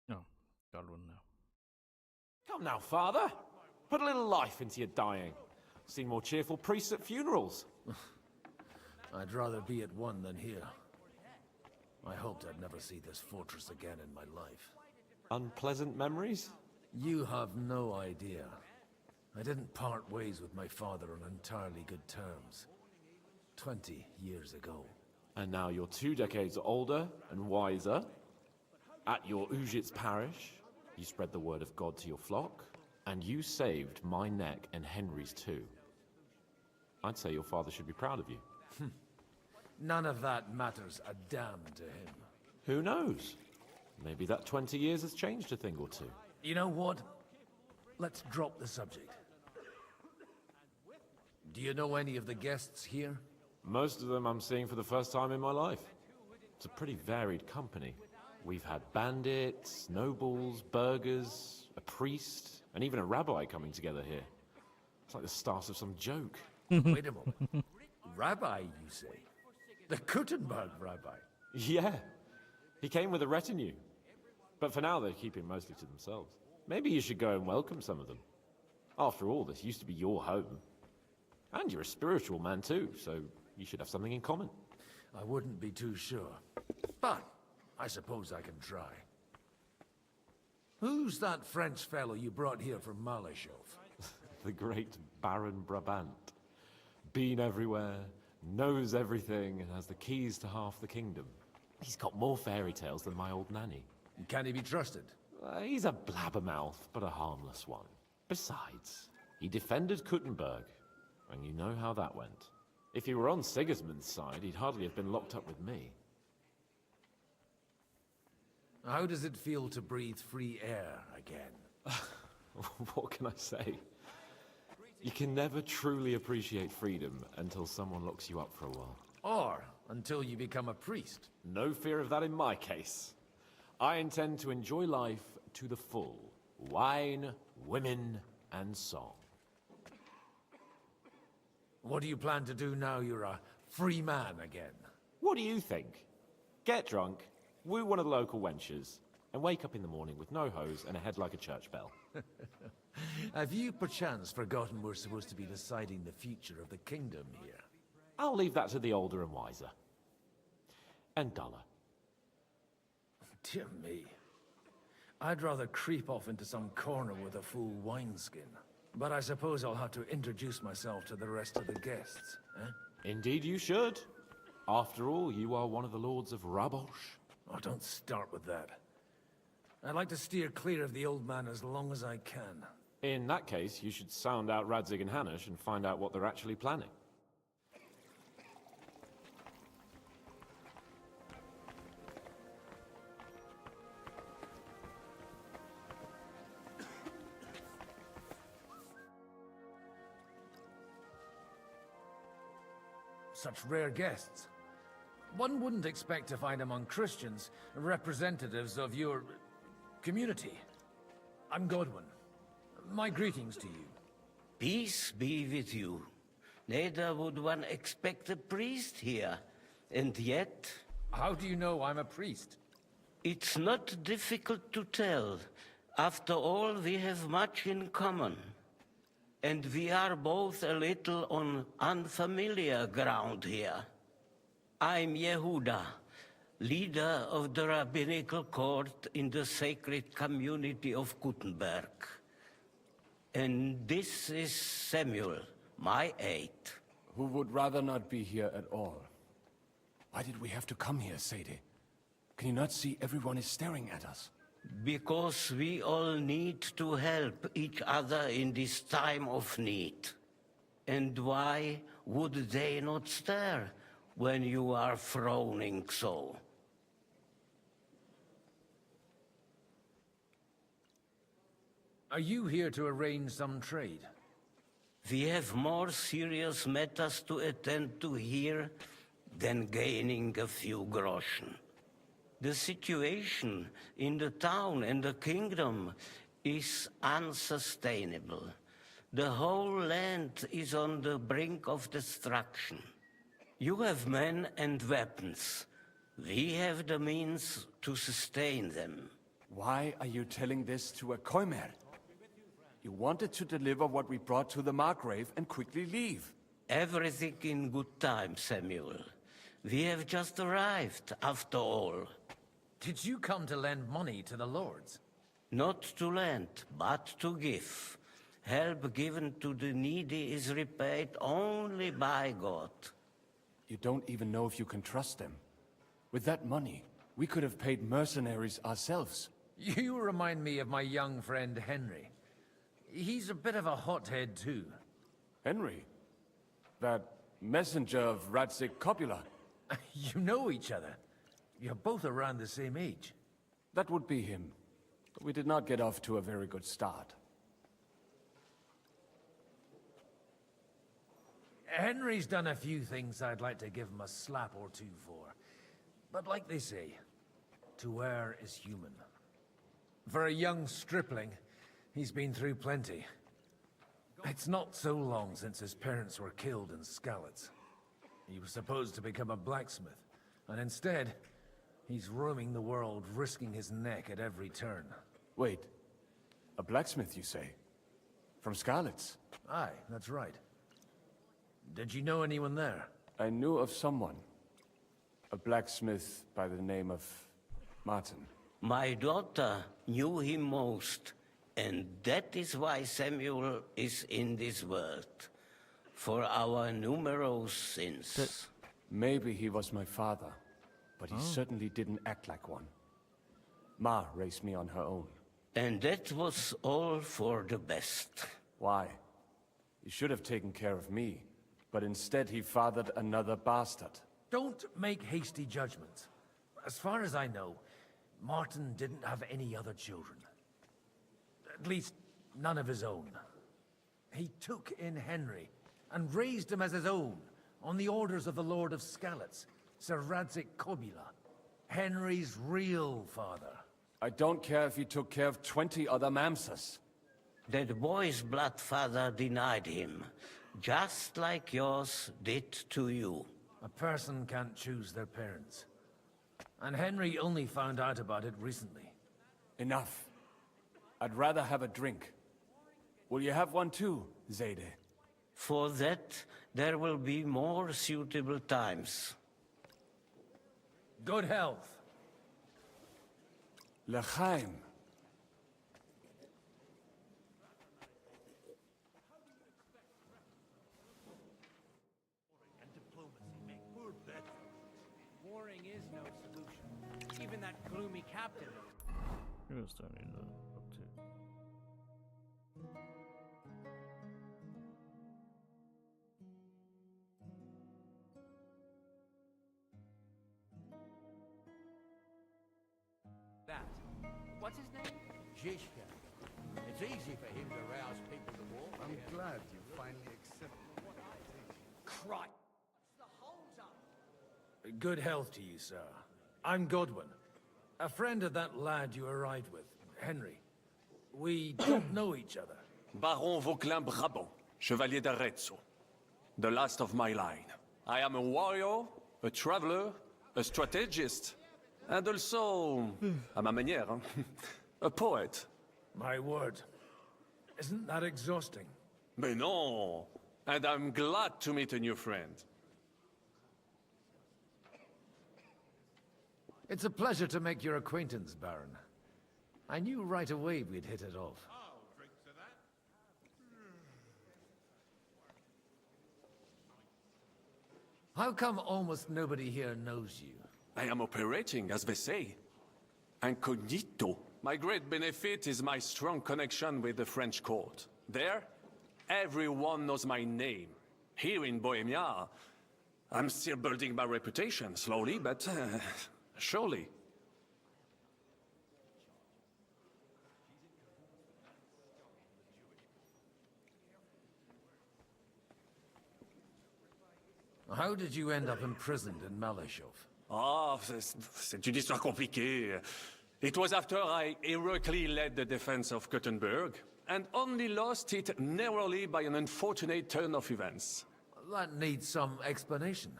No, Godwin, no. Come now, father. Put a little life into your dying. Seen more cheerful priests at funerals. I'd rather be at one than here. I hoped I'd never see this fortress again in my life. Unpleasant memories? You have no idea. I didn't part ways with my father on entirely good terms. 20 years ago. And now you're 2 decades older and wiser. At your Ujit's parish, you spread the word of God to your flock, and you saved my neck and Henry's too. I'd say your father should be proud of you. None of that matters a damn to him. Who knows? Maybe that 20 years has changed a thing or two. You know what? Let's drop the subject. Do you know any of the guests here? Most of them I'm seeing for the first time in my life. It's a pretty varied company. We've had bandits, nobles, burghers, a priest, and even a rabbi coming together here. It's like the start of some joke. Wait a moment. Rabbi, you say? The Kuttenberg rabbi? Yeah. He came with a retinue. But for now, they're keeping mostly to themselves. Maybe you should go and welcome some of them. After all, this used to be your home. And you're a spiritual man too, so you should have something in common. I wouldn't be too sure. But I suppose I can try. Who's that French fellow you brought here from Malashov? The great Baron Brabant. Been everywhere, knows everything, and has the keys to half the kingdom. He's got more fairy tales than my old nanny. Can he be trusted? He's a blabbermouth, but a harmless one. Besides, he defended Kuttenberg, and you know how that went. If he were on Sigismund's side, he'd hardly have been locked up with me. How does it feel to breathe free air again? What can I say? You can never truly appreciate freedom until someone locks you up for a while. Or until you become a priest. No fear of that in my case. I intend to enjoy life to the full. Wine, women, and song. What do you plan to do now you're a free man again? What do you think? Get drunk, woo one of the local wenches, and wake up in the morning with no hose and a head like a church bell. Have you perchance forgotten we're supposed to be deciding the future of the kingdom here? I'll leave that to the older and wiser. And duller. Dear me. I'd rather creep off into some corner with a full wineskin. But I suppose I'll have to introduce myself to the rest of the guests, eh? Indeed you should. After all, you are one of the lords of Rabosh. Oh, don't start with that. I'd like to steer clear of the old man as long as I can. In that case, you should sound out Radzig and Hanush and find out what they're actually planning. Such rare guests. One wouldn't expect to find among Christians representatives of your community. I'm Godwin. My greetings to you. Peace be with you. Neither would one expect a priest here. And yet... How do you know I'm a priest? It's not difficult to tell. After all, we have much in common. And we are both a little on unfamiliar ground here. I'm Yehuda, leader of the rabbinical court in the sacred community of Kuttenberg. And this is Samuel, my aide. Who would rather not be here at all. Why did we have to come here, Sadie? Can you not see everyone is staring at us? Because we all need to help each other in this time of need. And why would they not stare when you are frowning so? Are you here to arrange some trade? We have more serious matters to attend to here than gaining a few groschen. The situation in the town and the kingdom is unsustainable. The whole land is on the brink of destruction. You have men and weapons. We have the means to sustain them. Why are you telling this to a Koimer? You wanted to deliver what we brought to the Margrave and quickly leave. Everything in good time, Samuel. We have just arrived, after all. Did you come to lend money to the lords? Not to lend, but to give. Help given to the needy is repaid only by God. You don't even know if you can trust them. With that money, we could have paid mercenaries ourselves. You remind me of my young friend Henry. He's a bit of a hothead too. Henry? That messenger of Radzig Copula? You know each other. You're both around the same age. That would be him. But we did not get off to a very good start. Henry's done a few things I'd like to give him a slap or two for. But like they say, to err is human. For a young stripling, he's been through plenty. It's not so long since his parents were killed in Skalitz. He was supposed to become a blacksmith, and instead, he's roaming the world, risking his neck at every turn. Wait, a blacksmith, you say? From Scarlet's. Aye, that's right. Did you know anyone there? I knew of someone. A blacksmith by the name of Martin. My daughter knew him most, and that is why Samuel is in this world. For our numerous sins. Maybe he was my father, but he certainly didn't act like one. Ma raised me on her own. And that was all for the best. Why? He should have taken care of me, but instead he fathered another bastard. Don't make hasty judgments. As far as I know, Martin didn't have any other children. At least, none of his own. He took in Henry and raised him as his own, on the orders of the Lord of Skalitz, Sir Radzik Kobila, Henry's real father. I don't care if he took care of 20 other Mamsas. That boy's blood father denied him, just like yours did to you. A person can't choose their parents. And Henry only found out about it recently. Enough. I'd rather have a drink. Will you have one too, Zayde? For that, there will be more suitable times. Good health. L'chaim. Warring is no solution. Even that gloomy captain. Who else do I need to talk to? That. What's his name? Zizka. It's easy for him to rouse people to war. I'm glad you finally accepted what I did. Christ. Good health to you, sir. I'm Godwin. A friend of that lad you arrived with, Henry. We don't know each other. Baron Vauclin Brabant, Chevalier d'Arezzo. The last of my line. I am a warrior, a traveler, a strategist, and also, à ma manière, a poet. My word. Isn't that exhausting? Mais non! And I'm glad to meet a new friend. It's a pleasure to make your acquaintance, Baron. I knew right away we'd hit it off. How come almost nobody here knows you? I am operating, as they say. Incognito. My great benefit is my strong connection with the French court. There, everyone knows my name. Here in Bohemia, I'm still building my reputation, slowly, but surely. How did you end up imprisoned in Malashov? Ah, c'est une histoire compliquée. It was after I heroically led the defense of Gothenburg, and only lost it narrowly by an unfortunate turn of events. That needs some explanation.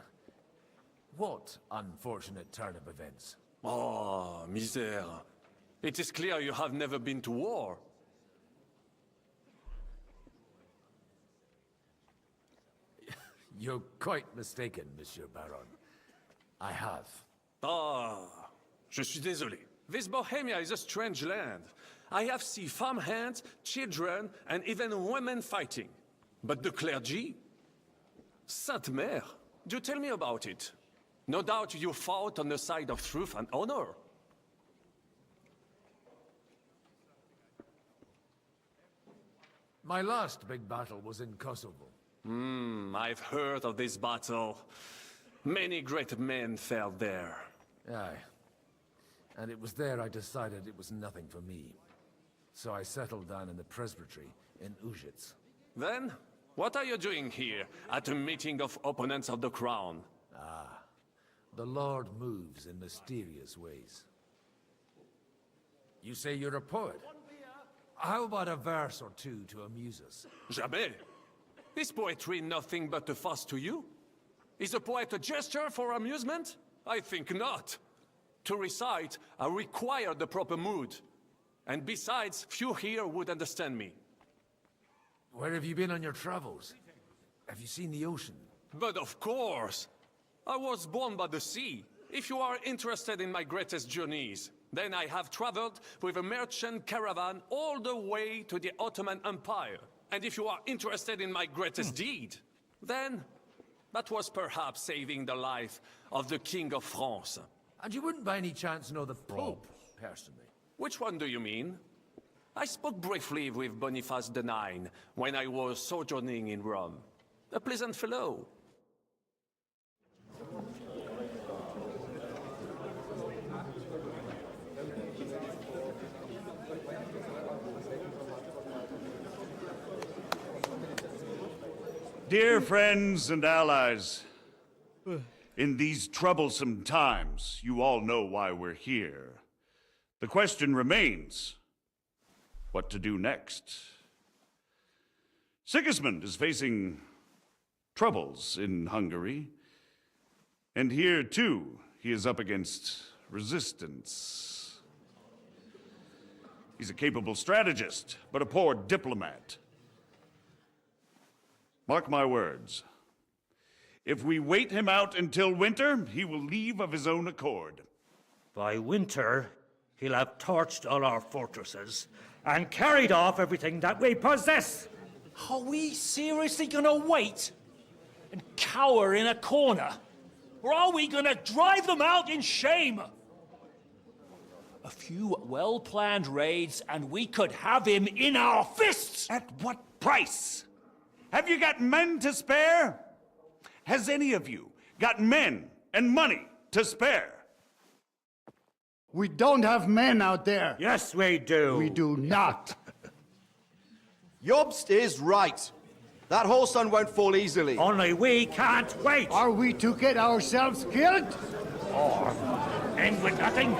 What unfortunate turn of events? Oh, misère. It is clear you have never been to war. You're quite mistaken, Monsieur Baron. I have. Ah, je suis désolé. This Bohemia is a strange land. I have seen farmhands, children, and even women fighting. But the clergy? Sainte Mère, do tell me about it. No doubt you fought on the side of truth and honor. My last big battle was in Kosovo. I've heard of this battle. Many great men fell there. Aye. And it was there I decided it was nothing for me. So I settled down in the presbytery in Ujits. Then, what are you doing here, at a meeting of opponents of the crown? Ah, the Lord moves in mysterious ways. You say you're a poet? How about a verse or two to amuse us? Jamais. Is poetry nothing but a fuss to you? Is a poet a gesture for amusement? I think not. To recite, I require the proper mood. And besides, few here would understand me. Where have you been on your travels? Have you seen the ocean? But of course! I was born by the sea. If you are interested in my greatest journeys, then I have traveled with a merchant caravan all the way to the Ottoman Empire. And if you are interested in my greatest deed, then that was perhaps saving the life of the King of France. And you wouldn't by any chance know the Pope, personally? Which one do you mean? I spoke briefly with Boniface IX when I was sojourning in Rome. A pleasant fellow. Dear friends and allies, in these troublesome times, you all know why we're here. The question remains, what to do next? Sigismund is facing troubles in Hungary, and here, too, he is up against resistance. He's a capable strategist, but a poor diplomat. Mark my words. If we wait him out until winter, he will leave of his own accord. By winter, he'll have torched all our fortresses and carried off everything that we possess. Are we seriously gonna wait and cower in a corner? Or are we gonna drive them out in shame? A few well-planned raids and we could have him in our fists! At what price? Have you got men to spare? Has any of you got men and money to spare? We don't have men out there. Yes, we do. We do not. Jobst is right. That whole sun won't fall easily. Only we can't wait. Are we to get ourselves killed? Or end with nothing?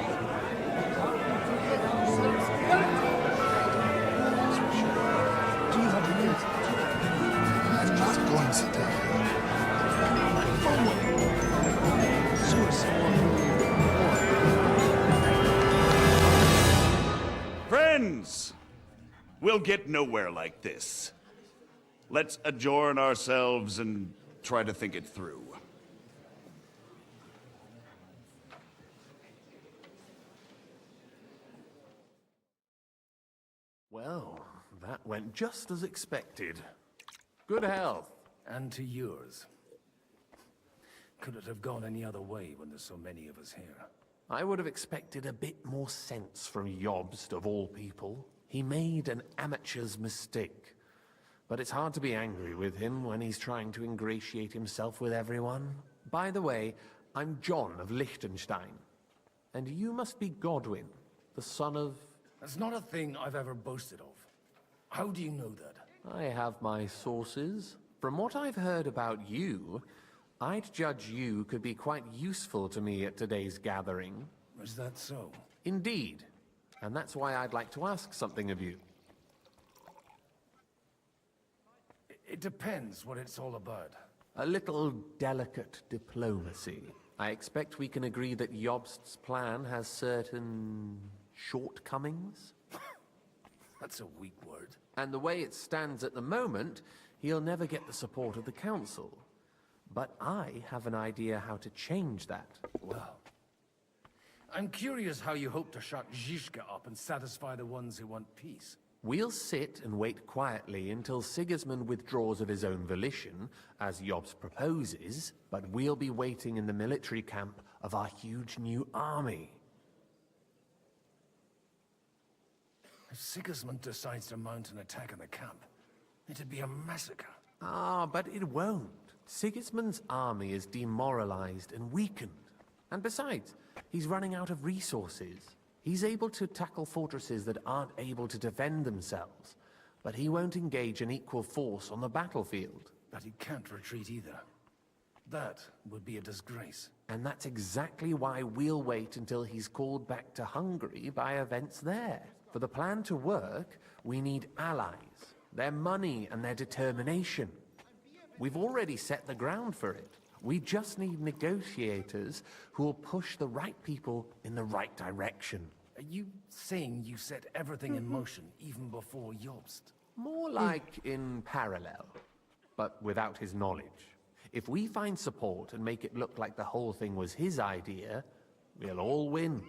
Friends, we'll get nowhere like this. Let's adjourn ourselves and try to think it through. Well, that went just as expected. Good health. And to yours. Could it have gone any other way when there's so many of us here? I would have expected a bit more sense from Jobst, of all people. He made an amateur's mistake. But it's hard to be angry with him when he's trying to ingratiate himself with everyone. By the way, I'm John of Liechtenstein. And you must be Godwin, the son of... That's not a thing I've ever boasted of. How do you know that? I have my sources. From what I've heard about you, I'd judge you could be quite useful to me at today's gathering. Is that so? Indeed. And that's why I'd like to ask something of you. It depends what it's all about. A little delicate diplomacy. I expect we can agree that Jobst's plan has certain shortcomings? That's a weak word. And the way it stands at the moment, he'll never get the support of the council. But I have an idea how to change that. Well, I'm curious how you hope to shut Zizka up and satisfy the ones who want peace. We'll sit and wait quietly until Sigismund withdraws of his own volition, as Jobst proposes, but we'll be waiting in the military camp of our huge new army. If Sigismund decides to mount an attack on the camp, it'd be a massacre. Ah, but it won't. Sigismund's army is demoralized and weakened. And besides, he's running out of resources. He's able to tackle fortresses that aren't able to defend themselves, but he won't engage an equal force on the battlefield. But he can't retreat either. That would be a disgrace. And that's exactly why we'll wait until he's called back to Hungary by events there. For the plan to work, we need allies, their money and their determination. We've already set the ground for it. We just need negotiators who will push the right people in the right direction. Are you saying you set everything in motion even before Jobst? More like in parallel, but without his knowledge. If we find support and make it look like the whole thing was his idea, we'll all win.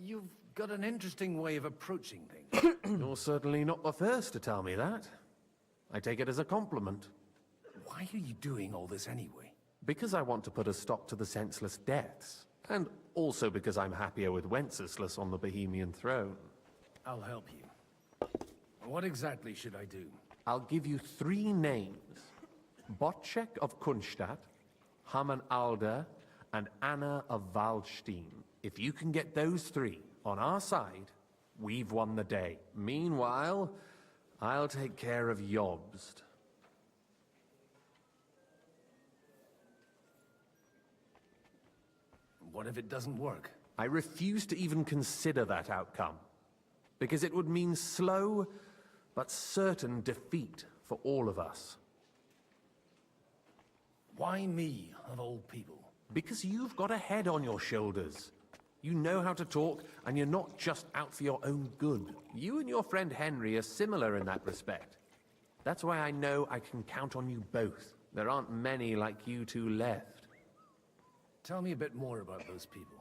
You've got an interesting way of approaching things. You're certainly not the first to tell me that. I take it as a compliment. Why are you doing all this anyway? Because I want to put a stop to the senseless deaths. And also because I'm happier with Wenceslas on the Bohemian throne. I'll help you. What exactly should I do? I'll give you 3 names. Botchek of Kunstadt, Haman Alder, and Anna of Waldstein. If you can get those 3 on our side, we've won the day. Meanwhile, I'll take care of Jobst. What if it doesn't work? I refuse to even consider that outcome, because it would mean slow but certain defeat for all of us. Why me, of all people? Because you've got a head on your shoulders. You know how to talk, and you're not just out for your own good. You and your friend Henry are similar in that respect. That's why I know I can count on you both. There aren't many like you two left. Tell me a bit more about those people,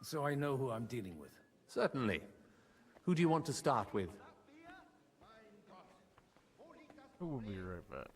so I know who I'm dealing with. Certainly. Who do you want to start with? We'll be right back.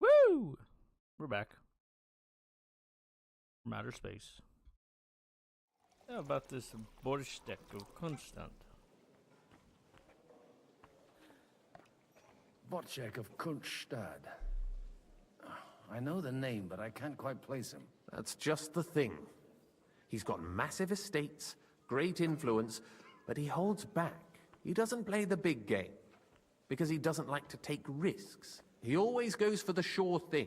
Woo! We're back from outer space. How about this Borstek of Konstanz? Botchek of Kunststadt. I know the name, but I can't quite place him. That's just the thing. He's got massive estates, great influence, but he holds back. He doesn't play the big game, because he doesn't like to take risks. He always goes for the sure thing.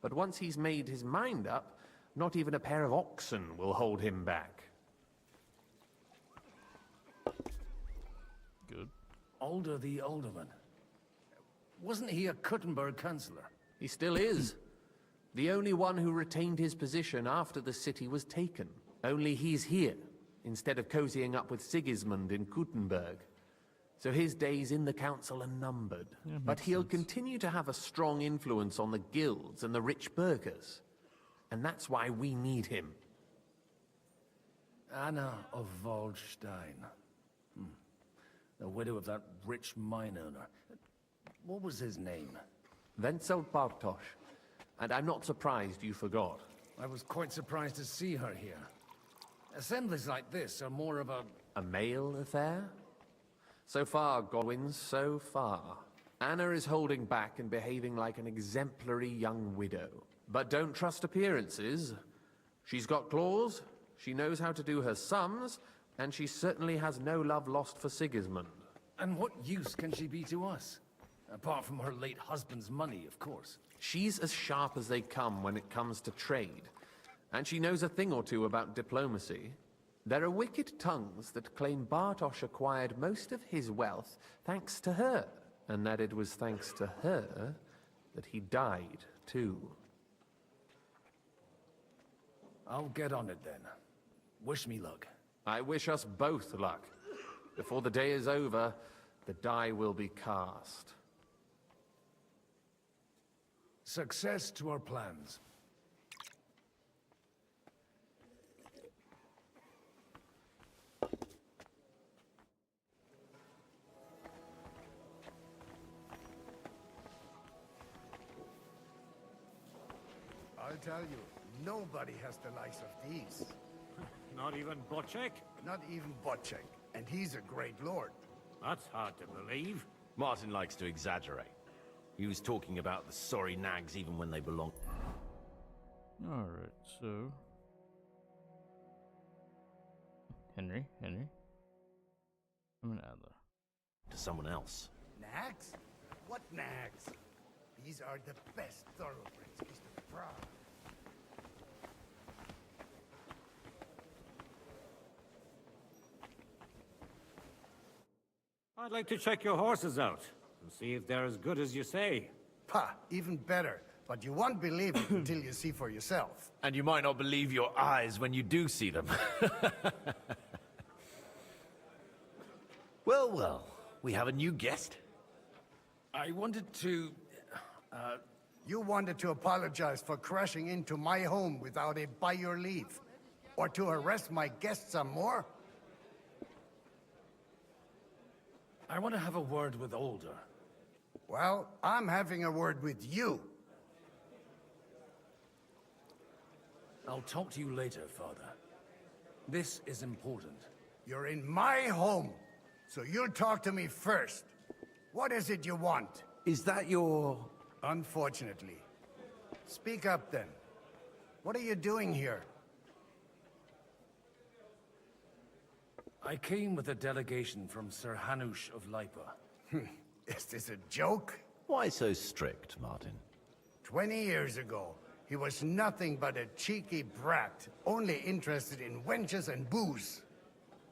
But once he's made his mind up, not even a pair of oxen will hold him back. Good. Alder the Alderman. Wasn't he a Kuttenberg councillor? He still is. The only one who retained his position after the city was taken. Only he's here, instead of cozying up with Sigismund in Kuttenberg. So his days in the council are numbered. Yeah, but makes he'll sense. continue to have a strong influence on the guilds and the rich burghers. And that's why we need him. Anna of Waldstein. The widow of that rich mine owner. What was his name? Wenzel Bartosz. And I'm not surprised you forgot. I was quite surprised to see her here. Assemblies like this are more of a male affair? So far, Godwin, so far. Anna is holding back and behaving like an exemplary young widow. But don't trust appearances. She's got claws, she knows how to do her sums, and she certainly has no love lost for Sigismund. And what use can she be to us? Apart from her late husband's money, of course. She's as sharp as they come when it comes to trade. And she knows a thing or two about diplomacy. There are wicked tongues that claim Bartosz acquired most of his wealth thanks to her, and that it was thanks to her that he died, too. I'll get on it then. Wish me luck. I wish us both luck. Before the day is over, the die will be cast. Success to our plans. I'll tell you, nobody has the likes of these. Not even Bocek? Not even Bocek, and he's a great lord. That's hard to believe. Martin likes to exaggerate. He was talking about the sorry nags even when they belong. Alright, so... Henry? I'm an Adler. To someone else. Nags? What nags? These are the best thoroughbreds, Mr. Proud. I'd like to check your horses out and see if they're as good as you say. Pah, even better. But you won't believe it until you see for yourself. And you might not believe your eyes when you do see them. Well, we have a new guest. I wanted to... You wanted to apologize for crashing into my home without it by your leave. Or to harass my guests some more? I want to have a word with Older. Well, I'm having a word with you. I'll talk to you later, Father. This is important. You're in my home, so you'll talk to me first. What is it you want? Is that your... Unfortunately. Speak up, then. What are you doing here? I came with a delegation from Sir Hanush of Lipa. Is this a joke? Why so strict, Martin? 20 years ago, he was nothing but a cheeky brat, only interested in wenches and booze.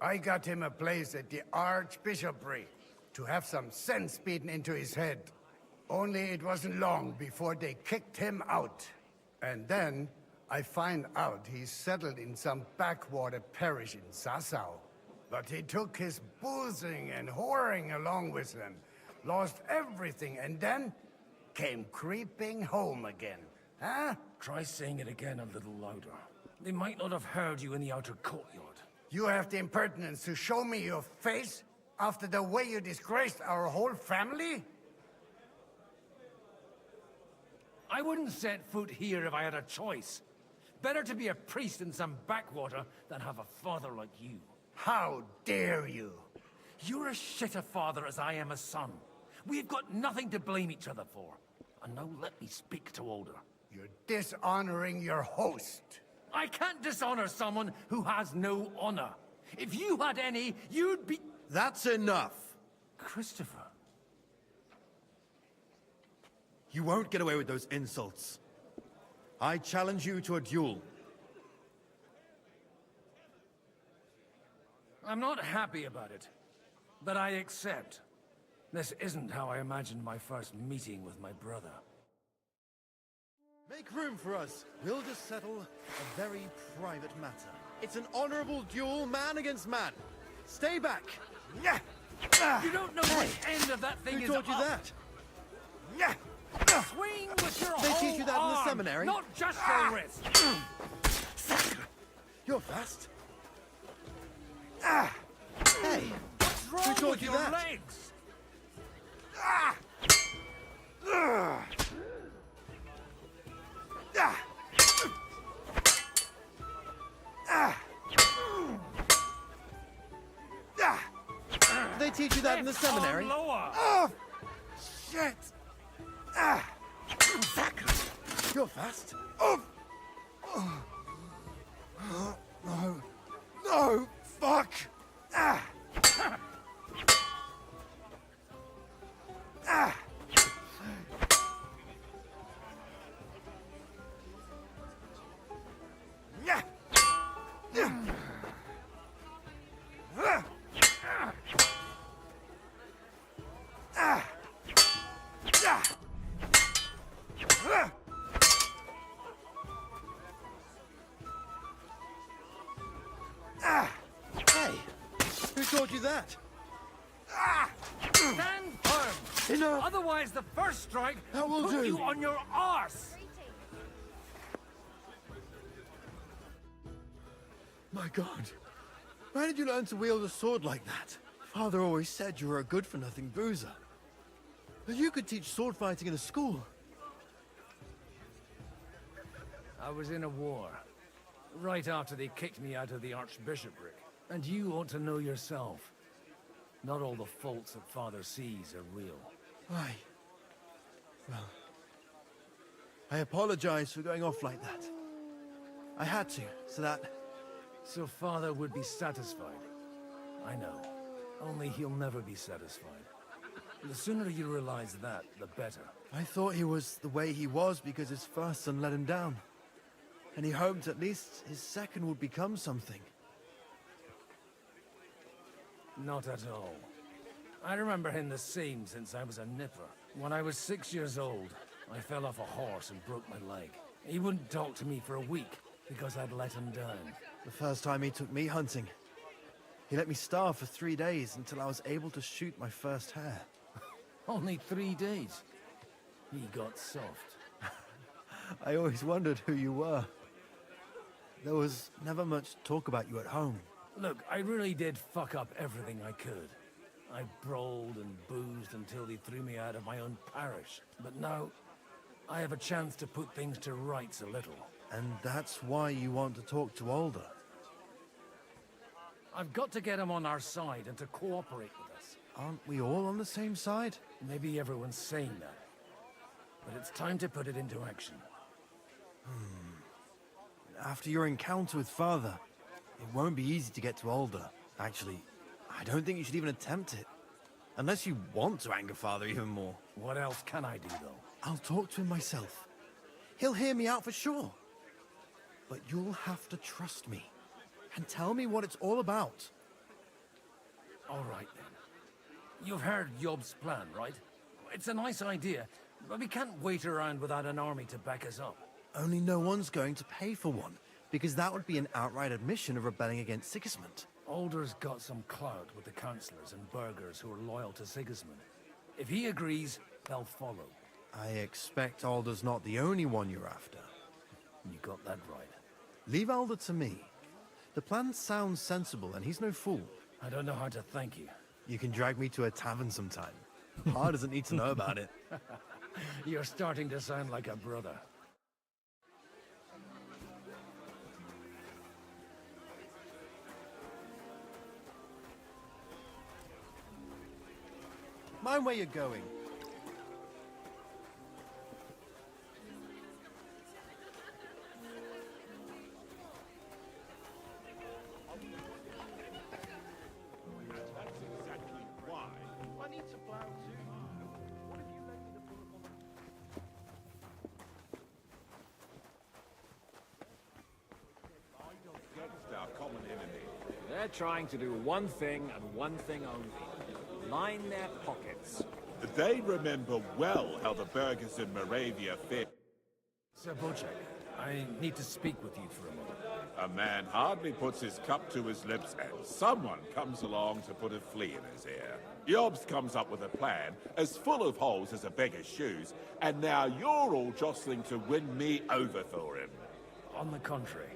I got him a place at the Archbishopric to have some sense beaten into his head. Only it wasn't long before they kicked him out. And then I find out he's settled in some backwater parish in Sassau. But he took his boozing and whoring along with him, lost everything, and then came creeping home again. Huh? Try saying it again a little louder. They might not have heard you in the outer courtyard. You have the impertinence to show me your face after the way you disgraced our whole family? I wouldn't set foot here if I had a choice. Better to be a priest in some backwater than have a father like you. How dare you? You're as shit a father as I am a son. We've got nothing to blame each other for. And now let me speak to Older. You're dishonoring your host. I can't dishonor someone who has no honor. If you had any, you'd be... That's enough. Christopher. You won't get away with those insults. I challenge you to a duel. I'm not happy about it, but I accept. This isn't how I imagined my first meeting with my brother. Make room for us. We'll just settle a very private matter. It's an honorable duel, man against man. Stay back. You don't know what end of that thing Who is taught you up. that? Swing with your They whole teach you that in the arm, seminary? not just your wrist. You're fast. Hey, What's wrong who taught with you your that? legs? Did they teach you that in the seminary? Lower. Oh, shit! You're fast. Oh. No. No. Fuck. Hey, who taught you that? Stand firm. Enough. Otherwise, the first strike That will put do. you on your arse. My God. Where did you learn to wield a sword like that? Father always said you were a good-for-nothing boozer. But you could teach sword fighting in a school. I was in a war. Right after they kicked me out of the archbishopric. And you ought to know yourself. Not all the faults that Father sees are real. Aye. Well, I apologize for going off like that. I had to, so that... So Father would be satisfied. I know. Only he'll never be satisfied. The sooner you realize that, the better. I thought he was the way he was because his first son let him down. And he hoped at least his second would become something. Not at all. I remember him the same since I was a nipper. When I was 6 years old, I fell off a horse and broke my leg. He wouldn't talk to me for a week because I'd let him down. The first time he took me hunting, he let me starve for 3 days until I was able to shoot my first hare. Only 3 days. He got soft. I always wondered who you were. There was never much talk about you at home. Look, I really did fuck up everything I could. I brawled and boozed until they threw me out of my own parish. But now, I have a chance to put things to rights a little. And that's why you want to talk to Alder. I've got to get him on our side and to cooperate with us. Aren't we all on the same side? Maybe everyone's saying that. But it's time to put it into action. After your encounter with Father, it won't be easy to get to Alder. Actually, I don't think you should even attempt it. Unless you want to anger Father even more. What else can I do, though? I'll talk to him myself. He'll hear me out for sure. But you'll have to trust me. And tell me what it's all about. All right, then. You've heard Yob's plan, right? It's a nice idea, but we can't wait around without an army to back us up. Only no one's going to pay for one, because that would be an outright admission of rebelling against Sigismund. Alder's got some clout with the councillors and burghers who are loyal to Sigismund. If he agrees, they'll follow. I expect Alder's not the only one you're after. You got that right. Leave Alder to me. The plan sounds sensible, and he's no fool. I don't know how to thank you. You can drag me to a tavern sometime. Pa doesn't need to know about it. You're starting to sound like a brother. Mind where you're going. They're trying to do one thing and one thing only. Line their pockets. They remember well how the burghers in Moravia fared. Sir Bojack, I need to speak with you for a moment. A man hardly puts his cup to his lips, and someone comes along to put a flea in his ear. Yobs comes up with a plan as full of holes as a beggar's shoes, and now you're all jostling to win me over for him. On the contrary,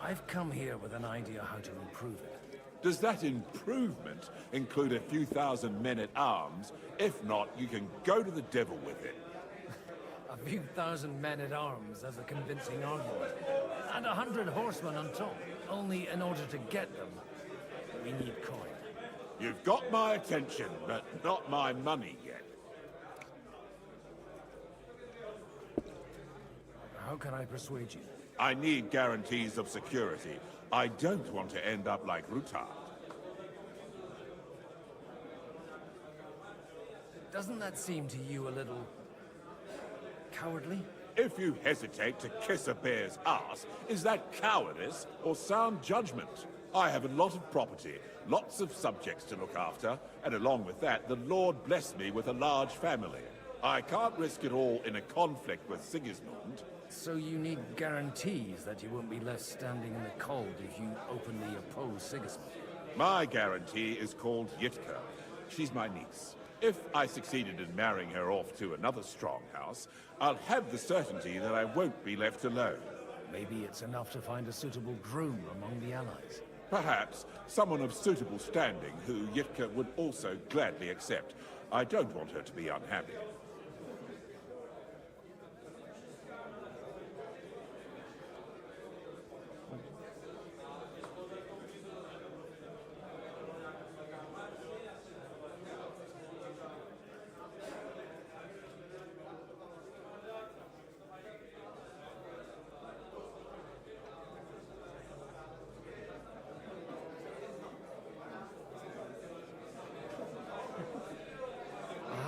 I've come here with an idea how to improve it. Does that improvement include a few thousand men-at-arms? If not, you can go to the devil with it. A few thousand men-at-arms as a convincing argument. And 100 horsemen on top. Only in order to get them, we need coin. You've got my attention, but not my money yet. How can I persuade you? I need guarantees of security. I don't want to end up like Rutard. Doesn't that seem to you a little cowardly? If you hesitate to kiss a bear's ass, is that cowardice or sound judgment? I have a lot of property, lots of subjects to look after, and along with that, the Lord blessed me with a large family. I can't risk it all in a conflict with Sigismund. So you need guarantees that you won't be left standing in the cold if you openly oppose Sigismund? My guarantee is called Yitka. She's my niece. If I succeeded in marrying her off to another strong house, I'll have the certainty that I won't be left alone. Maybe it's enough to find a suitable groom among the allies. Perhaps someone of suitable standing who Yitka would also gladly accept. I don't want her to be unhappy.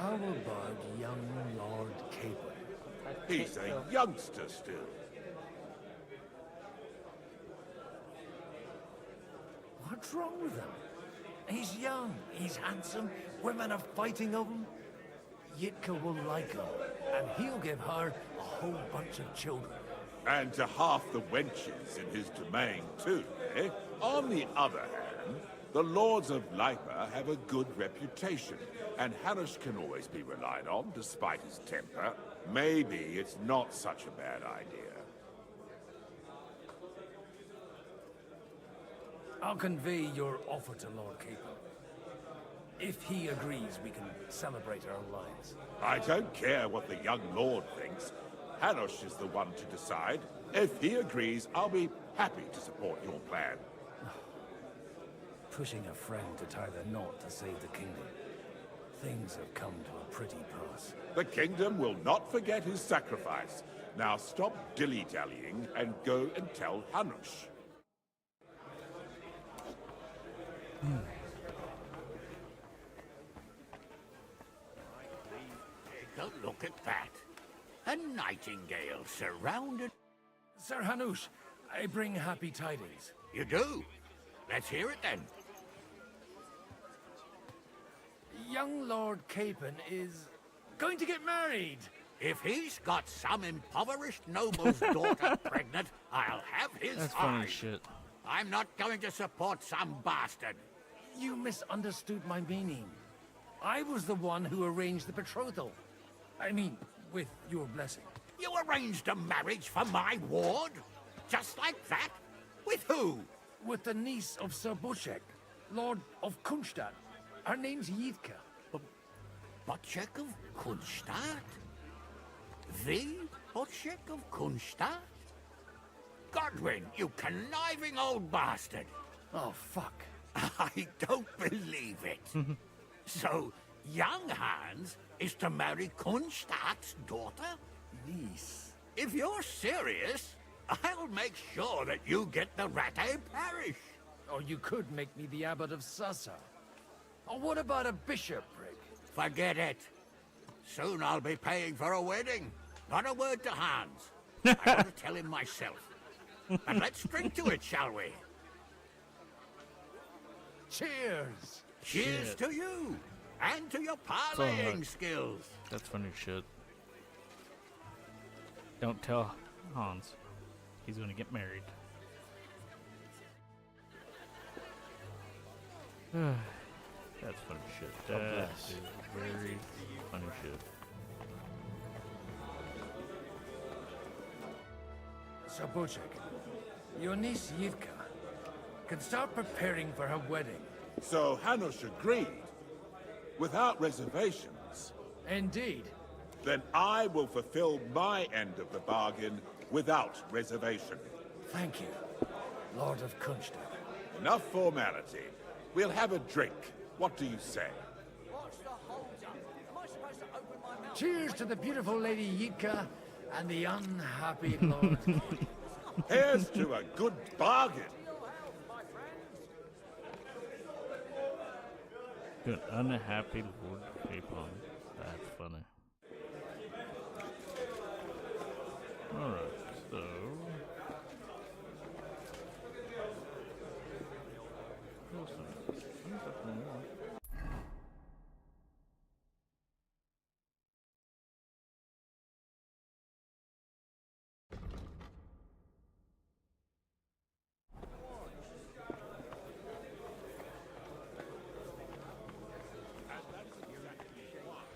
How about young Lord Capon? He's a youngster still. What's wrong with him? He's young, he's handsome, women are fighting over him. Yitka will like him, and he'll give her a whole bunch of children. And to half the wenches in his domain, too, eh? On the other hand, the lords of Lipa have a good reputation, and Hanush can always be relied on, despite his temper. Maybe it's not such a bad idea. I'll convey your offer to Lord Capon. If he agrees, we can celebrate our lives. I don't care what the young lord thinks. Hanush is the one to decide. If he agrees, I'll be happy to support your plan. Pushing a friend to tie the knot to save the kingdom. Things have come to a pretty pass. The kingdom will not forget his sacrifice. Now stop dilly-dallying and go and tell Hanush. Take a look at that. A nightingale surrounded... Sir Hanush, I bring happy tidings. You do? Let's hear it then. Young Lord Capon is going to get married. If he's got some impoverished noble's daughter pregnant, I'll have his That's funny eye. as shit. I'm not going to support some bastard. You misunderstood my meaning. I was the one who arranged the betrothal. I mean, with your blessing. You arranged a marriage for my ward? Just like that? With who? With the niece of Sir Bojack, Lord of Kunstadt. Her name's Yitka. Bojack of Kunstadt? The Bojack of Kunstadt? Godwin, you conniving old bastard! Oh, fuck. I don't believe it. So, young Hans is to marry Kunstadt's daughter? Niece. If you're serious, I'll make sure that you get the Rattay parish. Or you could make me the abbot of Sassa. Or what about a bishopric? Forget it. Soon I'll be paying for a wedding. Not a word to Hans. I want to tell him myself. And let's drink to it, shall we? Cheers! Cheers Shit. to you! And to your parlaying skills! That's funny shit. Don't tell Hans. He's gonna get married. That's funny shit. That is very funny shit. So, Bochek, your niece Yivka can start preparing for her wedding. So Hanush agreed? Without reservations? Indeed. Then I will fulfill my end of the bargain without reservation. Thank you, Lord of Kunstad. Enough formality. We'll have a drink. What do you say? Cheers to the beautiful Lady Yivka and the unhappy Lord. Here's to a good bargain. Good unhappy Lord Capon. That's funny. Alright, so...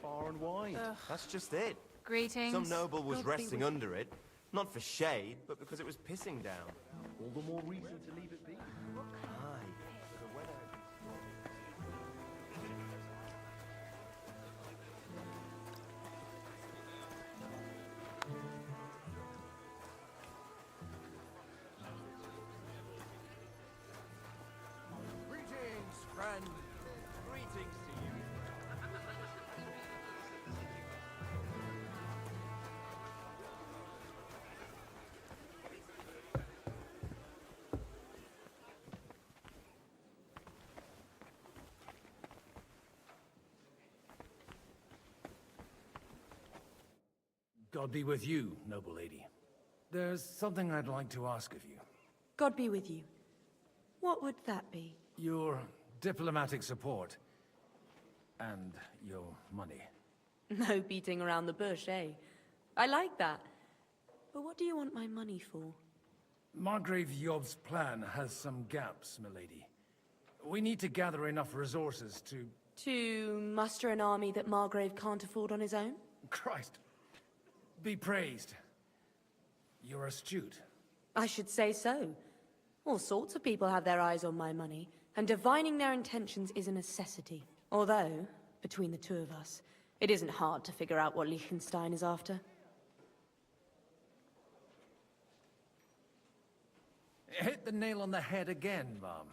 Far and wide. That's just it. Greetings. Some noble was God be resting with- under it, not for shade, but because it was pissing down. All the more reason to leave it be. Aye. The weather. Greetings, friend. Greetings to you. God be with you, noble lady. There's something I'd like to ask of you. God be with you. What would that be? Your diplomatic support. And your money. No beating around the bush, eh? I like that. But what do you want my money for? Margrave Yob's plan has some gaps, milady. We need to gather enough resources to... To muster an army that Margrave can't afford on his own? Christ. Be praised. You're astute. I should say so. All sorts of people have their eyes on my money, and divining their intentions is a necessity. Although, between the two of us, it isn't hard to figure out what Liechtenstein is after. Hit the nail on the head again, Mom.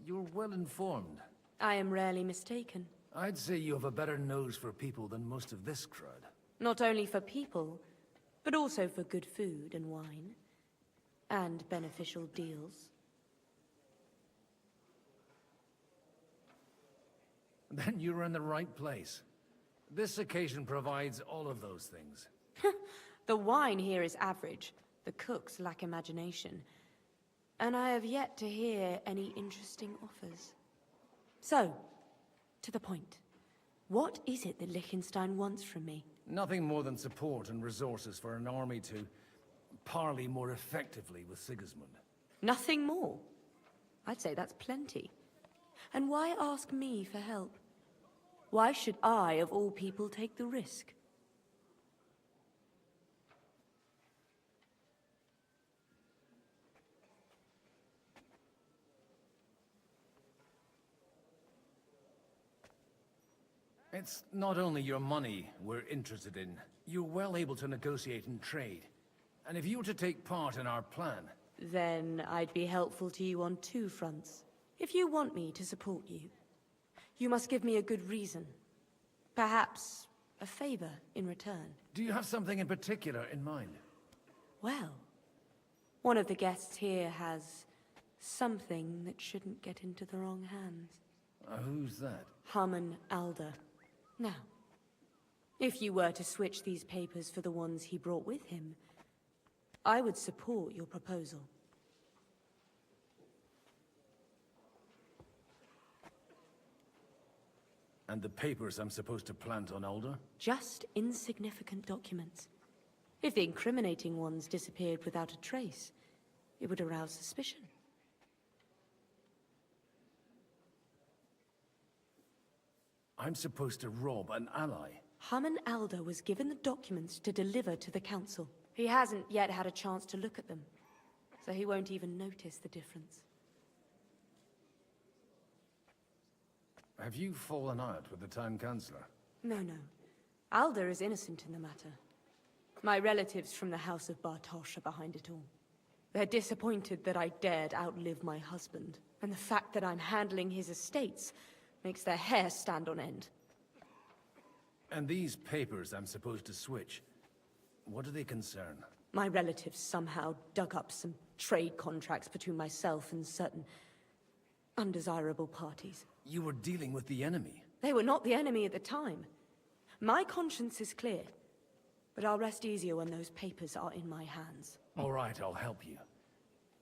You're well informed. I am rarely mistaken. I'd say you have a better nose for people than most of this crowd. Not only for people, but also for good food and wine. And beneficial deals. Then you're in the right place. This occasion provides all of those things. The wine here is average. The cooks lack imagination. And I have yet to hear any interesting offers. So, to the point. What is it that Liechtenstein wants from me? Nothing more than support and resources for an army to parley more effectively with Sigismund. Nothing more? I'd say that's plenty. And why ask me for help? Why should I, of all people, take the risk? It's not only your money we're interested in. You're well able to negotiate and trade. And if you were to take part in our plan... Then I'd be helpful to you on two fronts. If you want me to support you, you must give me a good reason. Perhaps a favor in return. Do you have something in particular in mind? Well, one of the guests here has something that shouldn't get into the wrong hands. Who's that? Harman Alder. Now, if you were to switch these papers for the ones he brought with him, I would support your proposal. And the papers I'm supposed to plant on Alder? Just insignificant documents. If the incriminating ones disappeared without a trace, it would arouse suspicion. I'm supposed to rob an ally. Haman Alder was given the documents to deliver to the council. He hasn't yet had a chance to look at them, so he won't even notice the difference. Have you fallen out with the town councillor? No. Alder is innocent in the matter. My relatives from the House of Bartosz are behind it all. They're disappointed that I dared outlive my husband, and the fact that I'm handling his estates makes their hair stand on end. And these papers I'm supposed to switch, what do they concern? My relatives somehow dug up some trade contracts between myself and certain undesirable parties. You were dealing with the enemy. They were not the enemy at the time. My conscience is clear, but I'll rest easier when those papers are in my hands. All right, I'll help you.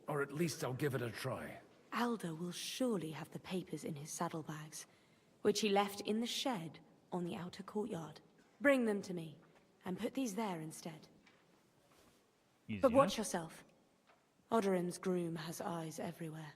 Or at least I'll give it a try. Alder will surely have the papers in his saddlebags, which he left in the shed on the outer courtyard. Bring them to me, and put these there instead. Easy But watch enough. yourself. Odorin's groom has eyes everywhere.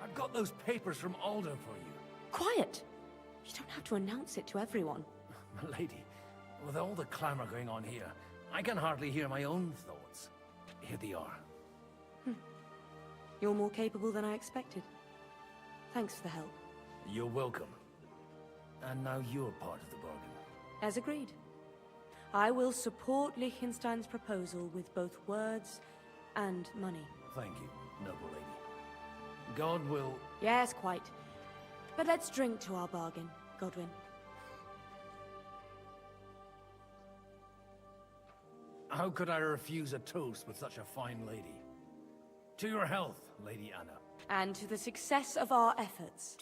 I've got those papers from Alder for you. Quiet! You don't have to announce it to everyone. Milady, with all the clamor going on here, I can hardly hear my own thoughts. Here they are. You're more capable than I expected. Thanks for the help. You're welcome. And now you're part of the bargain. As agreed. I will support Liechtenstein's proposal with both words and money. Thank you, noble lady. God will... Yes, quite. But let's drink to our bargain, Godwin. How could I refuse a toast with such a fine lady? To your health, Lady Anna. And to the success of our efforts.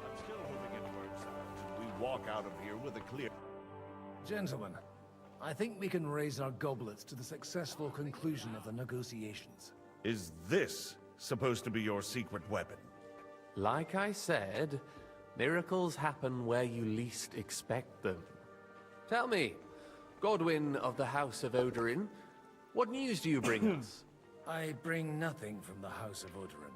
I'm still hoping it works out. We walk out of here with a clear... Gentlemen, I think we can raise our goblets to the successful conclusion of the negotiations. Is this supposed to be your secret weapon? Like I said, miracles happen where you least expect them. Tell me, Godwin of the House of Odorin, what news do you bring us? I bring nothing from the House of Odorin.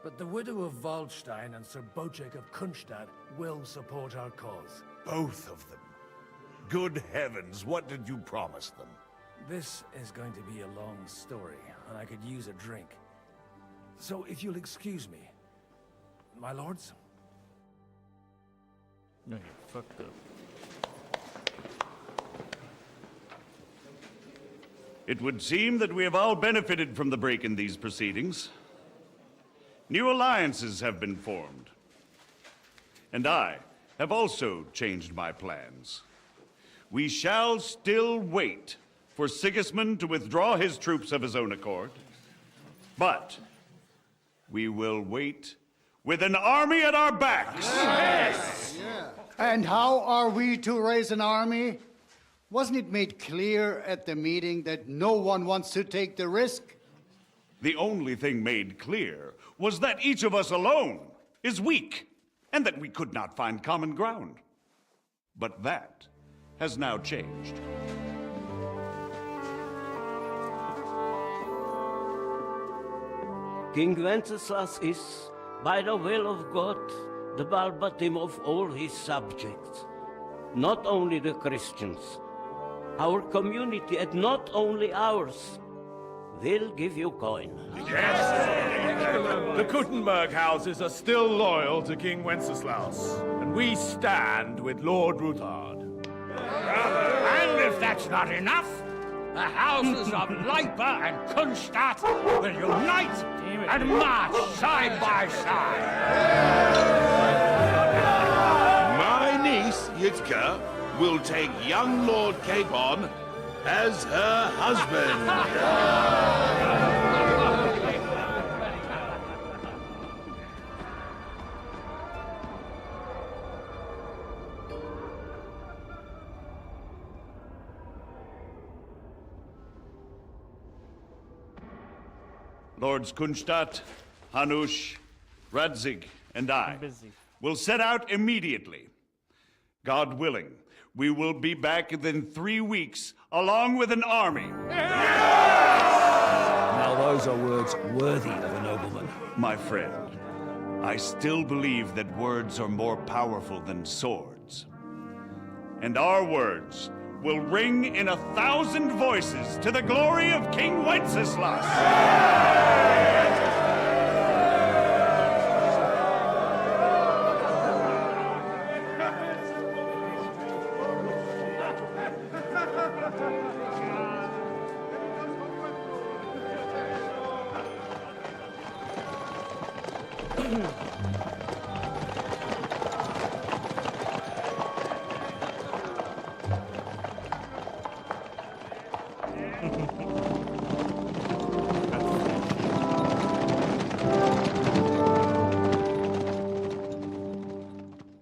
But the widow of Waldstein and Sir Bocek of Kunstad will support our cause. Both of them. Good heavens, what did you promise them? This is going to be a long story, and I could use a drink. So if you'll excuse me, my lords? No, you fucked up. It would seem that we have all benefited from the break in these proceedings. New alliances have been formed. And I have also changed my plans. We shall still wait for Sigismund to withdraw his troops of his own accord. But we will wait with an army at our backs. Yes! And how are we to raise an army? Wasn't it made clear at the meeting that no one wants to take the risk? The only thing made clear was that each of us alone is weak, and that we could not find common ground. But that has now changed. King Wenceslas is, by the will of God, the Balbatim of all his subjects. Not only the Christians, our community, and not only ours, will give you coin. Yes! The Kuttenberg houses are still loyal to King Wenceslaus, and we stand with Lord Ruthard. And if that's not enough, the houses of Leipa and Kunstadt will unite and march side by side. My niece, Yitka, will take young Lord Capon as her husband. Lords Kunstadt, Hanush, Radzig, and I will set out immediately. God willing, we will be back within 3 weeks, along with an army. Now those are words worthy of a nobleman. My friend, I still believe that words are more powerful than swords. And our words will ring in 1,000 voices to the glory of King Wenceslas.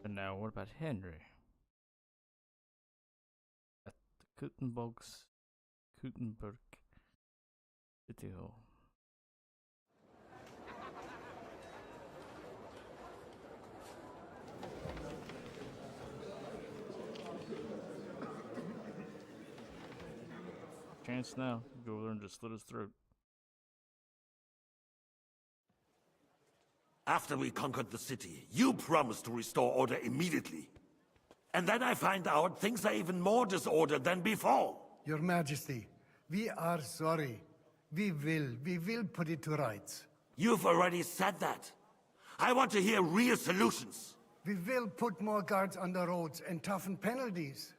And now, what about Henry? At the Kuttenberg City Hall. Chance now. Go over there and just slit his throat. After we conquered the city, you promised to restore order immediately. And then I find out things are even more disordered than before. Your Majesty, we are sorry. We will put it to rights. You've already said that. I want to hear real solutions. We will put more guards on the roads and toughen penalties.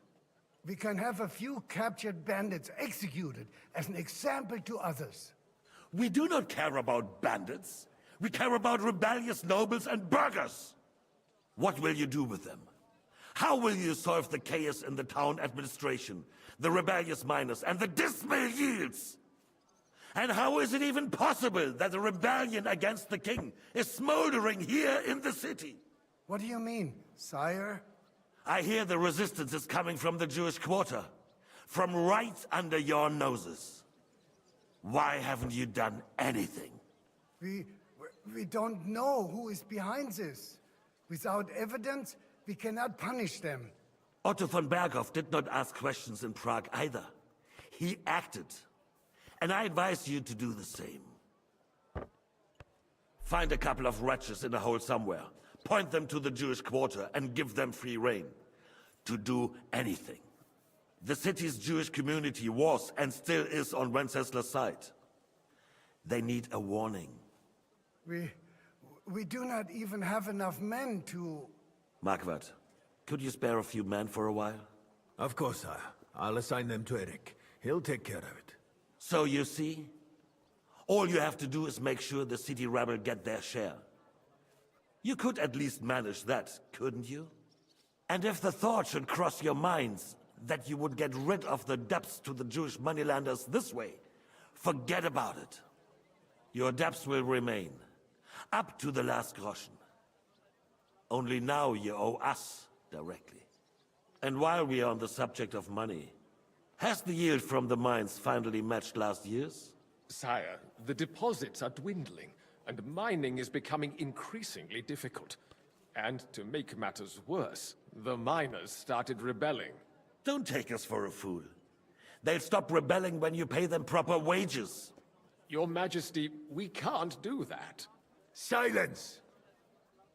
We can have a few captured bandits executed as an example to others. We do not care about bandits. We care about rebellious nobles and burghers. What will you do with them? How will you solve the chaos in the town administration, the rebellious miners, and the dismal yields? And how is it even possible that a rebellion against the king is smoldering here in the city? What do you mean, sire? I hear the resistance is coming from the Jewish quarter, from right under your noses. Why haven't you done anything? We don't know who is behind this. Without evidence, we cannot punish them. Otto von Berghoff did not ask questions in Prague either. He acted. And I advise you to do the same. Find a couple of wretches in a hole somewhere. Point them to the Jewish quarter and give them free rein. To do anything. The city's Jewish community was and still is on Wenceslas' side. They need a warning. We do not even have enough men to... Marquardt, could you spare a few men for a while? Of course, sire. I'll assign them to Eric. He'll take care of it. So you see, all you have to do is make sure the city rebel get their share. You could at least manage that, couldn't you? And if the thought should cross your minds that you would get rid of the debts to the Jewish moneylanders this way, forget about it. Your debts will remain, up to the last groschen. Only now you owe us directly. And while we are on the subject of money, Has the yield from the mines finally matched last year's? Sire, the deposits are dwindling, and mining is becoming increasingly difficult. And to make matters worse, the miners started rebelling. Don't take us for a fool. They'll stop rebelling when you pay them proper wages. Your Majesty, we can't do that. Silence!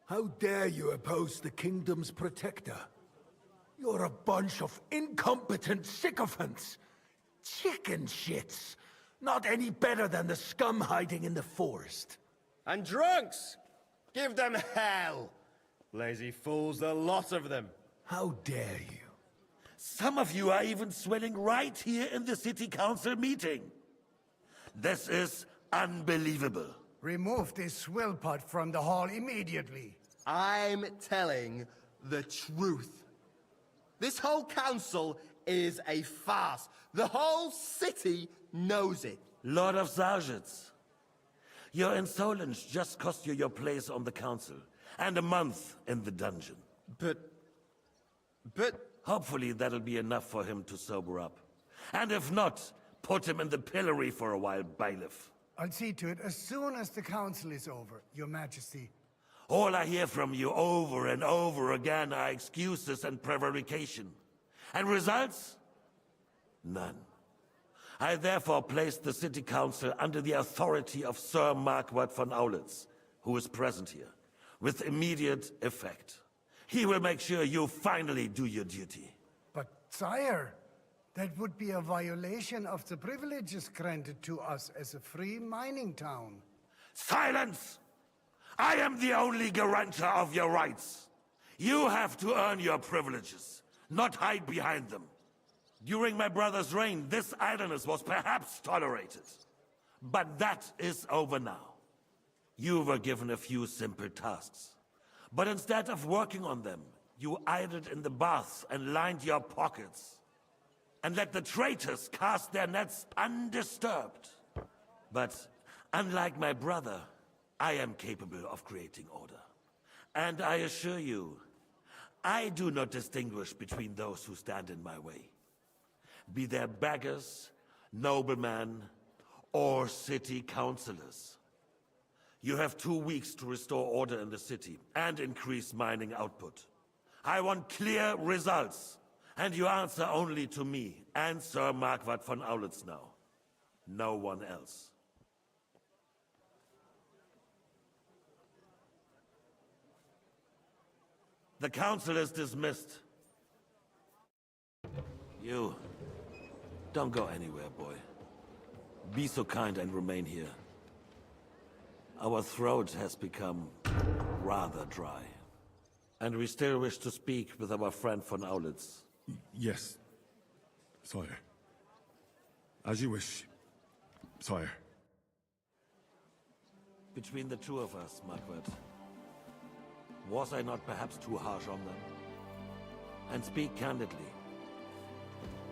How dare you oppose the kingdom's protector? You're a bunch of incompetent sycophants! Chicken shits! Not any better than the scum hiding in the forest. And drunks! Give them hell! Lazy fools, the lot of them. How dare you? Some of you are even swelling right here in the city council meeting. This is unbelievable. Remove this swillpot from the hall immediately. I'm telling the truth. This whole council is a farce. The whole city knows it. Lord of Sargents, your insolence just cost you your place on the council, and a month in the dungeon. But... Hopefully that'll be enough for him to sober up. And if not, put him in the pillory for a while, bailiff. I'll see to it as soon as the council is over, Your Majesty. All I hear from you over and over again are excuses and prevarication. And results? None. I therefore place the city council under the authority of Sir Marquardt von Aulitz, who is present here, with immediate effect. He will make sure you finally do your duty. But, sire, that would be a violation of the privileges granted to us as a free mining town. Silence! I am the only guarantor of your rights. You have to earn your privileges, not hide behind them. During my brother's reign, this idleness was perhaps tolerated. But that is over now. You were given a few simple tasks. But instead of working on them, you idled in the baths and lined your pockets. And let the traitors cast their nets undisturbed. But unlike my brother, I am capable of creating order. And I assure you, I do not distinguish between those who stand in my way. Be they beggars, noblemen, or city councillors. You have 2 weeks to restore order in the city and increase mining output. I want clear results, and you answer only to me and Sir Marquardt von Aulitz now. No one else. The council is dismissed. You, don't go anywhere, boy. Be so kind and remain here. Our throat has become rather dry. And we still wish to speak with our friend von Aulitz. Yes, sire. As you wish, sire. Between the two of us, Marquardt, was I not perhaps too harsh on them? And speak candidly,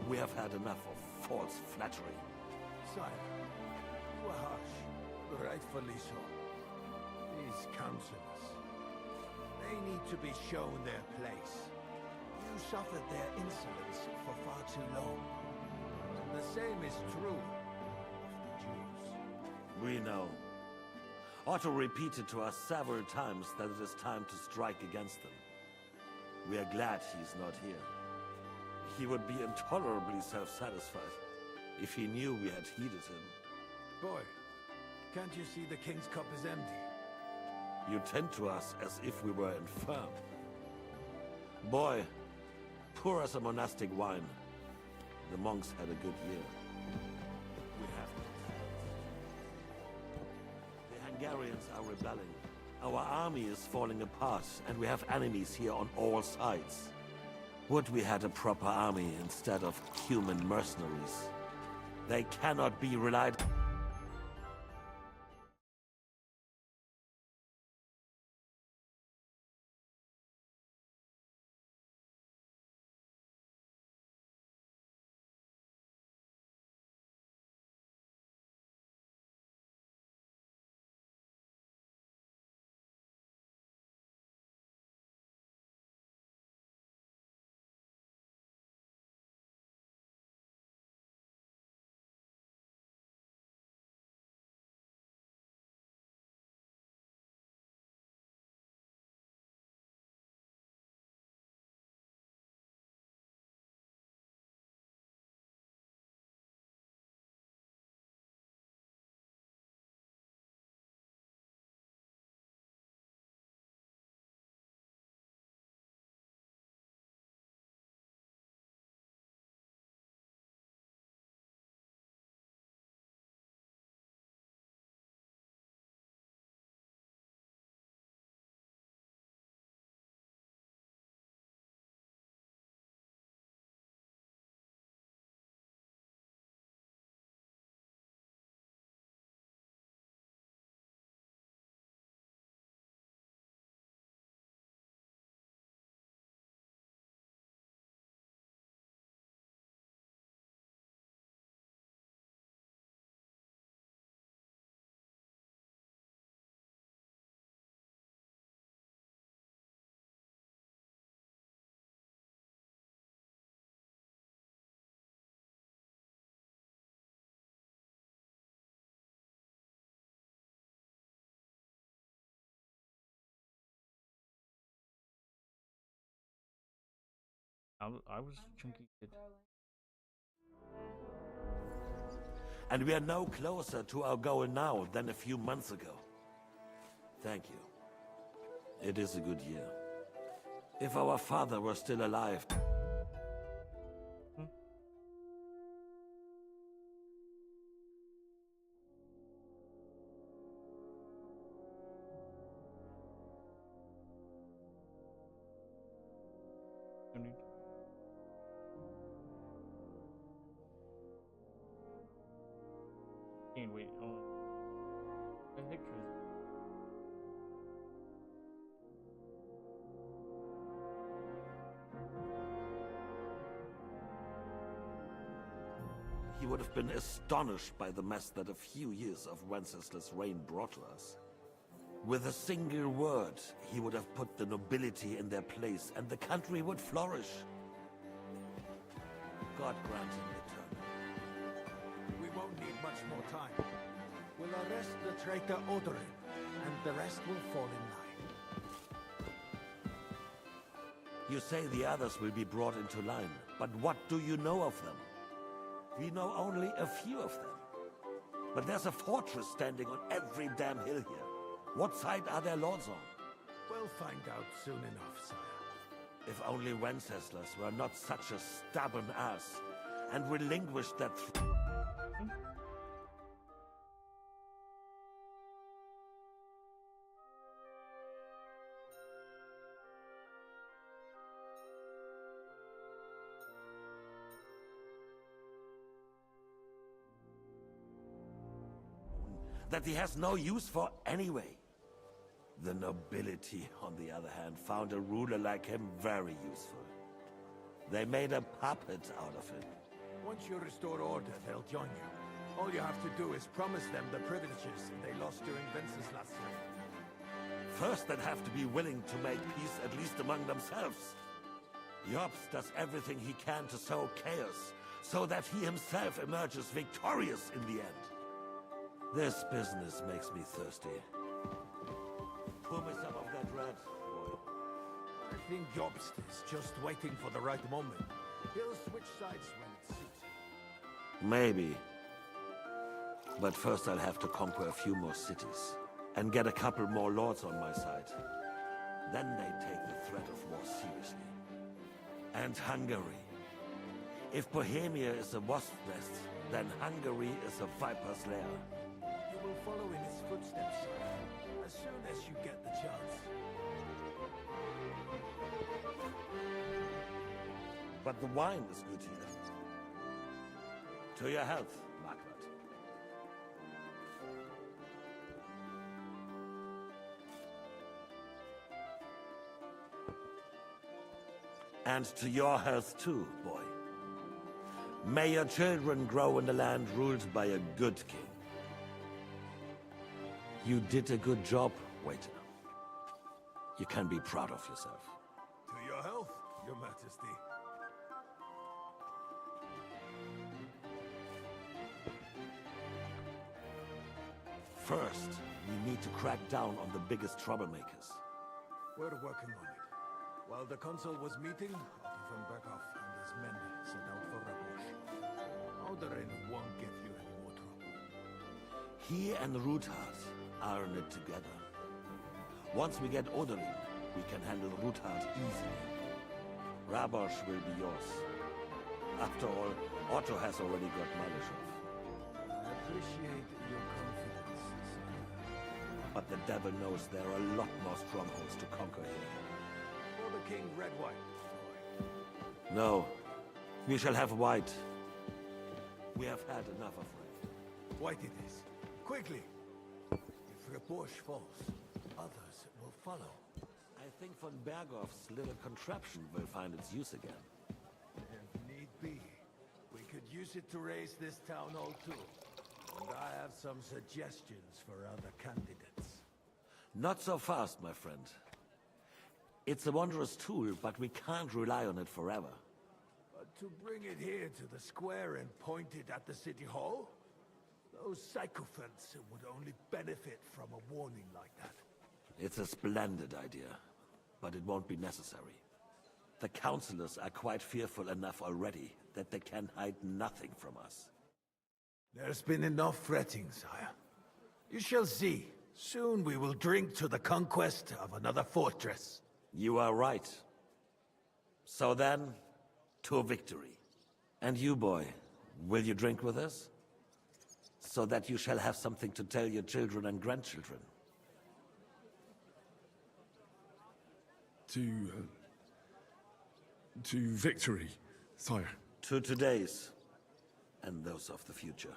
we have had enough of false flattery. Sire, you are harsh, rightfully so. These councillors, they need to be shown their place. You suffered their insolence for far too long. The same is true of the Jews. We know. Otto repeated to us several times that it is time to strike against them. We are glad he's not here. He would be intolerably self-satisfied if he knew we had heeded him. Boy, can't you see the king's cup is empty? You tend to us as if we were infirm. Boy, pour us a monastic wine. The monks had a good year. We have it. The Hungarians are rebelling. Our army is falling apart, and we have enemies here on all sides. Would we had a proper army instead of human mercenaries? They cannot be relied on. I was a chunky kid. And we are no closer to our goal now than a few months ago. Thank you. It is a good year. If our father were still alive... Can't wait. Oh, the pictures. He would have been astonished by the mess that a few years of Wenceslas' reign brought to us. With a single word, he would have put the nobility in their place, and the country would flourish. God grant him eternal. We won't need much more time. We'll arrest the traitor Odorin, and the rest will fall in line. You say the others will be brought into line, but what do you know of them? We know only a few of them. But there's a fortress standing on every damn hill here. What side are their lords on? We'll find out soon enough, sire. If only Wenceslas were not such a stubborn ass, and relinquished that... that he has no use for anyway. The nobility, on the other hand, found a ruler like him very useful. They made a puppet out of him. Once you restore order, they'll join you. All you have to do is promise them the privileges they lost during Wenceslas' reign. First, they'd have to be willing to make peace at least among themselves. Jobs does everything he can to sow chaos, so that he himself emerges victorious in the end. This business makes me thirsty. Pour me some of that red, boy. I think Jobst is just waiting for the right moment. He'll switch sides when it suits him. Maybe. But first I'll have to conquer a few more cities, and get a couple more lords on my side. Then they take the threat of war seriously. And Hungary. If Bohemia is a wasp's nest, then Hungary is a viper's lair. You will follow in his footsteps, as soon as you get the chance. But the wine is good here. To your health, Margaret. And to your health too, boy. May your children grow in a land ruled by a good king. You did a good job, waiter. You can be proud of yourself. To your health, Your Majesty. First, we need to crack down on the biggest troublemakers. We're working on it. While the consul was meeting, Otto von Berghoff and his men set out for Rabush. Odorin won't give you any more trouble. He and Ruthard are in it together. Once we get Odorin, we can handle Ruthard easily. Rabosh will be yours. After all, Otto has already got Malishov. I appreciate your confidence, But the devil knows there are a lot more strongholds to conquer here. For the king, red wine. No. We shall have white. We have had enough of red. White it is. Quickly! If Rabush falls, others will follow. I think von Berghoff's little contraption will find its use again. If need be, we could use it to raise this town hall too. And I have some suggestions for other candidates. Not so fast, my friend. It's a wondrous tool, but we can't rely on it forever. But to bring it here to the square and point it at the city hall? Those sycophants would only benefit from a warning like that. It's a splendid idea, but it won't be necessary. The councillors are quite fearful enough already that they can hide nothing from us. There's been enough fretting, sire. You shall see. Soon we will drink to the conquest of another fortress. You are right. So then, to victory. And you, boy, will you drink with us? So that you shall have something to tell your children and grandchildren. To victory, sire. To today's, and those of the future.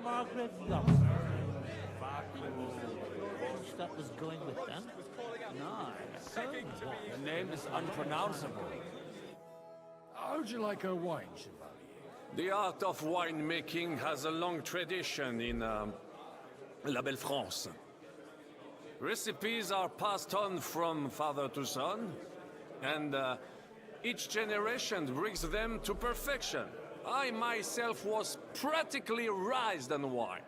Margaret lost. That was going with them? Nice. The name is unpronounceable. How'd you like her wine, Chevalier? The art of winemaking has a long tradition in La Belle France. Recipes are passed on from father to son, and each generation brings them to perfection. I myself was practically raised on wine.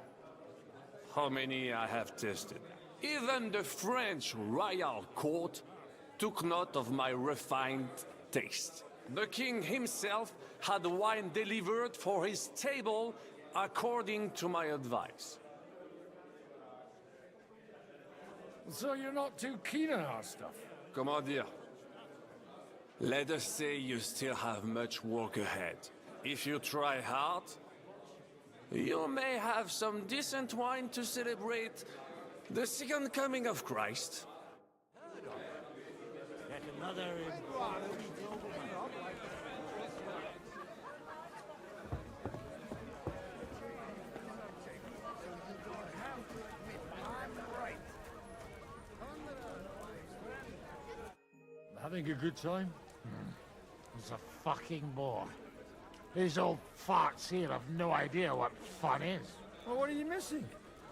How many I have tasted. Even the French royal court took note of my refined taste. The king himself had wine delivered for his table according to my advice. So you're not too keen on our stuff? Comment dire? Let us say you still have much work ahead. If you try hard, you may have some decent wine to celebrate the second coming of Christ. Yet another Having a good time? It's a fucking bore. These old farts here have no idea what fun is. Well, what are you missing?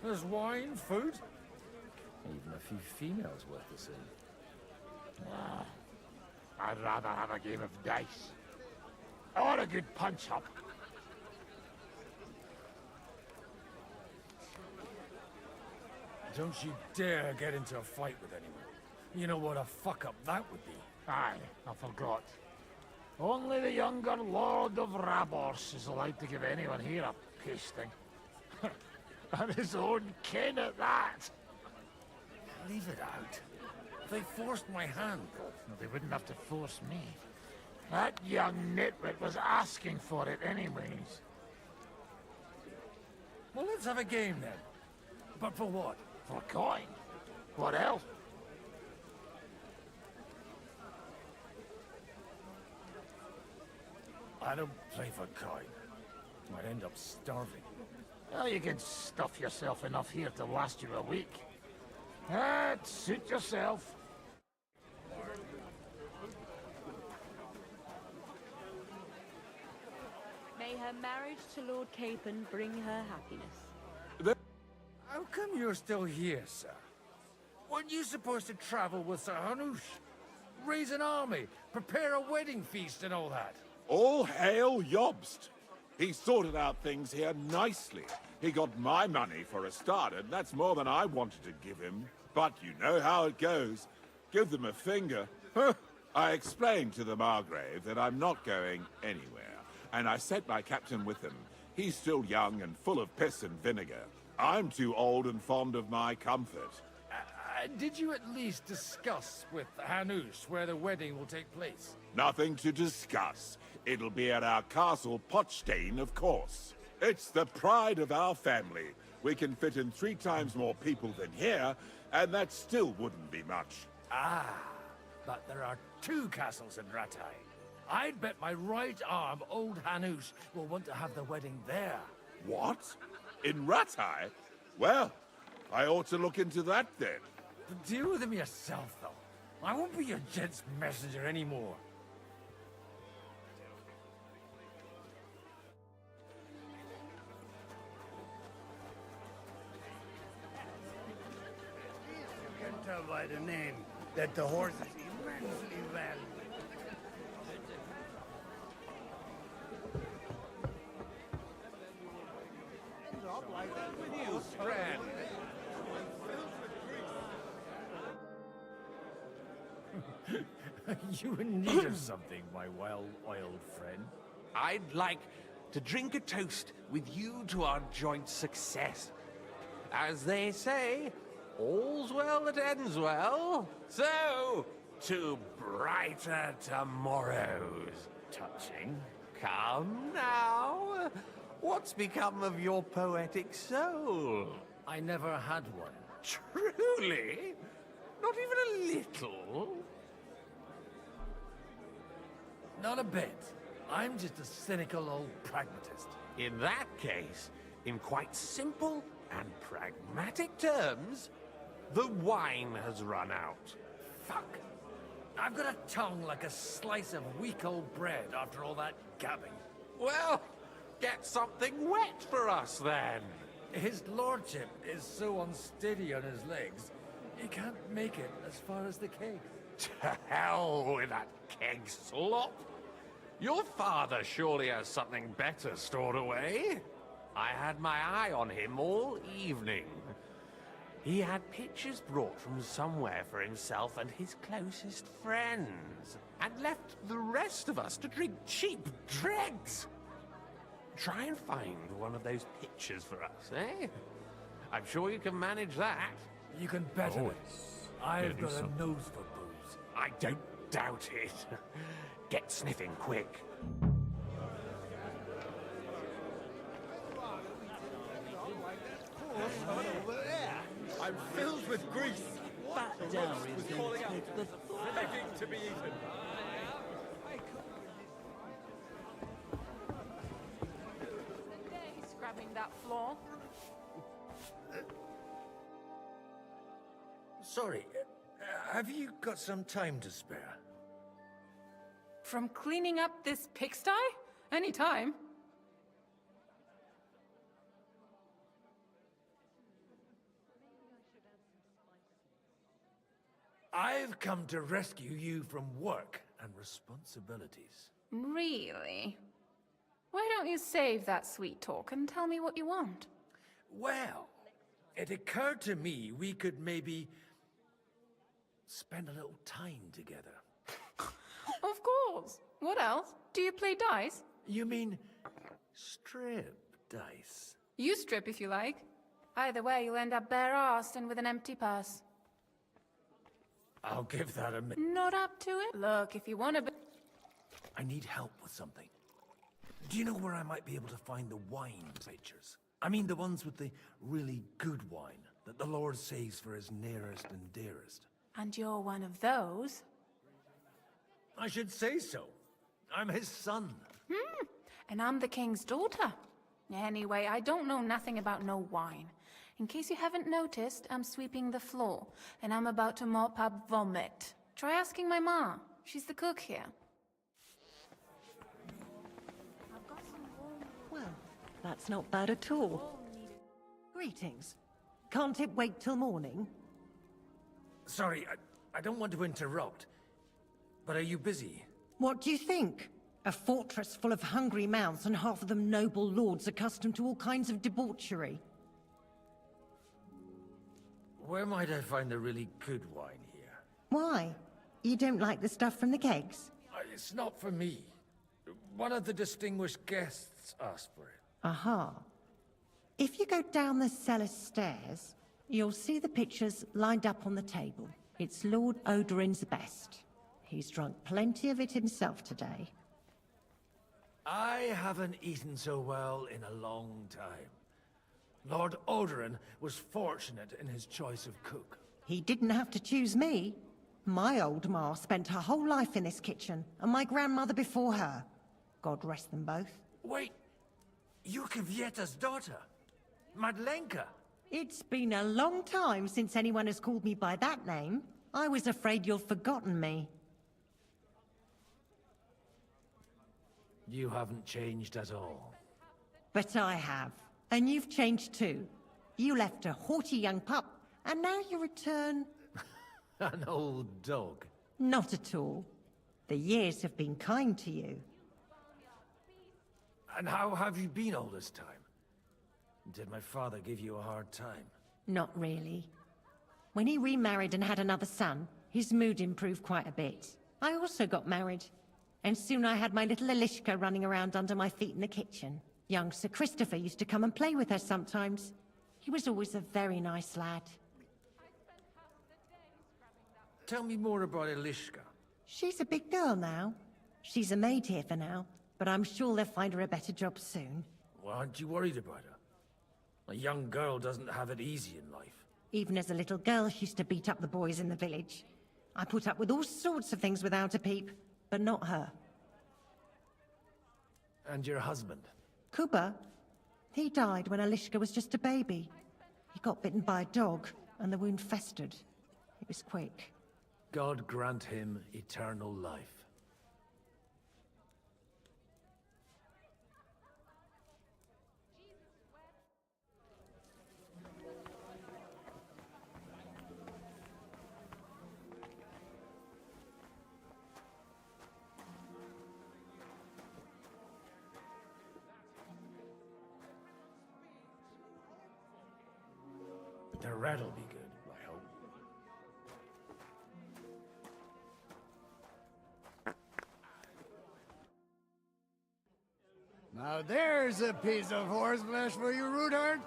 There's wine, food, even a few females worth the seeing. I'd rather have a game of dice. Or a good punch-up. Don't you dare get into a fight with anyone. You know what a fuck-up that would be. Aye, I forgot. Only the younger Lord of Rabors is allowed to give anyone here a pasting. And his own kin at that. Leave it out. They forced my hand. No, they wouldn't have to force me. That young nitwit was asking for it anyways. Well, let's have a game then. But for what? For a coin. What else? I don't play for coin. I'd end up starving. Well, you can stuff yourself enough here to last you a week. Suit yourself. May her marriage to Lord Capon bring her happiness. How come you're still here, sir? Weren't you supposed to travel with Sir Hanush? Raise an army, prepare a wedding feast and all that? All hail Jobst. He sorted out things here nicely. He got my money for a start, and that's more than I wanted to give him. But you know how it goes. Give them a finger. I explained to the Margrave that I'm not going anywhere, and I sent my captain with him. He's still young and full of piss and vinegar. I'm too old and fond of my comfort. Did you at least discuss with Hanush where the wedding will take place? Nothing to discuss. It'll be at our castle Potstein, of course. It's the pride of our family. We can fit in 3 times more people than here, and that still wouldn't be much. Ah, but there are 2 castles in Rattay. I'd bet my right arm old Hanush will want to have the wedding there. What? In Rattay? Well, I ought to look into that then. Deal with him yourself, though. I won't be your gent's messenger anymore. by the name that the horse is immensely valued. With you, Strand. You in need of something, my well-oiled friend? I'd like to drink a toast with you to our joint success. As they say, all's well that ends well. So, to brighter tomorrows. Touching. Come now. What's become of your poetic soul? I never had one. Truly? Not even a little? Not a bit. I'm just a cynical old pragmatist. In that case, in quite simple and pragmatic terms, the wine has run out. Fuck. I've got a tongue like a slice of weak old bread after all that gabbing. Well, get something wet for us then. His lordship is so unsteady on his legs, he can't make it as far as the keg. To hell with that keg slop. Your father surely has something better stored away. I had my eye on him all evening. He had pictures brought from somewhere for himself and his closest friends, and left the rest of us to drink cheap dregs. Try and find one of those pictures for us, eh? I'm sure you can manage that. You can bet on it. I've got a nose for booze. I don't doubt it. Get sniffing quick. Over there. I'm filled with grease. Fat dowry is going to take the Begging to be eaten. He's scrubbing that floor. Sorry, have you got some time to spare? From cleaning up this pigsty? Any time. I've come to rescue you from work and responsibilities. Really? Why don't you save that sweet talk and tell me what you want? Well, it occurred to me we could maybe spend a little time together. Of course. What else? Do you play dice? You mean strip dice? You strip if you like. Either way, you'll end up bare-arsed and with an empty purse. I'll give that a minute. Not up to it? Look, if you want to be... I need help with something. Do you know where I might be able to find the wine pictures? I mean the ones with the really good wine that the Lord saves for his nearest and dearest. And you're one of those? I should say so. I'm his son. And I'm the king's daughter. Anyway, I don't know nothing about no wine. In case you haven't noticed, I'm sweeping the floor, and I'm about to mop up vomit. Try asking my ma. She's the cook here. Well, that's not bad at all. Greetings. Can't it wait till morning? Sorry, I don't want to interrupt. But are you busy? What do you think? A fortress full of hungry mouths and half of them noble lords accustomed to all kinds of debauchery. Where might I find the really good wine here? Why? You don't like the stuff from the kegs? It's not for me. One of the distinguished guests asked for it. Aha. If you go down the cellar stairs, you'll see the pictures lined up on the table. It's Lord Odorin's best. He's drunk plenty of it himself today. I haven't eaten so well in a long time. Lord Odorin was fortunate in his choice of cook. He didn't have to choose me. My old ma spent her whole life in this kitchen, and my grandmother before her. God rest them both. Wait, you're Kvieta's daughter, Madlenka. It's been a long time since anyone has called me by that name. I was afraid you'd forgotten me. You haven't changed at all. But I have. And you've changed too. You left a haughty young pup, and now you return... An old dog. Not at all. The years have been kind to you. And how have you been all this time? Did my father give you a hard time? Not really. When he remarried and had another son, his mood improved quite a bit. I also got married. And soon I had my little Elishka running around under my feet in the kitchen. Young Sir Christopher used to come and play with her sometimes. He was always a very nice lad. Tell me more about Elishka. She's a big girl now. She's a maid here for now, but I'm sure they'll find her a better job soon. Well, aren't you worried about her? A young girl doesn't have it easy in life. Even as a little girl, she used to beat up the boys in the village. I put up with all sorts of things without a peep, but not her. And your husband? Kuba? He died when Elishka was just a baby. He got bitten by a dog, and the wound festered. It was quick. God grant him eternal life. The rat'll be good, I hope. Now there's a piece of horseflesh for you, Rudard.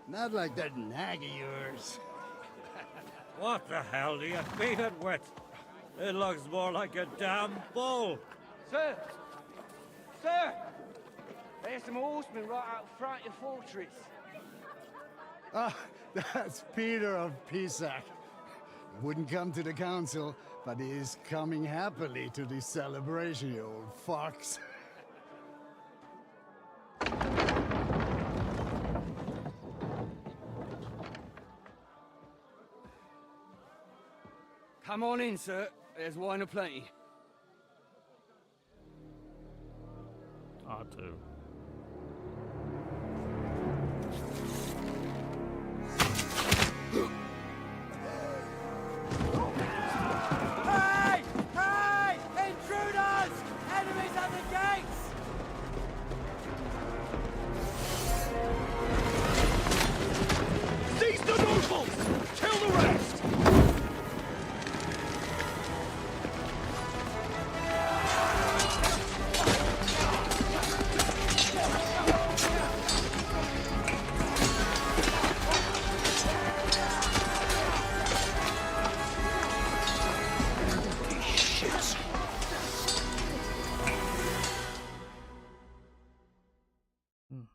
Not like that nag of yours. What the hell do you beat it with? It looks more like a damn bull. Sir! Sir! There's some horsemen right out front of your fortress. Ah, that's Peter of Pisac. Wouldn't come to the council, but he is coming happily to this celebration, you old fox. Come on in, sir. There's wine aplenty. I too. Hey! Hey! Intruders! Enemies at the gates! Seize the nobles! Kill the rest!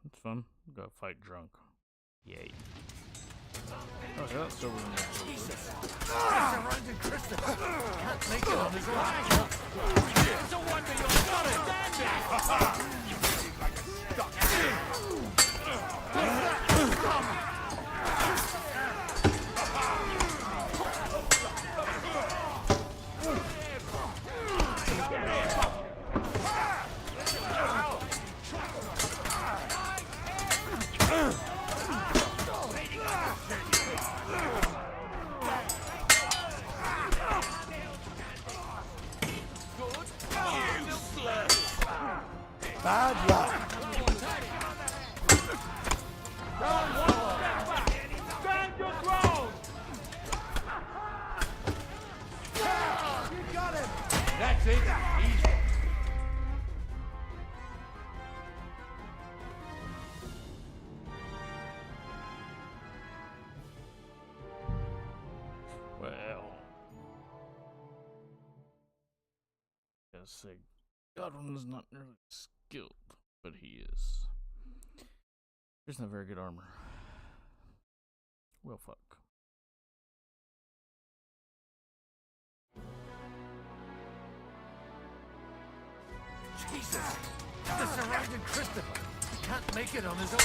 It's fun. Go fight drunk. Yay. Oh, yeah, that's over there. Jesus! Surrounded Christopher! Can't make it on his own. It's a wonder you're not standing! Bad luck. Stand your ground! You got him! That's it. Easy. Well. Gotta say, Godwin is not really skilled, but he is. There's not very good armor. Well, fuck. Jesus! The surrounded Christopher! He can't make it on his own.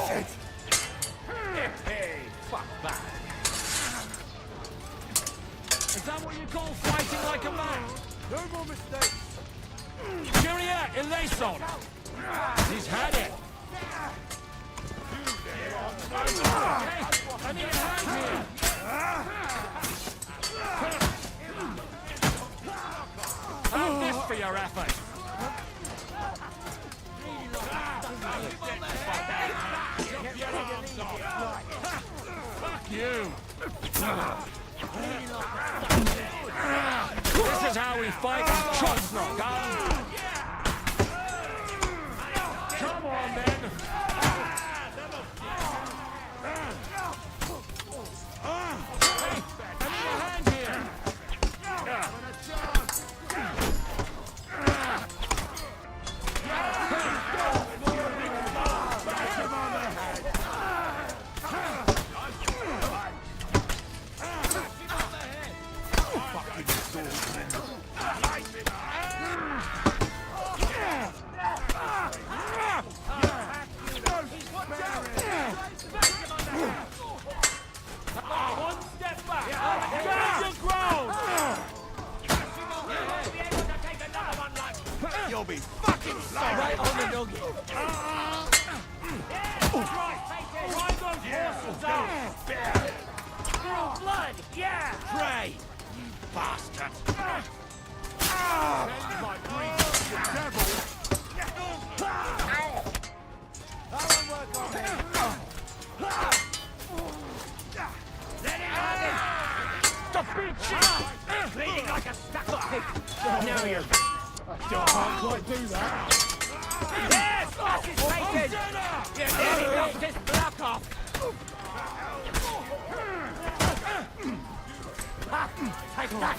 Shit! Hey, fuck that. Is that what you call fighting like a man? No more mistakes. Kyria eleison! He's had it! Have this for your effort. Fuck you. This is how we fight in Trostnock, huh? Come on, then. Hey, give me a hand here. One step back. Stand your ground. You'll be fucking sorry. Right on the nugget. Ride those horses out. Through blood, yeah. Pray, you bastard. My grief, you devil. The big shit! Bleeding like a stuck pig! Now you're... Don't quite do that! Yes! Fuck his bacon! You nearly knocked his block off! Take that!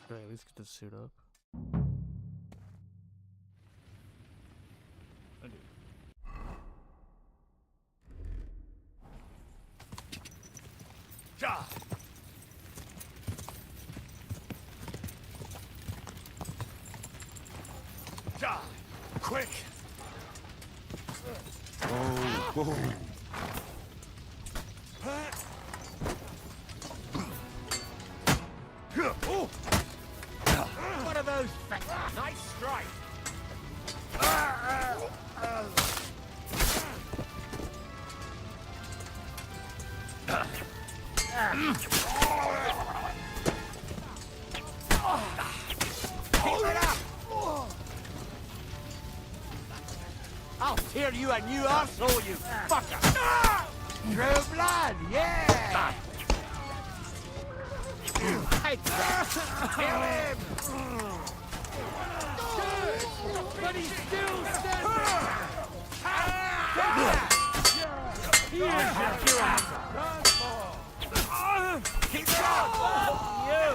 Should I at least get this suit up? I do. Quick! Oh. What are those? Nice strike! Keep it up! I'll tear you a new arsehole, you fucker! True blood, yeah! Hey, kill him! But he's still standing! Keep going! You!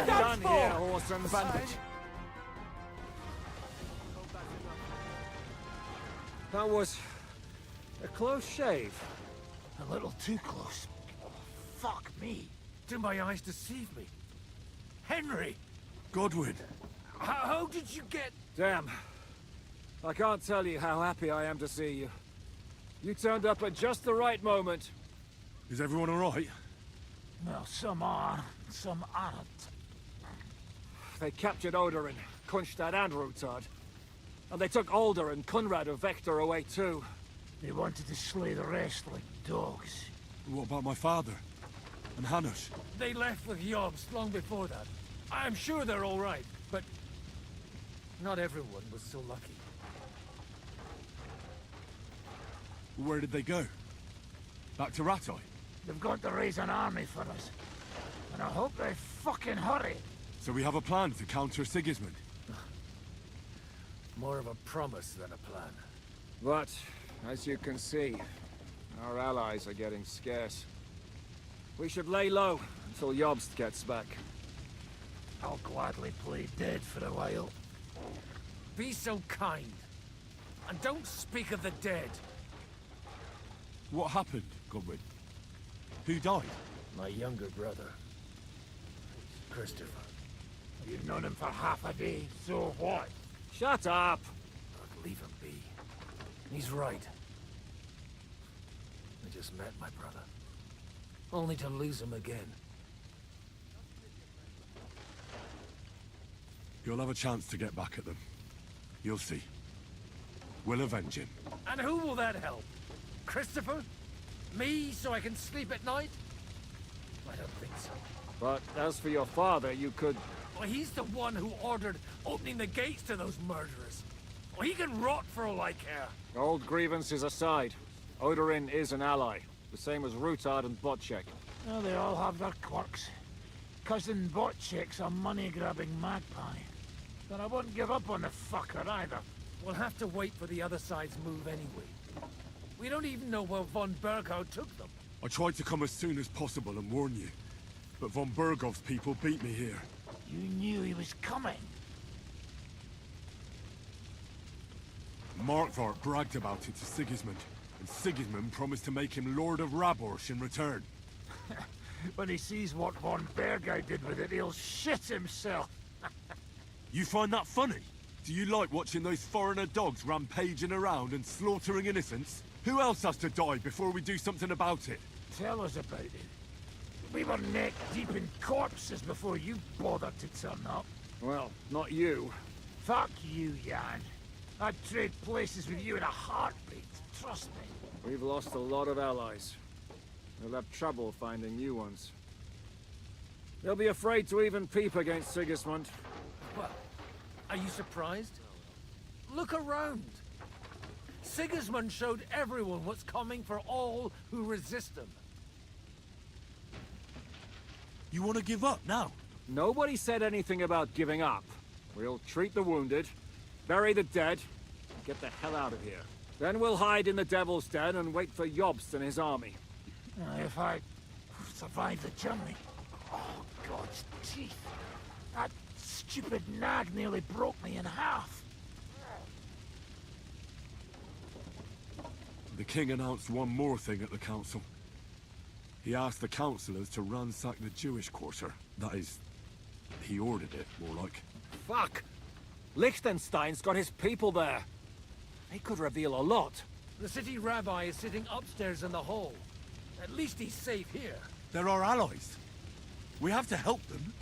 Done here, horse and bandit. That was a close shave. A little too close. Fuck me. Do my eyes deceive me? Henry! Godwin. How did you get... Damn. I can't tell you how happy I am to see you. You turned up at just the right moment. Is everyone alright? Well, some are, some aren't. They captured Odorin, Kunstad and Rutard. And they took Alder and Conrad of Vector away too. They wanted to slay the rest like dogs. What about my father? And Hanush? They left with Jobst long before that. I'm sure they're all right, but not everyone was so lucky. Where did they go? Back to Ratoi? They've got to raise an army for us. And I hope they fucking hurry. So we have a plan to counter Sigismund? More of a promise than a plan. But, as you can see, our allies are getting scarce. We should lay low until Jobst gets back. I'll gladly play dead for a while. Be so kind. And don't speak of the dead. What happened, Godwin? Who died? My younger brother. Christopher. You've known him for half a day, so what? Shut up! Look, leave him be. He's right. I just met my brother. Only to lose him again. You'll have a chance to get back at them. You'll see. We'll avenge him. And who will that help? Christopher? Me, so I can sleep at night? I don't think so. But as for your father, you could... Well, he's the one who ordered opening the gates to those murderers. Well, he can rot for all I care. Old grievances aside, Odorin is an ally. The same as Rutard and Botchek. Well, they all have their quirks. Cousin Botchek's a money-grabbing magpie. But I wouldn't give up on the fucker either. We'll have to wait for the other side's move anyway. We don't even know where von Berghout took them. I tried to come as soon as possible and warn you. But von Bergov's people beat me here. You knew he was coming. Markvart bragged about it to Sigismund, and Sigismund promised to make him Lord of Raborsh in return. When he sees what von Berghout did with it, he'll shit himself. You find that funny? Do you like watching those foreigner dogs rampaging around and slaughtering innocents? Who else has to die before we do something about it? Tell us about it. We were neck deep in corpses before you bothered to turn up. Well, not you. Fuck you, Jan. I'd trade places with you in a heartbeat, trust me. We've lost a lot of allies. We'll have trouble finding new ones. They'll be afraid to even peep against Sigismund. Well, are you surprised? Look around. Sigismund showed everyone what's coming for all who resist him. You want to give up now? Nobody said anything about giving up. We'll treat the wounded, bury the dead, and get the hell out of here. Then we'll hide in the Devil's Den and wait for Jobst and his army. If I survive the journey. Oh, God's teeth. That stupid nag nearly broke me in half. The king announced one more thing at the council. He asked the councillors to ransack the Jewish quarter. That is, he ordered it, more like. Fuck! Liechtenstein's got his people there. They could reveal a lot. The city rabbi is sitting upstairs in the hall. At least he's safe here. They're our allies. We have to help them.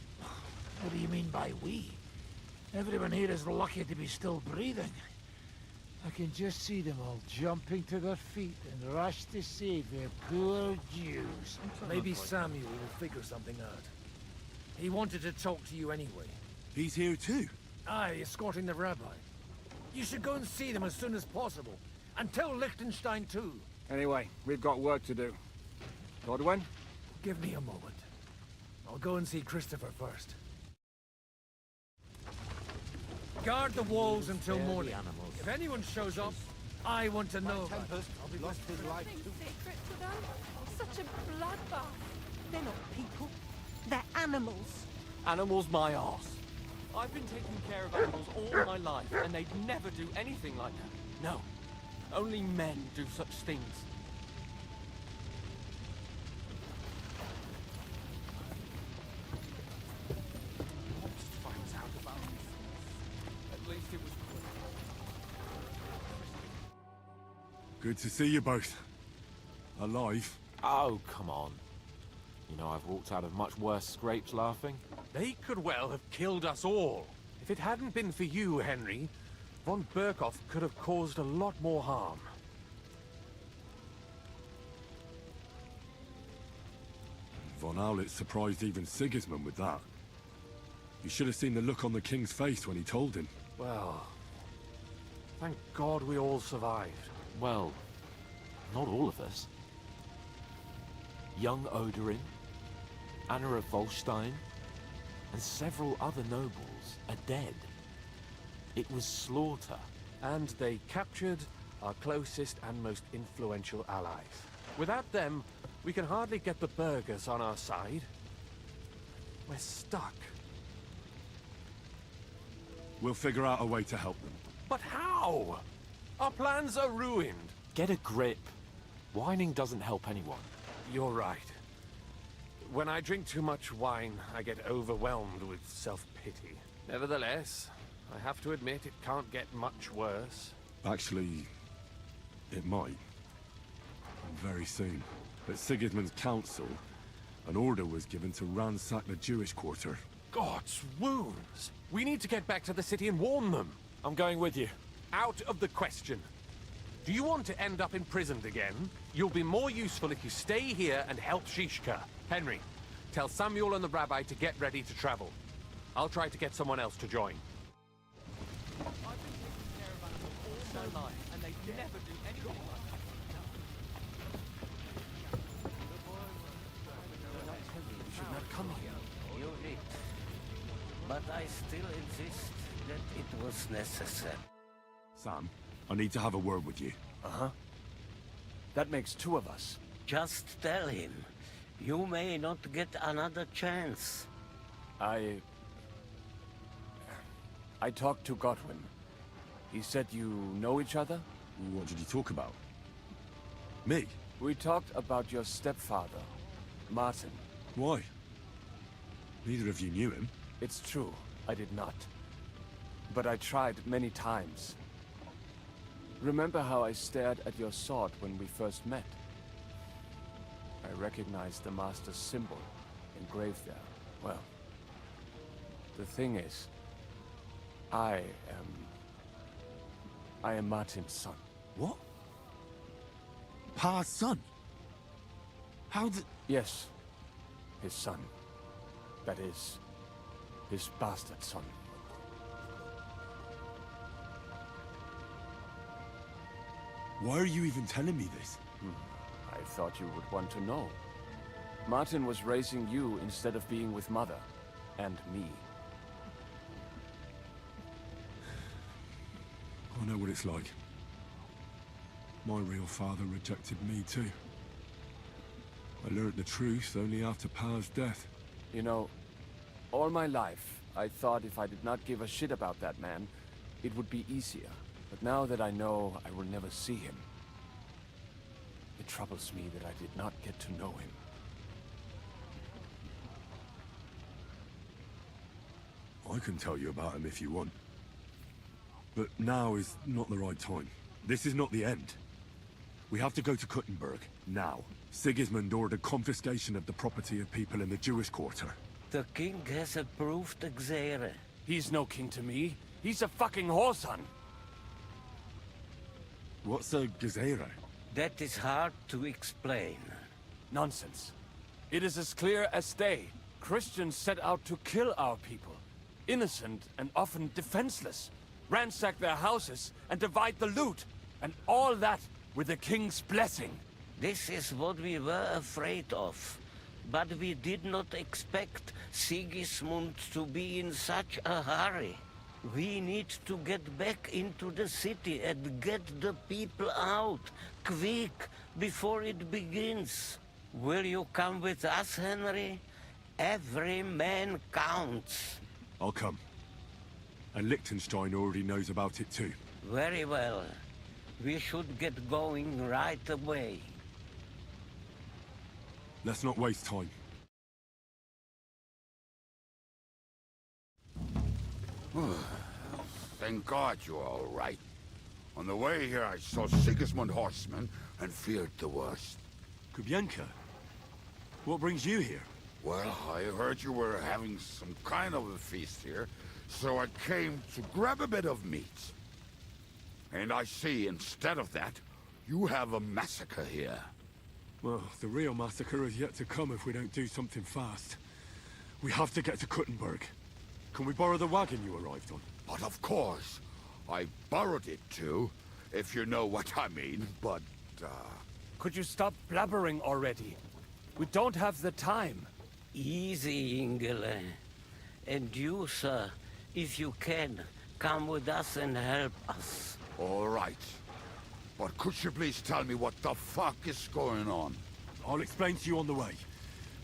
What do you mean by we? Everyone here is lucky to be still breathing. I can just see them all jumping to their feet and rush to save their poor Jews. Maybe Samuel will figure something out. He wanted to talk to you anyway. He's here too? Aye, escorting the rabbi. You should go and see them as soon as possible. And tell Liechtenstein too. Anyway, we've got work to do. Godwin? Give me a moment. I'll go and see Christopher first. Guard the walls until morning. If anyone shows up, I want to know. I'll be lost his life. Secret to them? Such a bloodbath. They're not people. They're animals. Animals my arse. I've been taking care of animals all my life, and they'd never do anything like that. No. Only men do such things. Finds out about it. At least it was quick. Good to see you both. Alive. Oh, come on. You know, I've walked out of much worse scrapes laughing. They could well have killed us all. If it hadn't been for you, Henry, von Berkhoff could have caused a lot more harm. Von Aulitz surprised even Sigismund with that. You should have seen the look on the king's face when he told him. Well, thank God we all survived. Well, not all of us. Young Odorin, Anna of Volstein, and several other nobles are dead. It was slaughter. And they captured our closest and most influential allies. Without them, we can hardly get the burghers on our side. We're stuck. We'll figure out a way to help them. But how? Our plans are ruined. Get a grip. Whining doesn't help anyone. You're right. When I drink too much wine, I get overwhelmed with self-pity. Nevertheless, I have to admit it can't get much worse. Actually, it might. And very soon. At Sigismund's council, an order was given to ransack the Jewish quarter. God's wounds! We need to get back to the city and warn them. I'm going with you. Out of the question. Do you want to end up imprisoned again? You'll be more useful if you stay here and help Shishka. Henry, tell Samuel and the rabbi to get ready to travel. I'll try to get someone else to join. I've been taking care of animals all my life, and they never do anything like that. You should not come here. You're it. But I still insist that it was necessary. Sam, I need to have a word with you. Uh-huh. That makes two of us. Just tell him. You may not get another chance. I talked to Godwin. He said you know each other? What did you talk about? Me? We talked about your stepfather, Martin. Why? Neither of you knew him. It's true, I did not. But I tried many times. Remember how I stared at your sword when we first met? I recognized the Master's symbol engraved there. Well, the thing is, I am Martin's son. What? Pa's son? How did... Yes, his son. That is, his bastard son. Why are you even telling me this? I thought you would want to know. Martin was raising you instead of being with Mother. And me. I know what it's like. My real father rejected me too. I learned the truth only after Pa's death. You know, all my life, I thought if I did not give a shit about that man, it would be easier. But now that I know I will never see him, it troubles me that I did not get to know him. I can tell you about him if you want. But now is not the right time. This is not the end. We have to go to Kuttenberg, now. Sigismund ordered confiscation of the property of people in the Jewish quarter. The king has approved Xere. He's no king to me. He's a fucking whoreson. What's a Gezerah? That is hard to explain. Nonsense. It is as clear as day. Christians set out to kill our people. Innocent and often defenseless. Ransack their houses and divide the loot. And all that with the king's blessing. This is what we were afraid of. But we did not expect Sigismund to be in such a hurry. We need to get back into the city and get the people out, quick, before it begins. Will you come with us, Henry? Every man counts. I'll come. And Liechtenstein already knows about it too. Very well. We should get going right away. Let's not waste time. Thank God you're all right. On the way here, I saw Sigismund horsemen and feared the worst. Kubienka? What brings you here? Well, I heard you were having some kind of a feast here, so I came to grab a bit of meat. And I see, instead of that, you have a massacre here. Well, the real massacre is yet to come if we don't do something fast. We have to get to Kuttenberg. Can we borrow the wagon you arrived on? But of course. I borrowed it too, if you know what I mean, but, Could you stop blabbering already? We don't have the time. Easy, Ingele. And you, sir, if you can, come with us and help us. All right. But could you please tell me what the fuck is going on? I'll explain to you on the way.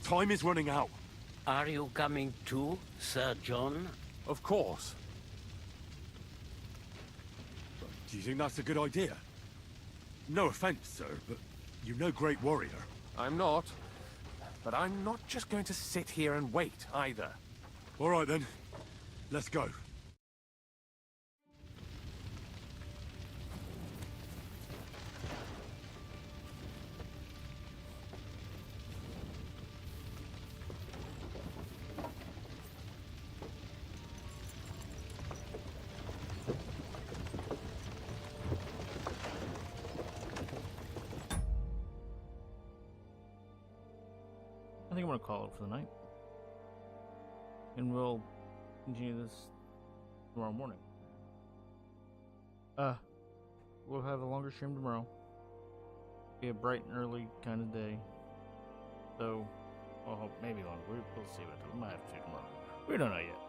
Time is running out. Are you coming too, Sir John? Of course. Do you think that's a good idea? No offense, sir, but You're no great warrior. I'm not. But I'm not just going to sit here and wait, either. All right, then. Let's go. I think I'm gonna call it for the night. And we'll continue this tomorrow morning. We'll have a longer stream tomorrow. Be a bright and early kind of day. So, well, maybe longer. We'll see what we might have to do tomorrow. We don't know yet.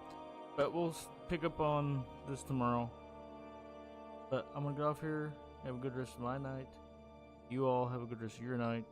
But we'll pick up on this tomorrow. But I'm gonna get off here. Have a good rest of my night. You all have a good rest of your night.